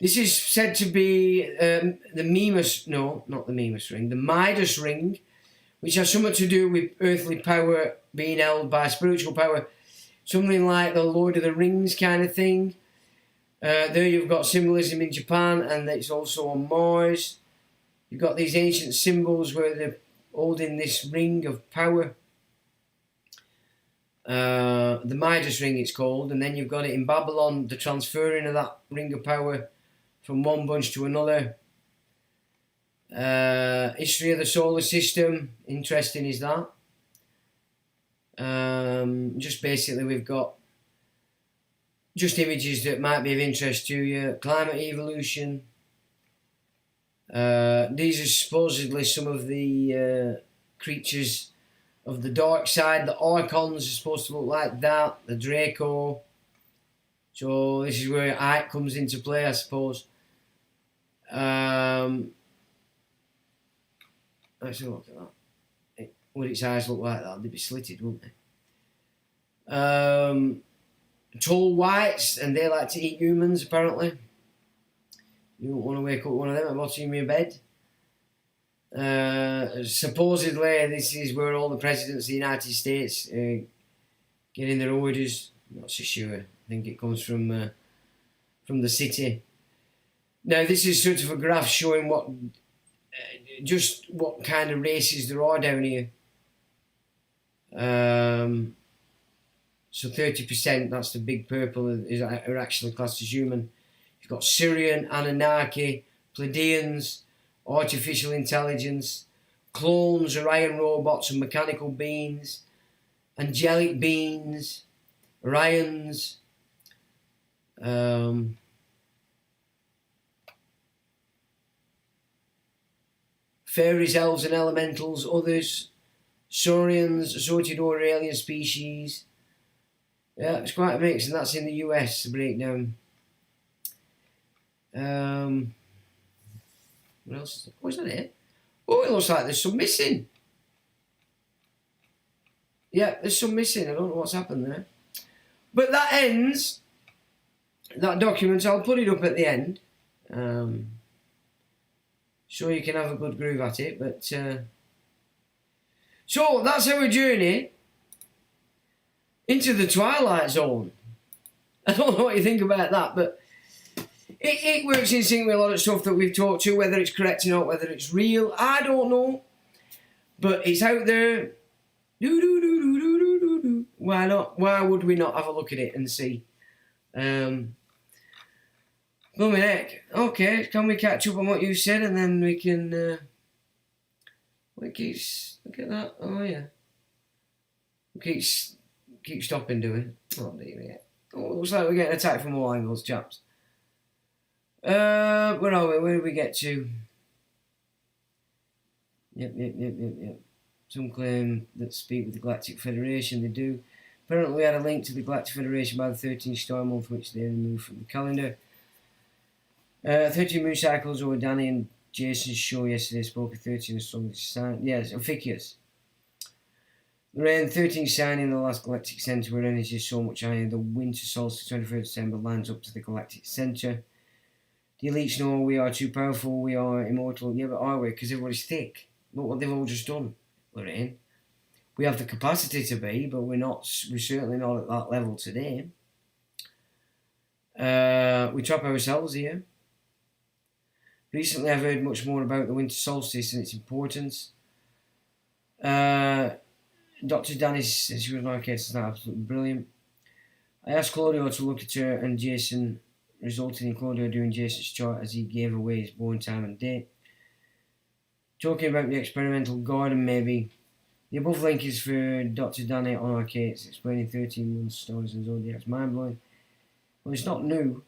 This is said to be the Mimas, no, not the Mimas ring, the Midas ring, which has something to do with earthly power being held by spiritual power. Something like the Lord of the Rings kind of thing. There you've got symbolism in Japan, and it's also on Mars. You've got these ancient symbols where they're holding this ring of power. The Midas ring it's called, and then you've got it in Babylon, the transferring of that ring of power from one bunch to another. History of the solar system, interesting is that. Just basically we've got just images that might be of interest to you. Climate evolution. These are supposedly some of the creatures of the dark side. The Archons are supposed to look like that. The Draco. So this is where Ike comes into play, I suppose. Let's have a look at that. Would its eyes look like that? They'd be slitted, wouldn't they? Tall whites, and they like to eat humans, apparently. You don't want to wake up one of them at the bottom of your bed. Supposedly, this is where all the presidents of the United States getting their orders. I'm not so sure. I think it comes from the city. Now, this is sort of a graph showing just what kind of races there are down here. So 30%, that's the big purple, are actually classed as human. You've got Syrian, Anunnaki, Pleiadians, artificial intelligence, clones, Orion robots and mechanical beings, angelic beings, Orions, fairies, elves and elementals, others, Saurians, assorted or alien species. Yeah, it's quite a mix, and that's in the US, the breakdown. What else is there? Oh, is that it? Oh, it looks like there's some missing. Yeah, there's some missing. I don't know what's happened there. But that ends that document. I'll put it up at the end. So you can have a good groove at it. But so that's our journey into the Twilight Zone. I don't know what you think about that, but it works in sync with a lot of stuff that we've talked to, whether it's correct or not, whether it's real, I don't know. But it's out there. Why not? Why would we not have a look at it and see? Blooming heck. Okay, can we catch up on what you said and then we can... look at that. Oh, yeah. Keep stopping doing. Oh, dear me. Oh, looks like we're getting attacked from all angles, chaps. Where are we? Where did we get to? Yep. Some claim that speak with the Galactic Federation. They do. Apparently we had a link to the Galactic Federation by the 13th star month, which they removed from the calendar. 13 moon cycles over Danny and Jason's show yesterday spoke of 13 astrology sign. Yes, figures. The rain 13 sign in the last galactic centre where energy is so much higher. The winter solstice 23rd December lines up to the galactic centre. The elites know we are too powerful, we are immortal. Yeah, but are we? Because everybody's thick. Look what they've all just done. Lorraine. We have the capacity to be, but we're certainly not at that level today. We trap ourselves here. Recently I've heard much more about the winter solstice and its importance. Dr. Danny says she was my case is not absolutely brilliant. I asked Claudio to look at her and Jason, resulting in Claudio doing Jason's chart as he gave away his born time and date. Talking about the experimental garden, maybe. The above link is for Dr. Danny on our case, explaining 13 months stories and zodiacs. Mind blowing. Well, it's not new.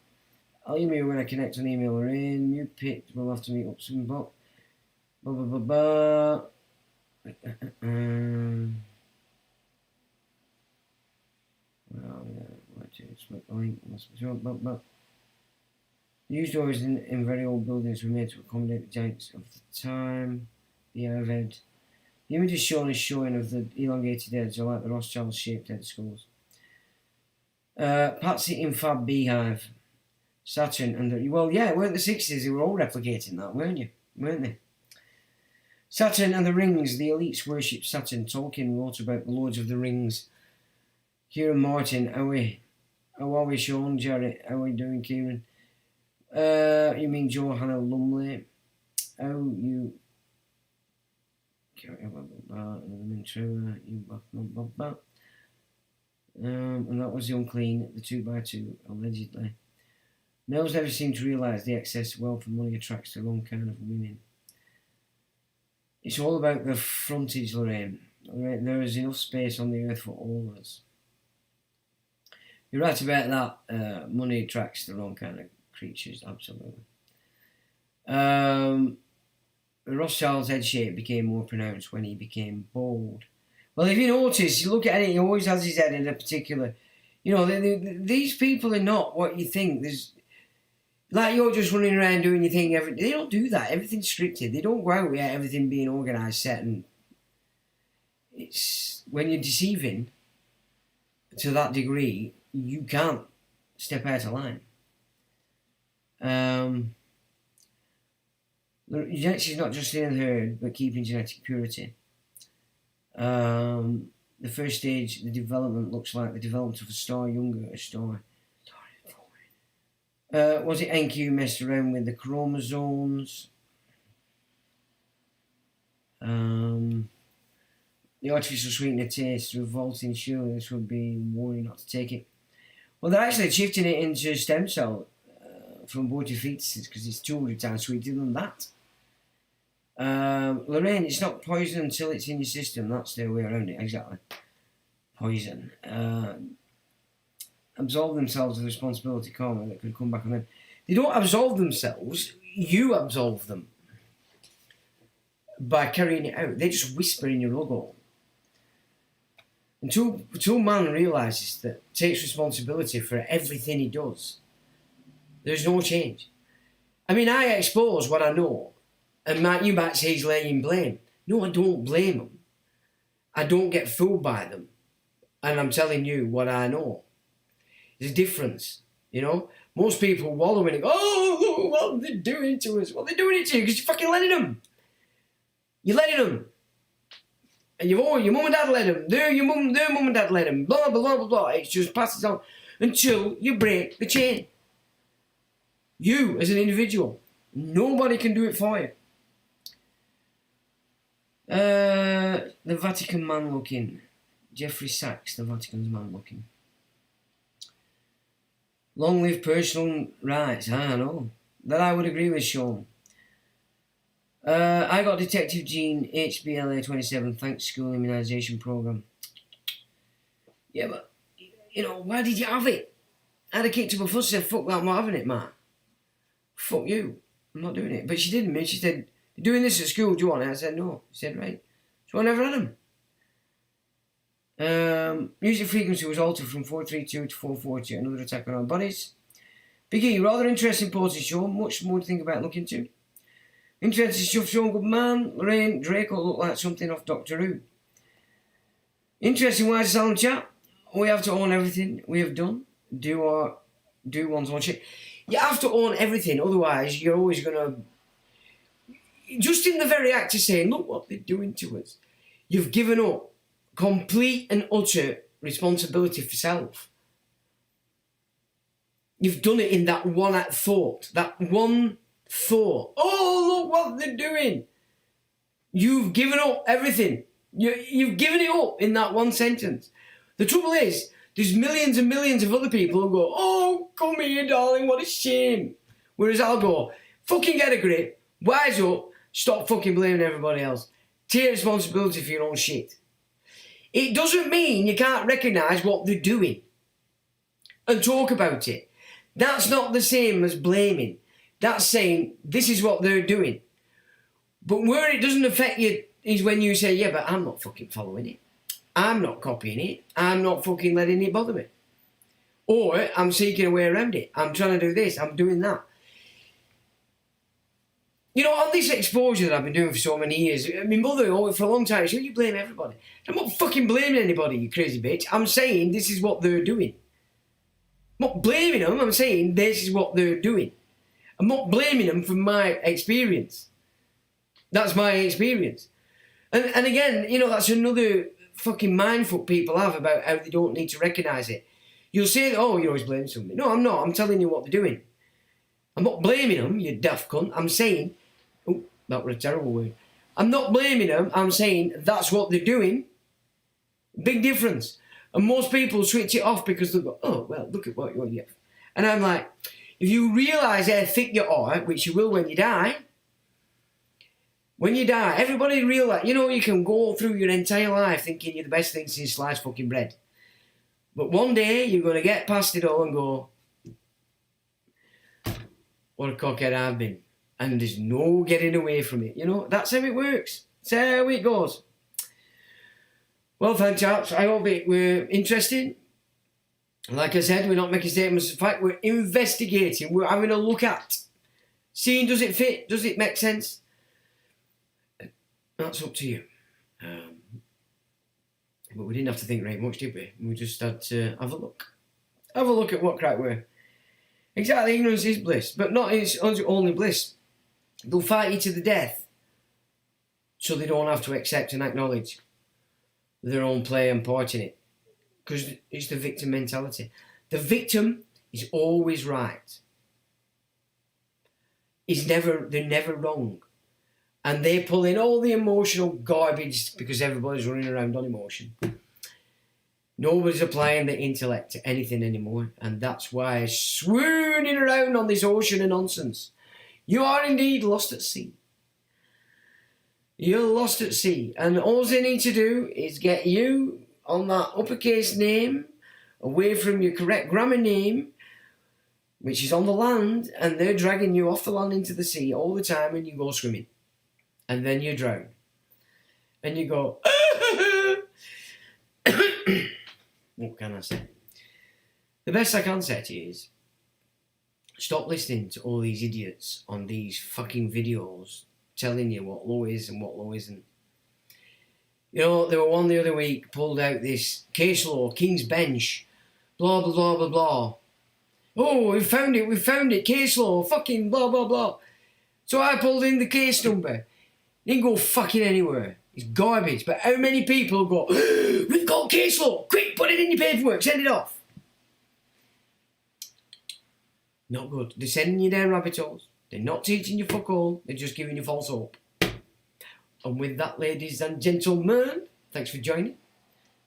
I'll email you when I connect on email or in. New pit, we'll have to meet up soon, but. Used doors in very old buildings were made to accommodate the giants of the time. The Aved. The images shown is showing of the elongated heads are like the Rothschild-shaped head skulls. Patsy in Fab Beehive. Saturn and the... Well, yeah, weren't the 60s? They were all replicating that, weren't they? Saturn and the Rings. The elites worship Saturn. Tolkien wrote about the Lords of the Rings. Kieran Martin. How are we, Sean? Jarrett. How are we doing, Kieran? You mean Johanna Lumley? How you... And that was the unclean, the 2x2, allegedly. Males never seem to realise the excess wealth and money attracts the wrong kind of women. It's all about the frontage, Lorraine. There is enough space on the earth for all of us. You're right about that. Money attracts the wrong kind of creatures, absolutely. The Rothschild's head shape became more pronounced when he became bald. Well, if you notice, you look at it, he always has his head in a particular... You know, these people are not what you think. There's... Like you're just running around doing your thing. They don't do that. Everything's scripted. They don't go out with everything being organised, set, and... It's... When you're deceiving to that degree, you can't step out of line. Genetics is not just in the herd, but keeping genetic purity. The first stage, the development looks like the development of a star younger, a star. Was it NQ messed around with the chromosomes? The artificial sweetener taste revolting. Surely this would be warning not to take it. Well, they're actually shifting it into stem cell from aborted fetuses because it's 200 times sweeter than that. Lorraine, it's not poison until it's in your system. That's the way around it, exactly. Poison. Absolve themselves of the responsibility karma that could come back on them. They don't absolve themselves, you absolve them by carrying it out. They just whisper in your logo. Until man realises that takes responsibility for everything he does, there's no change. I mean, I expose what I know, and you might say he's laying blame. No, I don't blame them. I don't get fooled by them, and I'm telling you what I know. There's a difference, you know. Most people wallow in it. Oh, what they're doing to us? Well, they're doing it to you because you're fucking letting them. You're letting them. And your mum and dad let them. Their mum and dad let them. Blah, blah, blah, blah, blah. It just passes on until you break the chain. You, as an individual. Nobody can do it for you. The Vatican man looking. Jeffrey Sachs, the Vatican's man looking. Long live personal rights. I know. That I would agree with, Sean. I got Detective Gene, HBLA 27, thanks school immunisation programme. Yeah, but, you know, why did you have it? I'd have kicked up a fuss and said, fuck that, I'm not having it, ma. Fuck you. I'm not doing it. But she didn't, man. She said, you're doing this at school, do you want it? I said, no. She said, right. So I never had them. Music frequency was altered from 432 to 440, another attack on our bodies. Biggie, rather interesting poses, Sean. Much more to think about looking into. Interesting stuff, Sean. Good man. Lorraine, Draco looked like something off Doctor Who. Interesting wise asylum chat. We have to own everything we have done. Do one's own shit. You have to own everything, otherwise you're always gonna. Just in the very act of saying, look what they're doing to us, you've given up complete and utter responsibility for self. You've done it in that one act thought. That one thought. Oh, look what they're doing. You've given up everything. You've given it up in that one sentence. The trouble is, there's millions and millions of other people who go, oh, come here, darling, what a shame. Whereas I'll go, fucking get a grip, wise up, stop fucking blaming everybody else. Take responsibility for your own shit. It doesn't mean you can't recognise what they're doing and talk about it. That's not the same as blaming. That's saying, this is what they're doing. But where it doesn't affect you is when you say, yeah, but I'm not fucking following it. I'm not copying it. I'm not fucking letting it bother me. Or I'm seeking a way around it. I'm trying to do this. I'm doing that. You know, on this exposure that I've been doing for so many years, my mother, for a long time, she said, you blame everybody. I'm not fucking blaming anybody, you crazy bitch. I'm saying this is what they're doing. I'm not blaming them. I'm saying this is what they're doing. I'm not blaming them for my experience. That's my experience. And again, you know, that's another fucking mindfuck people have about how they don't need to recognise it. You'll say, oh, you're always blaming somebody. No, I'm not. I'm telling you what they're doing. I'm not blaming them, you daft cunt. I'm saying, oh, that was a terrible word. I'm not blaming them. I'm saying that's what they're doing. Big difference. And most people switch it off because they go, oh, well, look at what you're doing. And I'm like, if you realise how thick you are, which you will when you die, everybody realise, you know, you can go through your entire life thinking you're the best thing since sliced fucking bread. But one day you're going to get past it all and go, what a cockhead I've been. And there's no getting away from it. You know, that's how it works. That's how it goes. Well, thanks, chaps. I hope it were interesting. Like I said, we're not making statements of fact. We're investigating. We're having a look at. Seeing, does it fit? Does it make sense? That's up to you. But we didn't have to think very much, did we? We just had to have a look. Have a look at what crack were. Exactly, ignorance is bliss. But not its only bliss. They'll fight you to the death. So they don't have to accept and acknowledge their own play and part in it. Because it's the victim mentality. The victim is always right. They're never wrong. And they pull in all the emotional garbage because everybody's running around on emotion. Nobody's applying the intellect to anything anymore. And that's why swooning around on this ocean of nonsense. You are indeed lost at sea. You're lost at sea. And all they need to do is get you on that uppercase name, away from your correct grammar name, which is on the land, and they're dragging you off the land into the sea all the time, and you go swimming. And then you drown. And you go, what can I say? The best I can say to you is, stop listening to all these idiots on these fucking videos telling you what law is and what law isn't. You know, there were one the other week pulled out this case law, King's Bench, blah, blah, blah, blah, blah. Oh, we found it, case law, fucking blah, blah, blah. So I pulled in the case number. It didn't go fucking anywhere. It's garbage. But how many people go, we've got case law, quick, put it in your paperwork, send it off. Not good. They're sending you down rabbit holes. They're not teaching you fuck all. They're just giving you false hope. And with that, ladies and gentlemen, thanks for joining.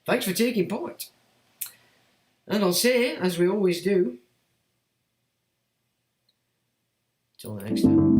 Thanks for taking part. And I'll say, as we always do, till the next time.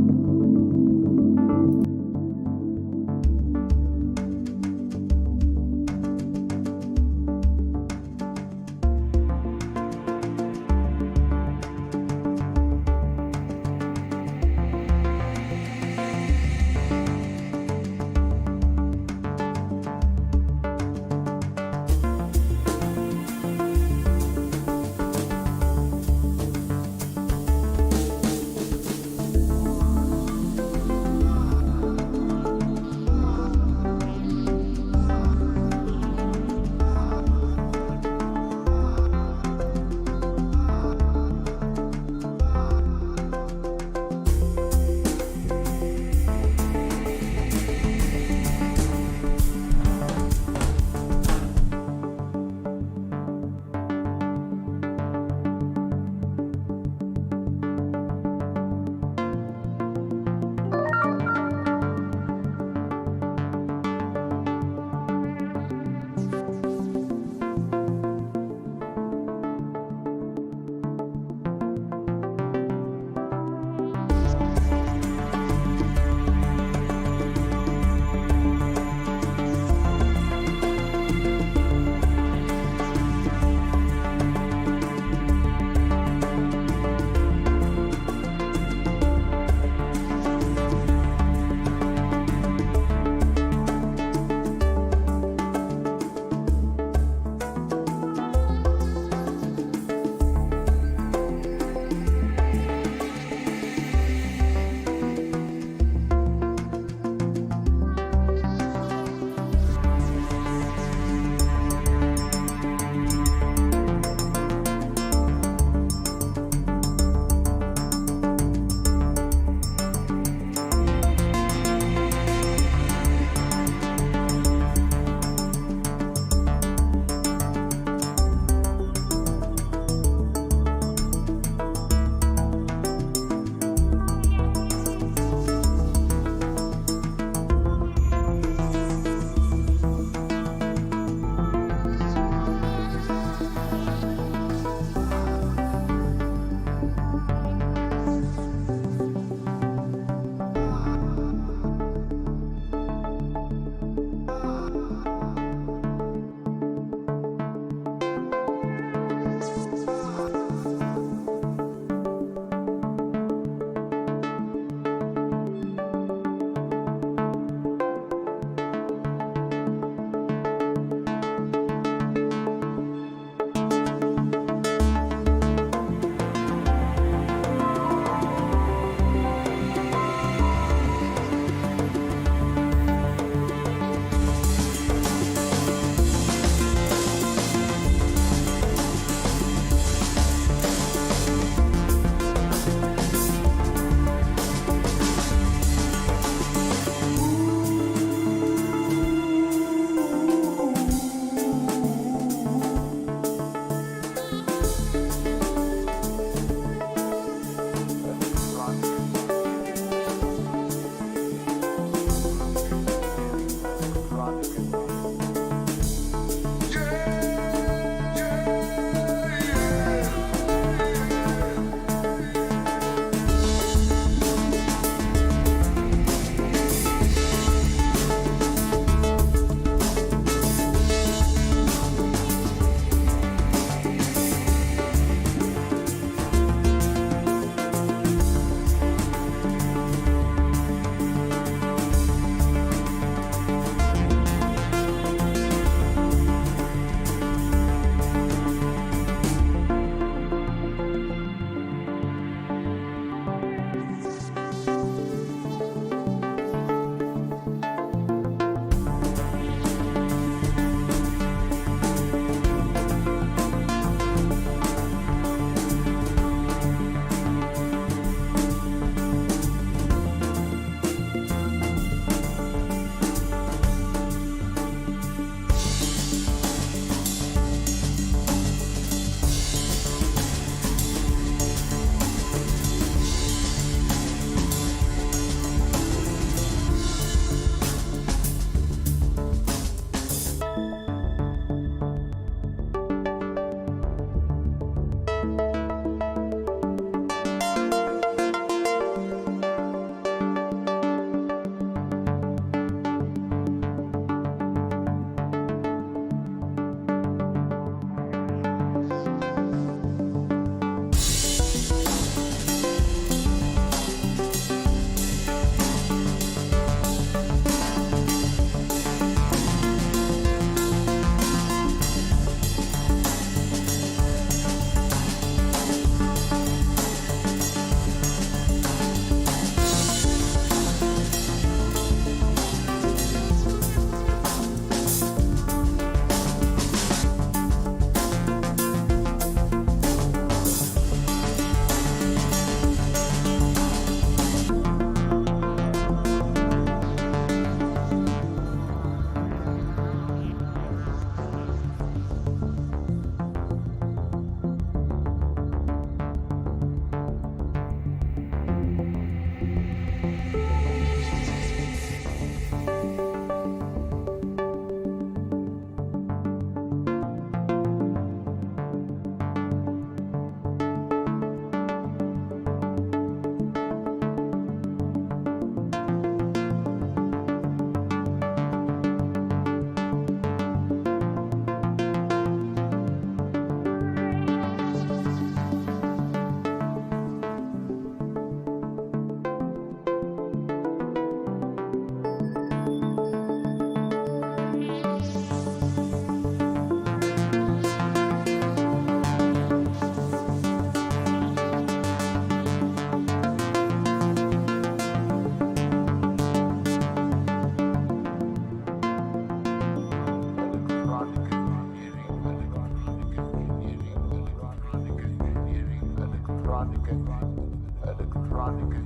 Electronic.